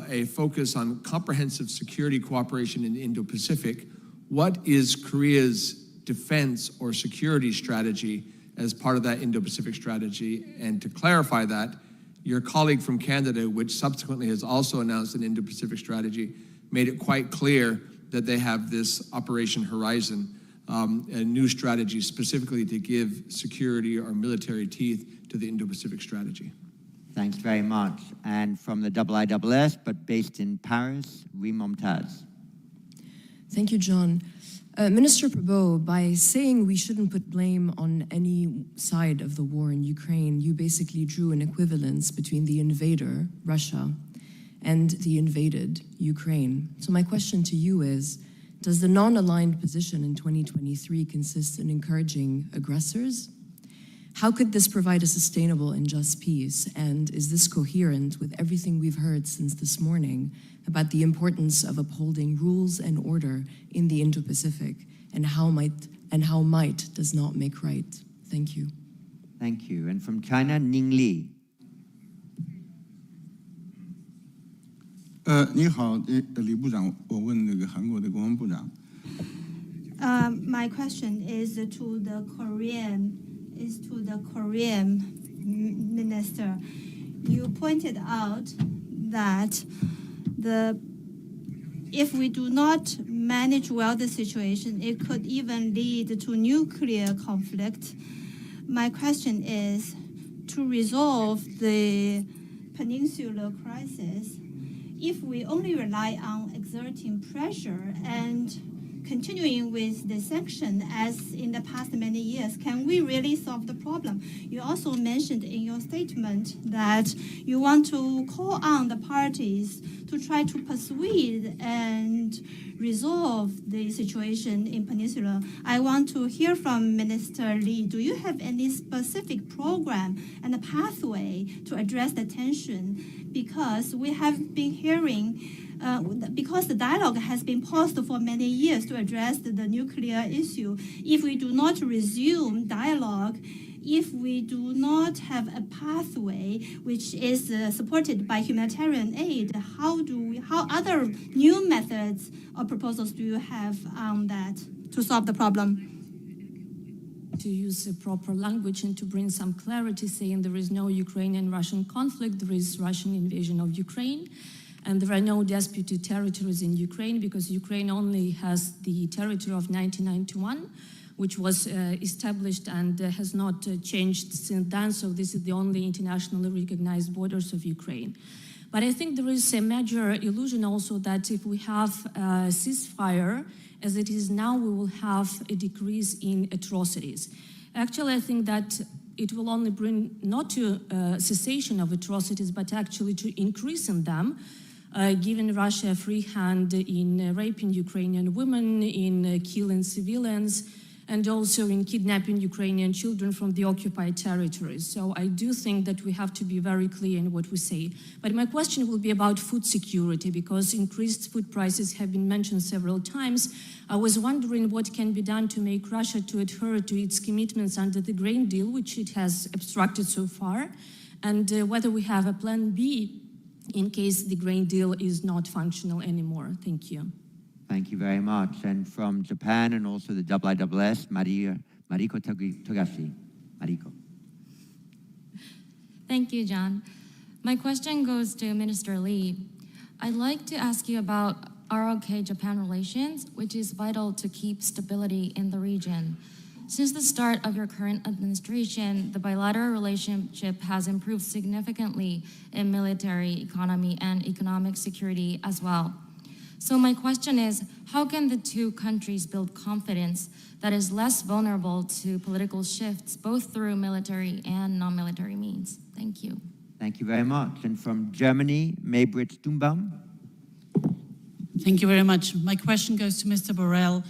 a focus on comprehensive security cooperation in the Indo-Pacific, what is Korea's defense or security strategy as part of that Indo-Pacific strategy? And to clarify that, your colleague from Canada, which subsequently has also announced an Indo-Pacific strategy, made it quite clear that they have this Operation Horizon, a new strategy specifically to give security or military teeth to the Indo-Pacific strategy. Thanks very much. And from the IISS, but based in Paris, Rima Momtaz. Thank you, John. Minister Prabhu, by saying we shouldn't put blame on any side of the war in Ukraine, you basically drew an equivalence between the invader, Russia, and the invaded, Ukraine. So my question to you is, does the non-aligned position in 2023 consist in encouraging aggressors? How could this provide a sustainable and just peace? And is this coherent with everything we've heard since this morning about the importance of upholding rules and order in the Indo-Pacific and how might does not make right? Thank you. Thank you. And from China, Ning Li. 你好，李部长，我问那个韩国的国防部长。My question is to the Korean minister. You pointed out that if we do not manage well the situation, it could even lead to nuclear conflict. My question is, to resolve the peninsular crisis, if we only rely on exerting pressure and continuing with the sanction as in the past many years, can we really solve the problem? You also mentioned in your statement that you want to call on the parties to try to persuade and resolve the situation in Peninsula. I want to hear from Minister Lee. Do you have any specific program and a pathway to address the tension? Because we have been hearing because the dialogue has been paused for many years to address the nuclear issue. If we do not resume dialogue, if we do not have a pathway which is supported by humanitarian aid, how other new methods or proposals do you have on that to solve the problem? To use the proper language and to bring some clarity, saying there is no Ukrainian-Russian conflict, there is Russian invasion of Ukraine. And there are no disputed territories in Ukraine because Ukraine only has the territory of 1991, which was established and has not changed since then. So this is the only internationally recognized borders of Ukraine. But I think there is a major illusion also that if we have a ceasefire, as it is now, we will have a decrease in atrocities. Actually, I think that it will only bring not to cessation of atrocities, but actually to increase in them, giving Russia a free hand in raping Ukrainian women, in killing civilians, and also in kidnapping Ukrainian children from the occupied territories. So I do think that we have to be very clear in what we say. But my question will be about food security, because increased food prices have been mentioned several times. I was wondering what can be done to make Russia to adhere to its commitments under the grain deal, which it has obstructed so far, and whether we have a plan B in case the grain deal is not functional anymore? Thank you. Thank you very much. And from Japan and also the IISS, Mariko Togashi. Mariko. Thank you, John. My question goes to Minister Lee. I'd like to ask you about ROK-Japan relations, which is vital to keep stability in the region. Since the start of your current administration, the bilateral relationship has improved significantly in military, economy, and economic security as well. So my question is, how can the two countries build confidence that is less vulnerable to political shifts, both through military and non-military means? Thank you. Thank you very much. And from Germany, Maybrit Stumbaum. Thank you very much. My question goes to Mr. Borrell.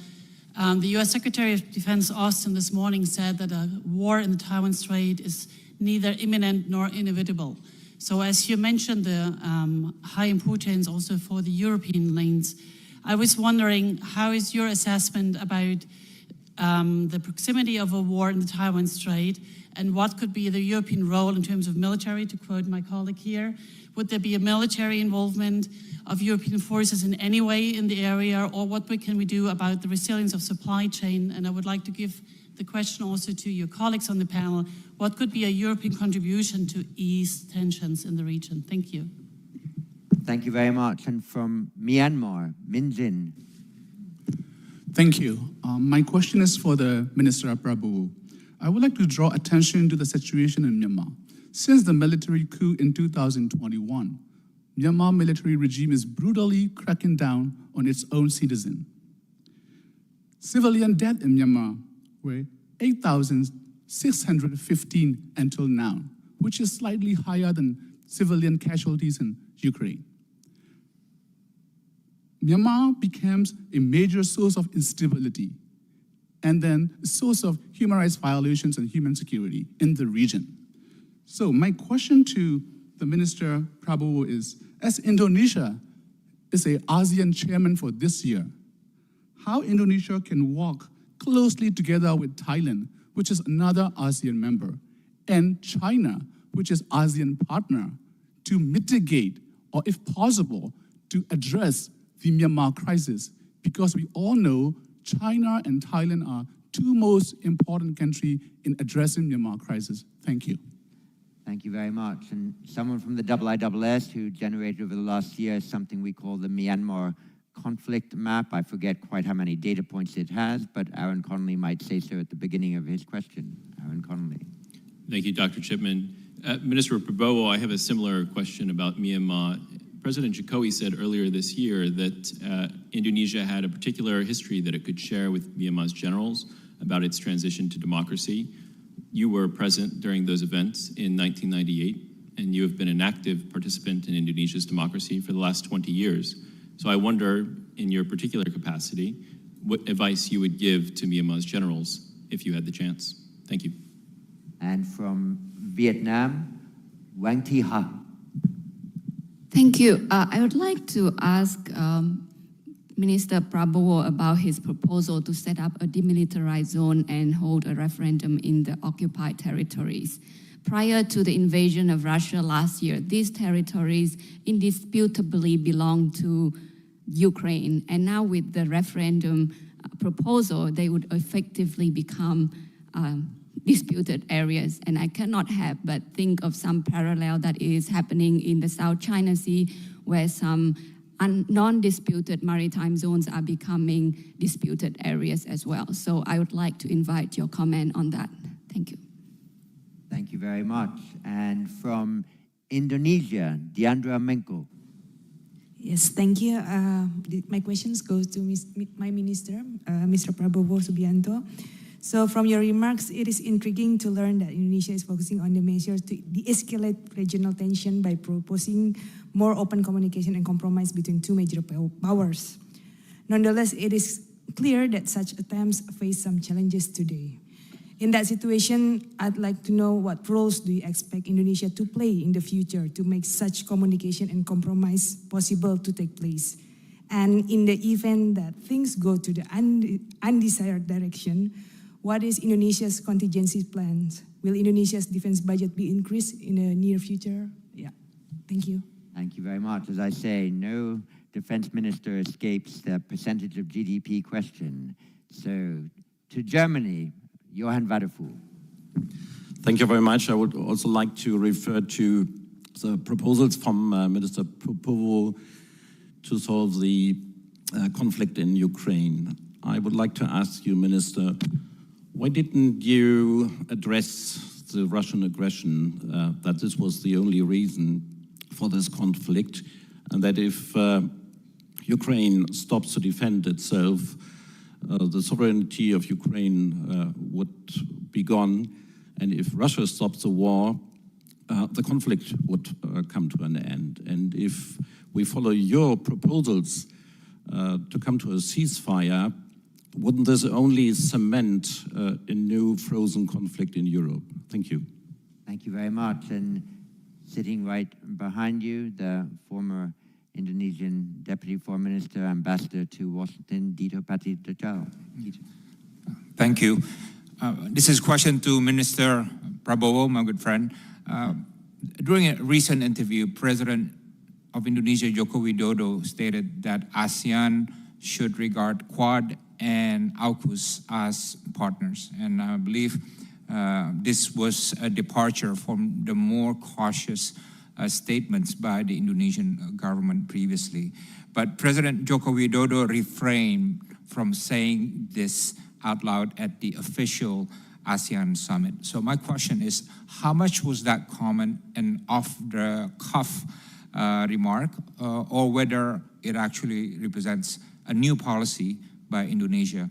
The U.S. Secretary of Defense Austin this morning said that a war in the Taiwan Strait is neither imminent nor inevitable. So as you mentioned, the high importance also for the European lanes, I was wondering, how is your assessment about the proximity of a war in the Taiwan Strait, and what could be the European role in terms of military, to quote my colleague here? Would there be a military involvement of European forces in any way in the area, or what can we do about the resilience of supply chain? And I would like to give the question also to your colleagues on the panel. What could be a European contribution to ease tensions in the region? Thank you. Thank you very much. And from Myanmar, Min Jin. Thank you. My question is for the Minister Prabowo. I would like to draw attention to the situation in Myanmar. Since the military coup in 2021, Myanmar military regime is brutally cracking down on its own citizens. Civilian deaths in Myanmar were 8,615 until now, which is slightly higher than civilian casualties in Ukraine. Myanmar becomes a major source of instability and then a source of human rights violations and human security in the region. So my question to the Minister Prabowo is, as Indonesia is an ASEAN chairman for this year, how Indonesia can work closely together with Thailand, which is another ASEAN member, and China, which is ASEAN partner, to mitigate, or if possible, to address the Myanmar crisis, because we all know China and Thailand are two most important countries in addressing Myanmar crisis. Thank you. Thank you very much. And someone from the IISS who generated over the last year something we call the Myanmar conflict map. I forget quite how many data points it has, but Aaron Connolly might say so at the beginning of his question. Aaron Connolly. Thank you, Dr. Chipman. Minister Prabowo, I have a similar question about Myanmar. President Jokowi said earlier this year that Indonesia had a particular history that it could share with Myanmar's generals about its transition to democracy. You were present during those events in 1998, and you have been an active participant in Indonesia's democracy for the last 20 years. So I wonder, in your particular capacity, what advice you would give to Myanmar's generals if you had the chance. Thank you. And from Vietnam, Wang Thi Ha. Thank you. I would like to ask Minister Prabowo about his proposal to set up a demilitarized zone and hold a referendum in the occupied territories. Prior to the invasion of Russia last year, these territories indisputably belonged to Ukraine, and now with the referendum proposal, they would effectively become disputed areas. And I cannot help but think of some parallel that is happening in the South China Sea, where some non-disputed maritime zones are becoming disputed areas as well. So I would like to invite your comment on that. Thank you. Thank you very much. And from Indonesia, Diandra Menko. Yes, thank you. My questions goes to my minister, Mr. Prabowo Subianto. So from your remarks, it is intriguing to learn that Indonesia is focusing on the measures to de-escalate regional tension by proposing more open communication and compromise between two major powers. Nonetheless, it is clear that such attempts face some challenges today. In that situation, I'd like to know what roles do you expect Indonesia to play in the future to make such communication and compromise possible to take place? And in the event that things go to the undesired direction, what is Indonesia's contingency plans? Will Indonesia's defense budget be increased in the near future? Yeah, thank you. Thank you very much. As I say, no defense minister escapes the percentage of GDP question. So, to Germany, Johann Wadefuhl. Thank you very much. I would also like to refer to the proposals from Minister Popovo to solve the conflict in Ukraine. I would like to ask you, Minister, why didn't you address the Russian aggression, that this was the only reason for this conflict, and that if Ukraine stops to defend itself, the sovereignty of Ukraine would be gone, and if Russia stops the war, the conflict would come to an end. And if we follow your proposals to come to a ceasefire, wouldn't this only cement a new frozen conflict in Europe? Thank you. Thank you very much. And sitting right behind you, the former Indonesian Deputy Foreign Minister, Ambassador to Washington, Dito Patidotjo. Thank you. This is a question to Minister Prabowo, my good friend. During a recent interview, President of Indonesia, Joko Widodo, stated that ASEAN should regard Quad and AUKUS as partners. And I believe this was a departure from the more cautious statements by the Indonesian government previously. But President Joko Widodo refrained from saying this out loud at the official ASEAN summit. So my question is, how much was that comment an off-the-cuff remark, or whether it actually represents a new policy by Indonesia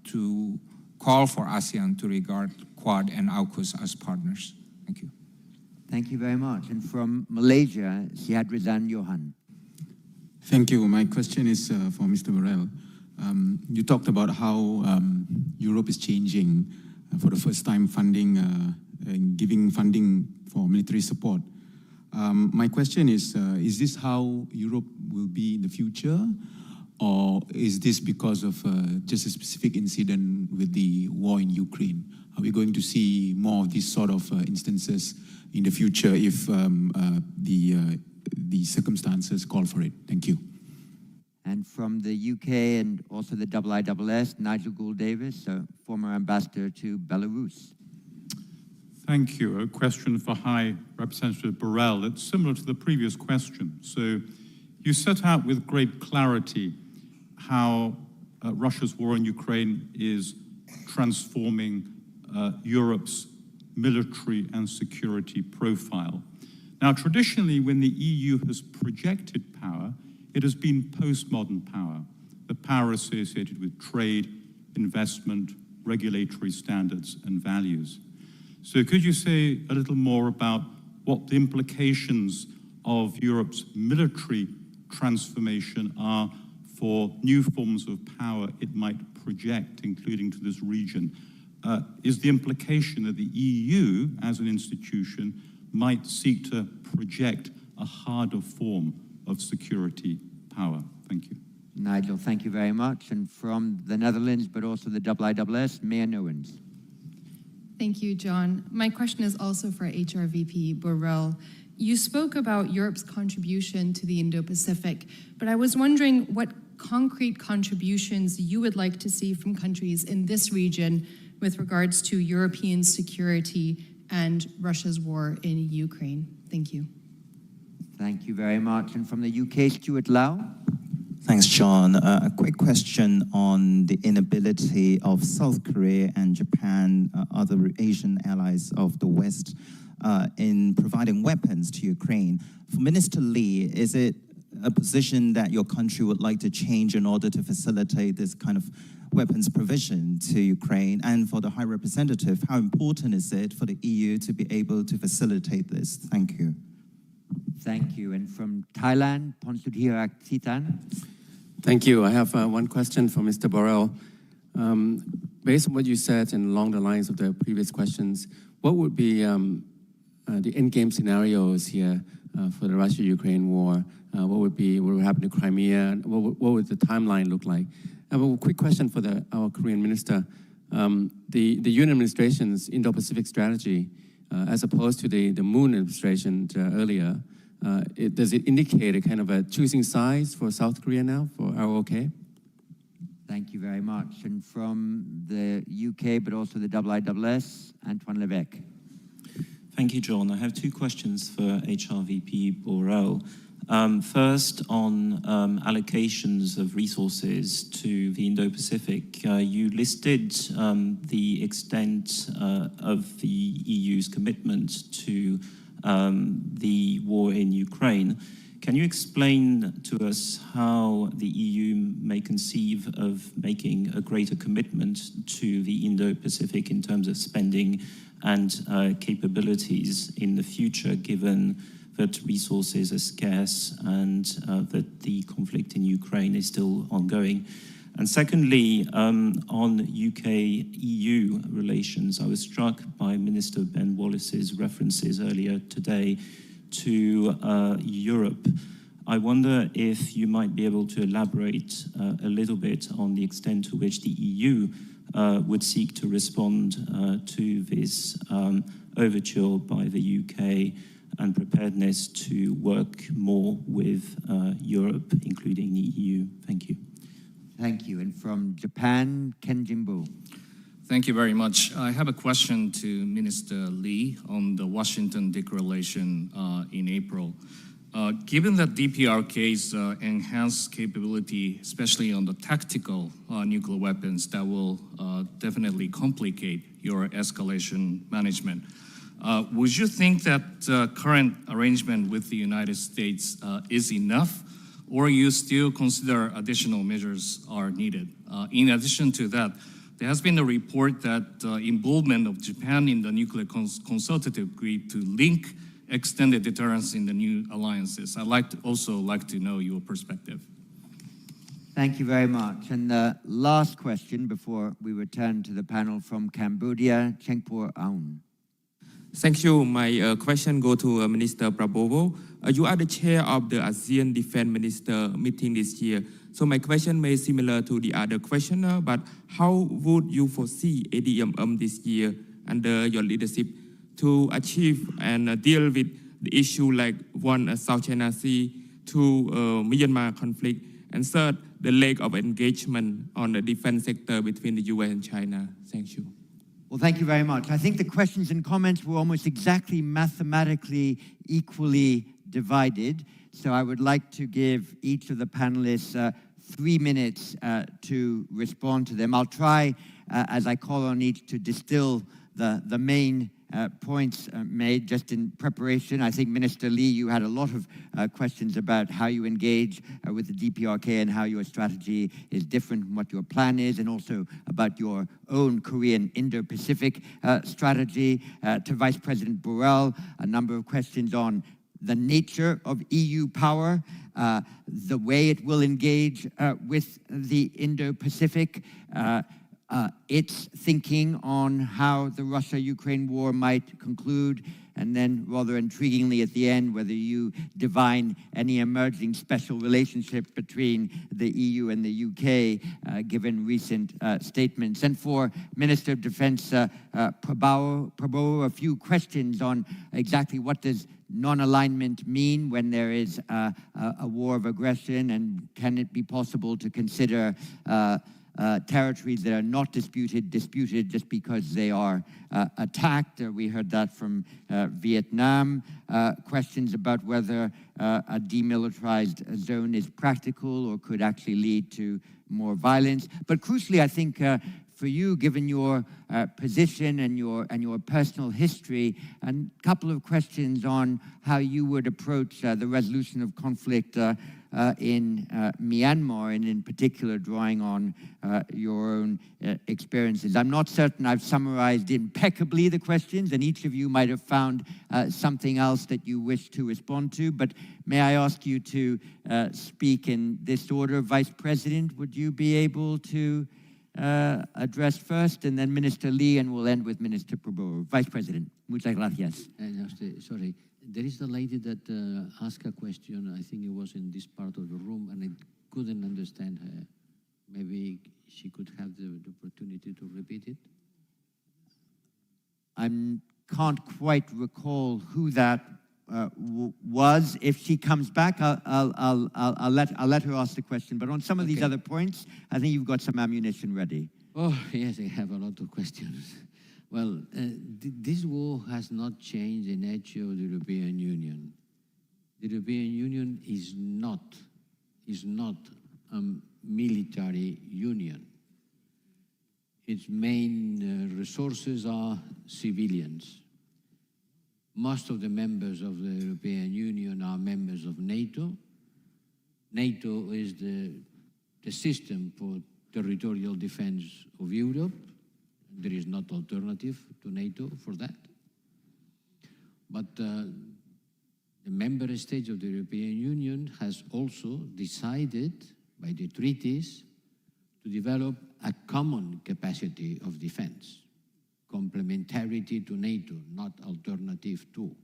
to call for ASEAN to regard Quad and AUKUS as partners? Thank you. Thank you very much. And from Malaysia, Syed Rizan Johan. Thank you. My question is for Mr. Borrell. You talked about how Europe is changing for the first time, funding and giving funding for military support. My question is this how Europe will be in the future? Or is this because of just a specific incident with the war in Ukraine? Are we going to see more of these sort of instances in the future if the circumstances call for it? Thank you. And from the UK and also the IISS, Nigel Gould-Davis, former ambassador to Belarus. Thank you. A question for High Representative Borrell. It's similar to the previous question. So you set out with great clarity how Russia's war in Ukraine is transforming Europe's military and security profile. Now, traditionally, when the EU has projected power, it has been postmodern power, the power associated with trade, investment, regulatory standards, and values. So could you say a little more about what the implications of Europe's military transformation are for new forms of power it might project, including to this region? Is the implication that the EU, as an institution, might seek to project a harder form of security power? Thank you. Nigel, thank you very much. And from the Netherlands, but also the IISS, Mayor Nowens. Thank you, John. My question is also for HRVP Borrell. You spoke about Europe's contribution to the Indo-Pacific, but I was wondering what concrete contributions you would like to see from countries in this region with regards to European security and Russia's war in Ukraine. Thank you. Thank you very much. And from the UK, Stuart Lau. Thanks, John. A quick question on the inability of South Korea and Japan, other Asian allies of the West, in providing weapons to Ukraine. For Minister Lee, is it a position that your country would like to change in order to facilitate this kind of weapons provision to Ukraine? And for the High Representative, how important is it for the EU to be able to facilitate this? Thank you. Thank you. And from Thailand, Ponsudhirak Sitan. Thank you. I have one question for Mr. Borrell. Based on what you said and along the lines of the previous questions, what would be the endgame scenarios here for the Russia-Ukraine war? What would happen to Crimea? What would the timeline look like? I have a quick question for our Korean minister. The Yoon administration's Indo-Pacific strategy, as opposed to the Moon administration earlier, Does it indicate a kind of a choosing sides for South Korea now for ROK? Thank you very much. And from the UK, but also the IISS, Antoine Levesque. Thank you, John. I have two questions for HRVP Borrell. First, on allocations of resources to the Indo-Pacific, you listed the extent of the EU's commitment to the war in Ukraine. Can you explain to us how the EU may conceive of making a greater commitment to the Indo-Pacific in terms of spending and capabilities in the future, given that resources are scarce and that the conflict in Ukraine is still ongoing? And secondly, on UK-EU relations, I was struck by Minister Ben Wallace's references earlier today to Europe. I wonder if you might be able to elaborate a little bit on the extent to which the EU would seek to respond to this overture by the UK and preparedness to work more with Europe, including the EU. Thank you. Thank you. And from Japan, Ken Jimbo. Thank you very much. I have a question to Minister Lee on the Washington Declaration in April. Given that DPRK's enhanced capability, especially on the tactical nuclear weapons, that will definitely complicate your escalation management, would you think that current arrangement with the United States is enough, or you still consider additional measures are needed? In addition to that, there has been a report that involvement of Japan in the nuclear consultative group to link extended deterrence in the new alliances. I'd also like to know your perspective. Thank you very much. And the last question before we return to the panel from Cambodia, Chengpor Aung. Thank you. My question goes to Minister Prabowo. You are the chair of the ASEAN Defense Minister meeting this year. So my question may be similar to the other questioner, but how would you foresee ADMM this year under your leadership to achieve and deal with the issue like one, South China Sea, two, Myanmar conflict, and third, the lack of engagement on the defense sector between the US and China? Thank you. Well, thank you very much. I think the questions and comments were almost exactly mathematically equally divided. So I would like to give each of the panelists 3 minutes to respond to them. I'll try, as I call on each, to distill the main points made just in preparation. I think, Minister Lee, you had a lot of questions about how you engage with the DPRK and how your strategy is different from what your plan is, and also about your own Korean Indo-Pacific strategy. To Vice President Borrell, a number of questions on the nature of EU power, the way it will engage with the Indo-Pacific, its thinking on how the Russia-Ukraine war might conclude, and then rather intriguingly at the end, whether you divine any emerging special relationship between the EU and the UK, given recent statements. And for Minister of Defense Prabowo, a few questions on exactly what does non-alignment mean when there is a war of aggression, and can it be possible to consider territories that are not disputed just because they are attacked? We heard that from Vietnam. Questions about whether a demilitarized zone is practical or could actually lead to more violence. But crucially, I think for you, given your position and your personal history, a couple of questions on how you would approach the resolution of conflict in Myanmar, and in particular drawing on your own experiences. I'm not certain I've summarized impeccably the questions, and each of you might have found something else that you wish to respond to, but may I ask you to speak in this order? Vice President, would you be able to address first, and then Minister Lee, and we'll end with Minister Prabowo. Vice President, muchas gracias. Sorry. There is the lady that asked a question. I think it was in this part of the room, and I couldn't understand her. Maybe she could have the opportunity to repeat it. I can't quite recall who that was. If she comes back, I'll let her ask the question. But on some of these other points, I think you've got some ammunition ready. Oh, yes, I have a lot of questions. Well, this war has not changed the nature of the European Union. The European Union is not a military union. Its main resources are civilians. Most of the members of the European Union are members of NATO. NATO is the system for territorial defense of Europe. There is not alternative to NATO for that. But the member states of the European Union has also decided by the treaties to develop a common capacity of defense, complementarity to NATO, not alternative to.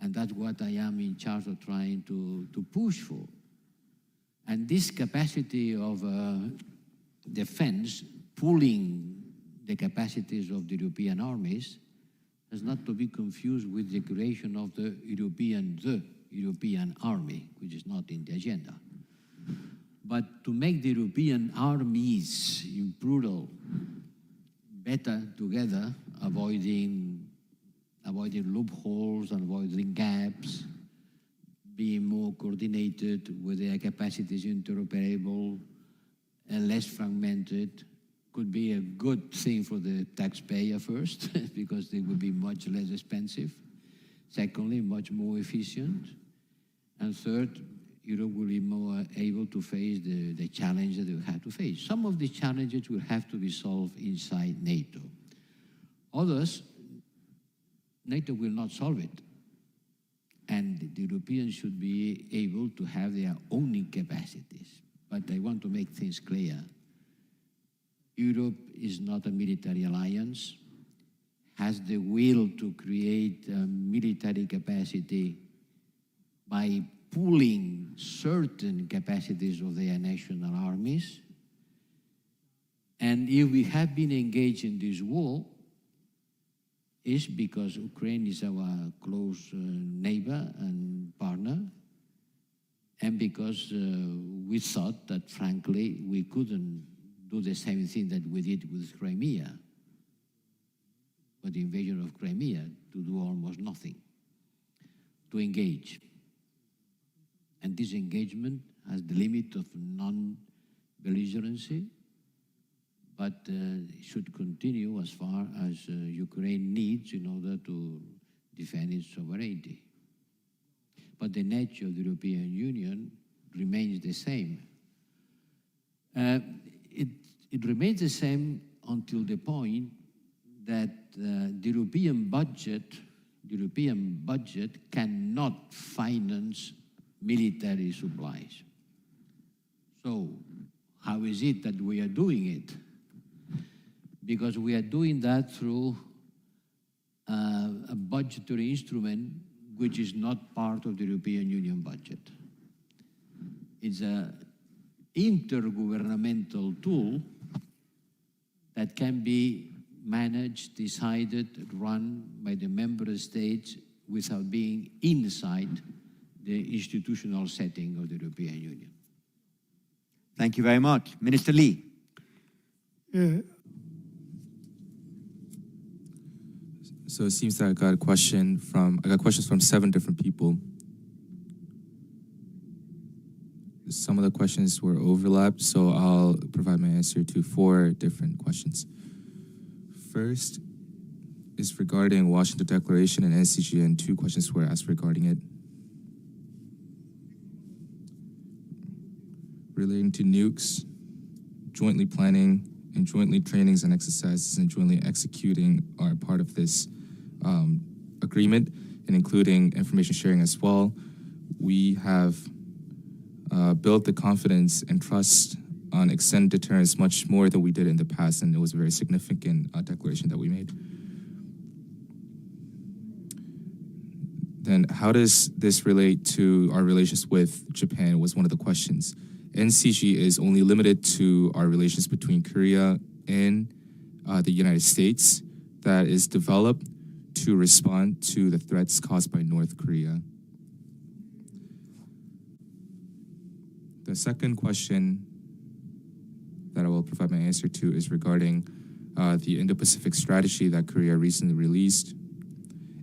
And that's what I am in charge of trying to push for. And this capacity of defense, pooling the capacities of the European armies, is not to be confused with the creation of the European army, which is not in the agenda. But to make the European armies in plural better together, avoiding loopholes, avoiding gaps, being more coordinated with their capacities interoperable and less fragmented, could be a good thing for the taxpayer first, because they will be much less expensive. Secondly, much more efficient. And third, Europe will be more able to face the challenge that they will have to face. Some of the challenges will have to be solved inside NATO. Others, NATO will not solve it. And the Europeans should be able to have their own capacities. But I want to make things clear. Europe is not a military alliance, has the will to create a military capacity by pooling certain capacities of their national armies. And if we have been engaged in this war, it's because Ukraine is our close neighbor and partner, and because we thought that, frankly, we couldn't do the same thing that we did with Crimea. But the invasion of Crimea, to do almost nothing, to engage. And this engagement has the limit of non-belligerency, but it should continue as far as Ukraine needs in order to defend its sovereignty. But the nature of the European Union remains the same. It remains the same until the point that the European budget cannot finance military supplies. So how is it that we are doing it? Because we are doing that through a budgetary instrument which is not part of the European Union budget. It's an intergovernmental tool that can be managed, decided, run by the member states without being inside the institutional setting of the European Union. Thank you very much. Minister Lee. So it seems that I got questions from 7 different people. Some of the questions were overlapped, so I'll provide my answer to 4 different questions. First is regarding Washington Declaration and NCG, and 2 questions were asked regarding it. Relating to nukes, jointly planning and jointly trainings and exercises and jointly executing are part of this agreement, and including information sharing as well. We have built the confidence and trust on extended deterrence much more than we did in the past, and it was a very significant declaration that we made. Then how does this relate to our relations with Japan was one of the questions. NCG is only limited to our relations between Korea and the United States, that is developed to respond to the threats caused by North Korea. The second question that I will provide my answer to is regarding the Indo-Pacific strategy that Korea recently released,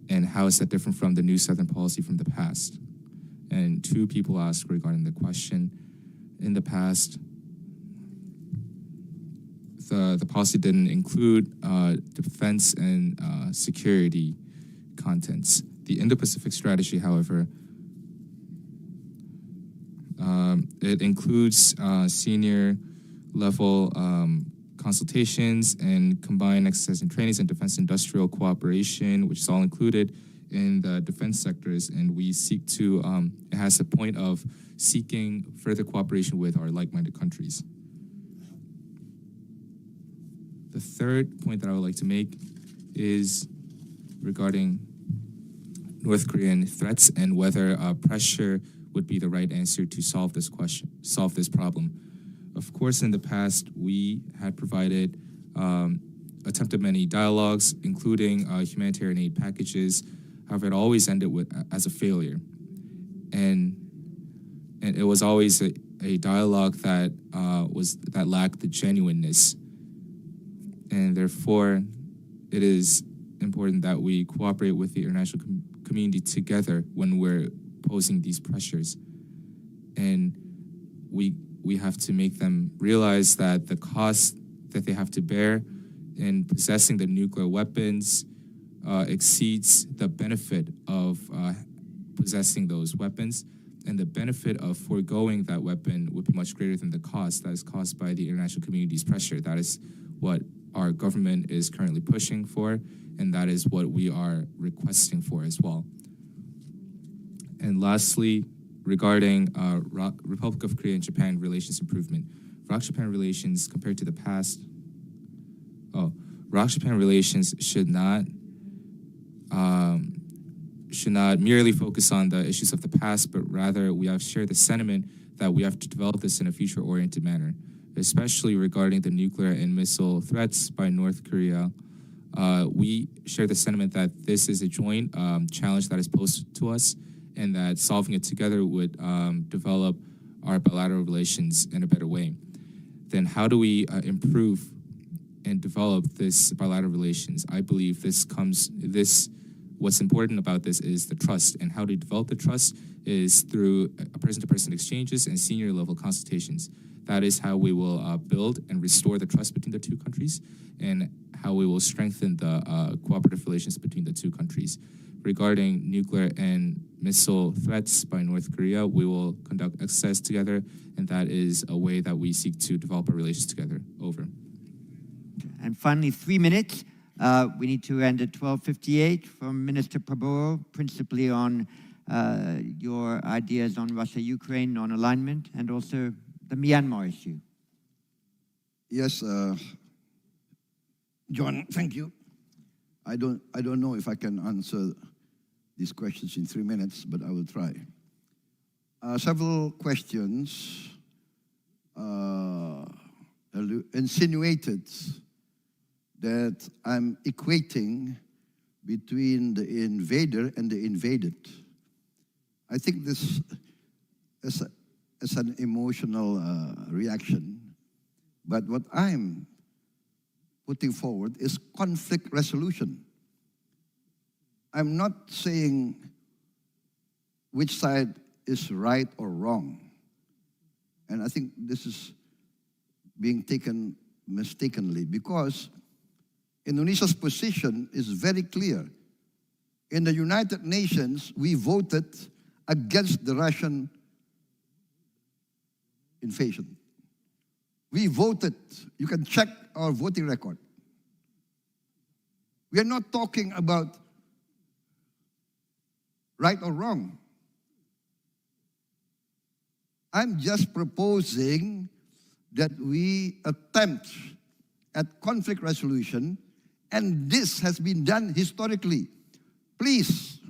and how is that different from the new Southern policy from the past. And two people asked regarding the question. In the past, the policy didn't include defense and security contents. The Indo-Pacific strategy, however, it includes senior level consultations and combined exercise and trainings and defense industrial cooperation, which is all included in the defense sectors, and we seek to, it has a point of seeking further cooperation with our like-minded countries. The third point that I would like to make is regarding North Korean threats and whether pressure would be the right answer to solve this problem. Of course, in the past, we had provided, attempted many dialogues, including humanitarian aid packages. However, it always ended as a failure. And it was always a dialogue that lacked the genuineness. And therefore, it is important that we cooperate with the international community together when we're posing these pressures. And we have to make them realize that the cost that they have to bear in possessing the nuclear weapons exceeds the benefit of possessing those weapons, and the benefit of foregoing that weapon would be much greater than the cost that is caused by the international community's pressure. That is what our government is currently pushing for, and that is what we are requesting for as well. And lastly, regarding Republic of Korea and Japan relations improvement. ROK-Japan relations compared to the past, ROK-Japan relations should not merely focus on the issues of the past, but rather we have shared the sentiment that we have to develop this in a future-oriented manner, especially regarding the nuclear and missile threats by North Korea. We share the sentiment that this is a joint challenge that is posed to us, and that solving it together would develop our bilateral relations in a better way. Then how do we improve and develop this bilateral relations? I believe what's important about this is the trust, and how to develop the trust is through person-to-person exchanges and senior level consultations. That is how we will build and restore the trust between the two countries, and how we will strengthen the cooperative relations between the two countries. Regarding nuclear and missile threats by North Korea, we will conduct exercise together, and that is a way that we seek to develop our relations together. Over. And finally, 3 minutes. We need to end at 12:58 from Minister Prabowo, principally on your ideas on Russia-Ukraine non-alignment and also the Myanmar issue. Yes, John, thank you. I don't know if I can answer these questions in 3 minutes, but I will try. Several questions insinuated that I'm equating between the invader and the invaded. I think this is an emotional reaction, but what I'm putting forward is conflict resolution. I'm not saying which side is right or wrong. And I think this is being taken mistakenly, because Indonesia's position is very clear. In the United Nations, we voted against the Russian invasion. We voted. You can check our voting record. We are not talking about right or wrong. I'm just proposing that we attempt at conflict resolution, and this has been done historically. Please,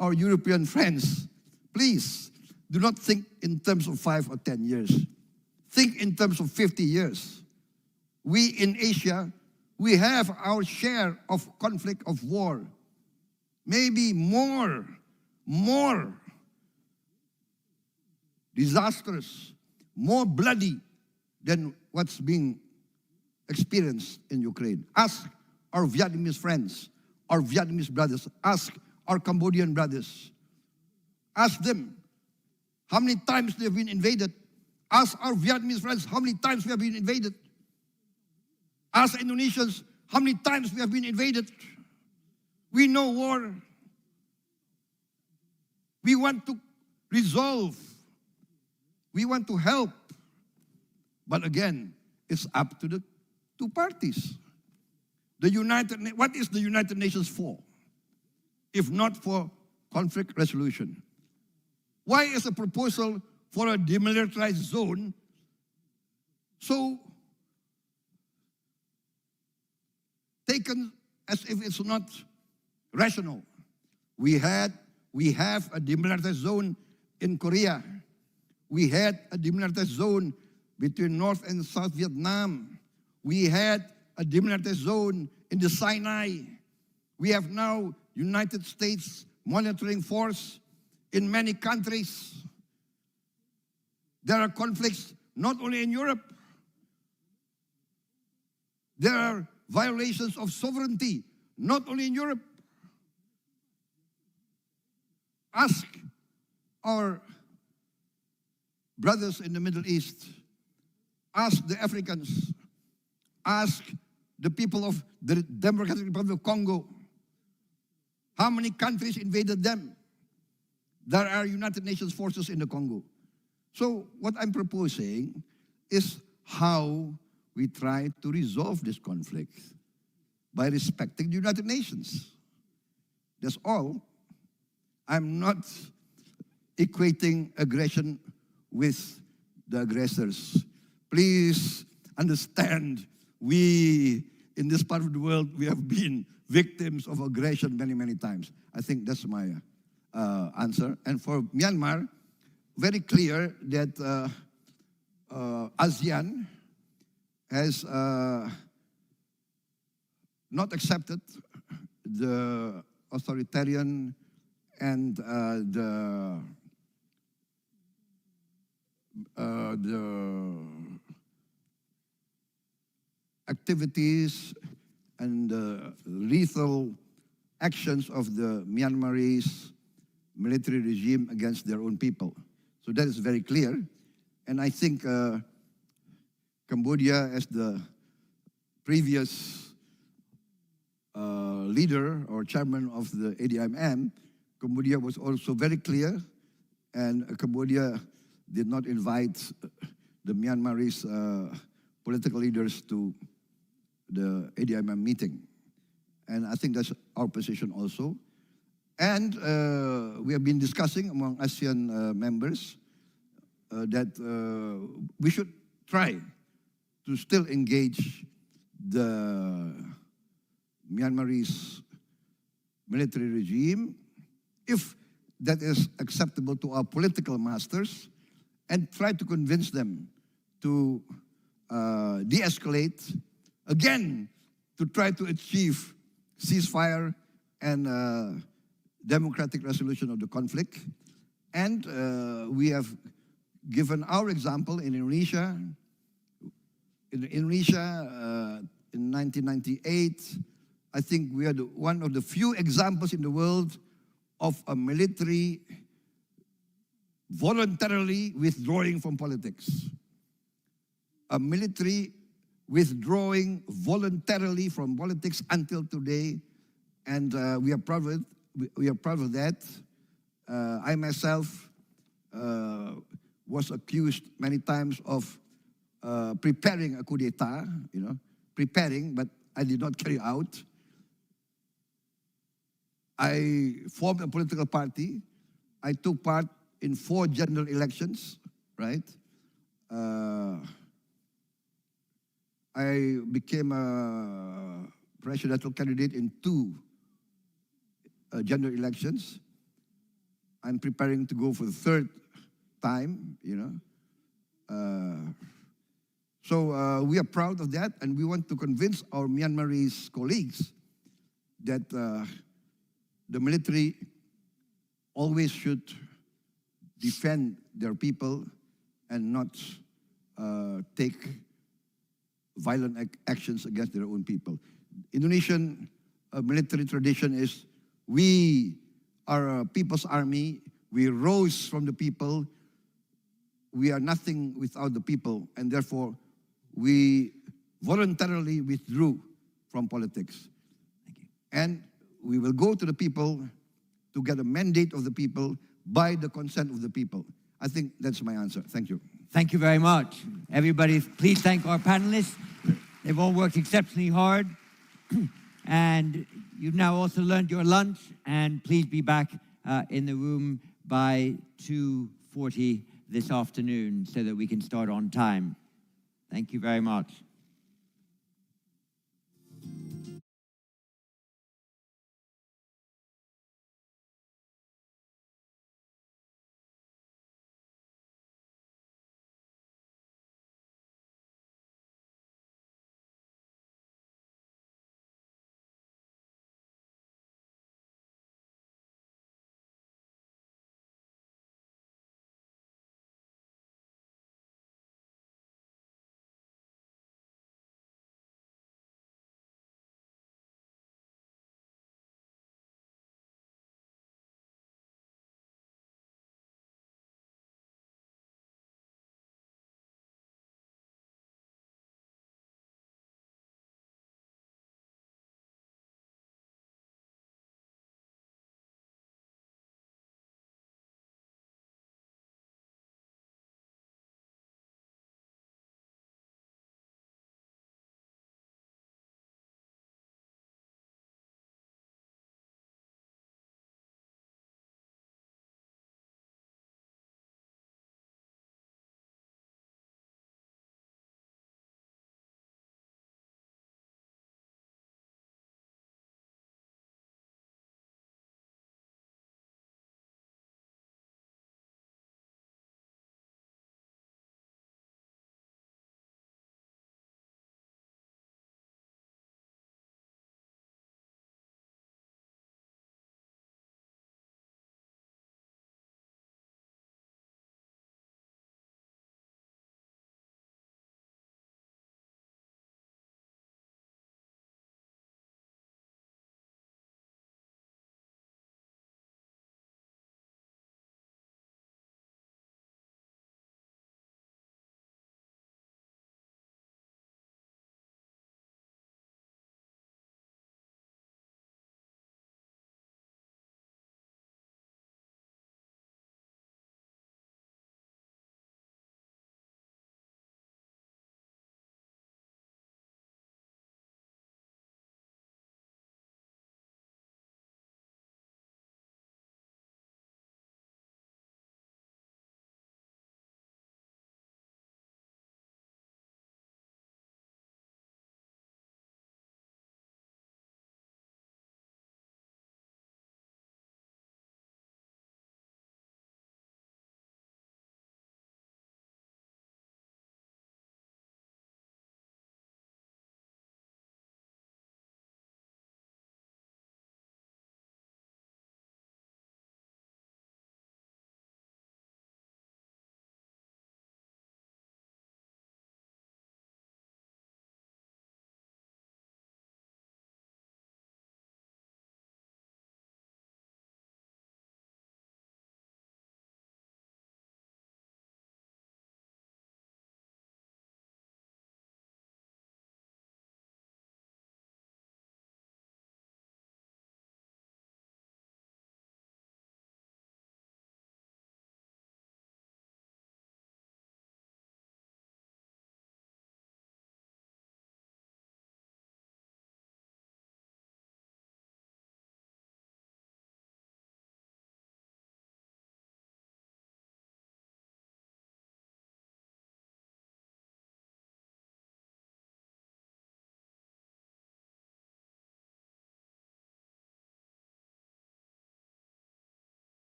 our European friends, please do not think in terms of 5 or 10 years. Think in terms of 50 years. We in Asia, we have our share of conflict, of war. maybe more disastrous, more bloody than what's being experienced in Ukraine. Ask our Vietnamese friends, our Vietnamese brothers, ask our Cambodian brothers. Ask them how many times they have been invaded. Ask our Vietnamese friends how many times we have been invaded. Ask Indonesians how many times we have been invaded. We know war. We want to resolve. We want to help. But again, it's up to the two parties. What is the United Nations for, if not for conflict resolution? Why is a proposal for a demilitarized zone so taken as if it's not rational? We have a demilitarized zone in Korea. We had a demilitarized zone between North and South Vietnam. We had a demilitarized zone in the Sinai. We have now United States monitoring force in many countries. There are conflicts not only in Europe. There are violations of sovereignty not only in Europe. Ask our brothers in the Middle East. Ask the Africans. Ask the people of the Democratic Republic of Congo. How many countries invaded them? There are United Nations forces in the Congo. So what I'm proposing is how we try to resolve this conflict by respecting the United Nations. That's all. I'm not equating aggression with the aggressors. Please understand, we, in this part of the world, we have been victims of aggression many, many times. I think that's my answer. And for Myanmar, very clear that ASEAN has not accepted the authoritarian and the activities and the lethal actions of the Myanmarese military regime against their own people. So that is very clear. And I think Cambodia, as the previous leader or chairman of the ADIMM, Cambodia was also very clear, and Cambodia did not invite the Myanmarese political leaders to the ADIMM meeting. And I think that's our position also. And we have been discussing among ASEAN members that we should try to still engage the Myanmarese military regime if that is acceptable to our political masters, and try to convince them to de-escalate, again, to try to achieve ceasefire and democratic resolution of the conflict. And we have given our example in Indonesia. In Indonesia, in 1998, I think we are one of the few examples in the world of a military voluntarily withdrawing from politics. A military withdrawing voluntarily from politics until today, and we are proud of it. We are proud of that. I myself was accused many times of preparing a coup d'etat, preparing, but I did not carry out. I formed a political party. I took part in 4 general elections, right? I became a presidential candidate in 2 general elections. I'm preparing to go for the 3rd time, So we are proud of that, and we want to convince our Myanmarese colleagues that the military always should defend their people and not take violent actions against their own people. Indonesian military tradition is we are a people's army, we rose from the people, we are nothing without the people, and therefore we voluntarily withdrew from politics. And we will go to the people to get a mandate of the people by the consent of the people. I think that's my answer. Thank you. Thank you very much. Everybody, please thank our panelists. They've all worked exceptionally hard. And you've now also learned your lunch, and please be back in the room by 2:40 this afternoon so that we can start on time. Thank you very much.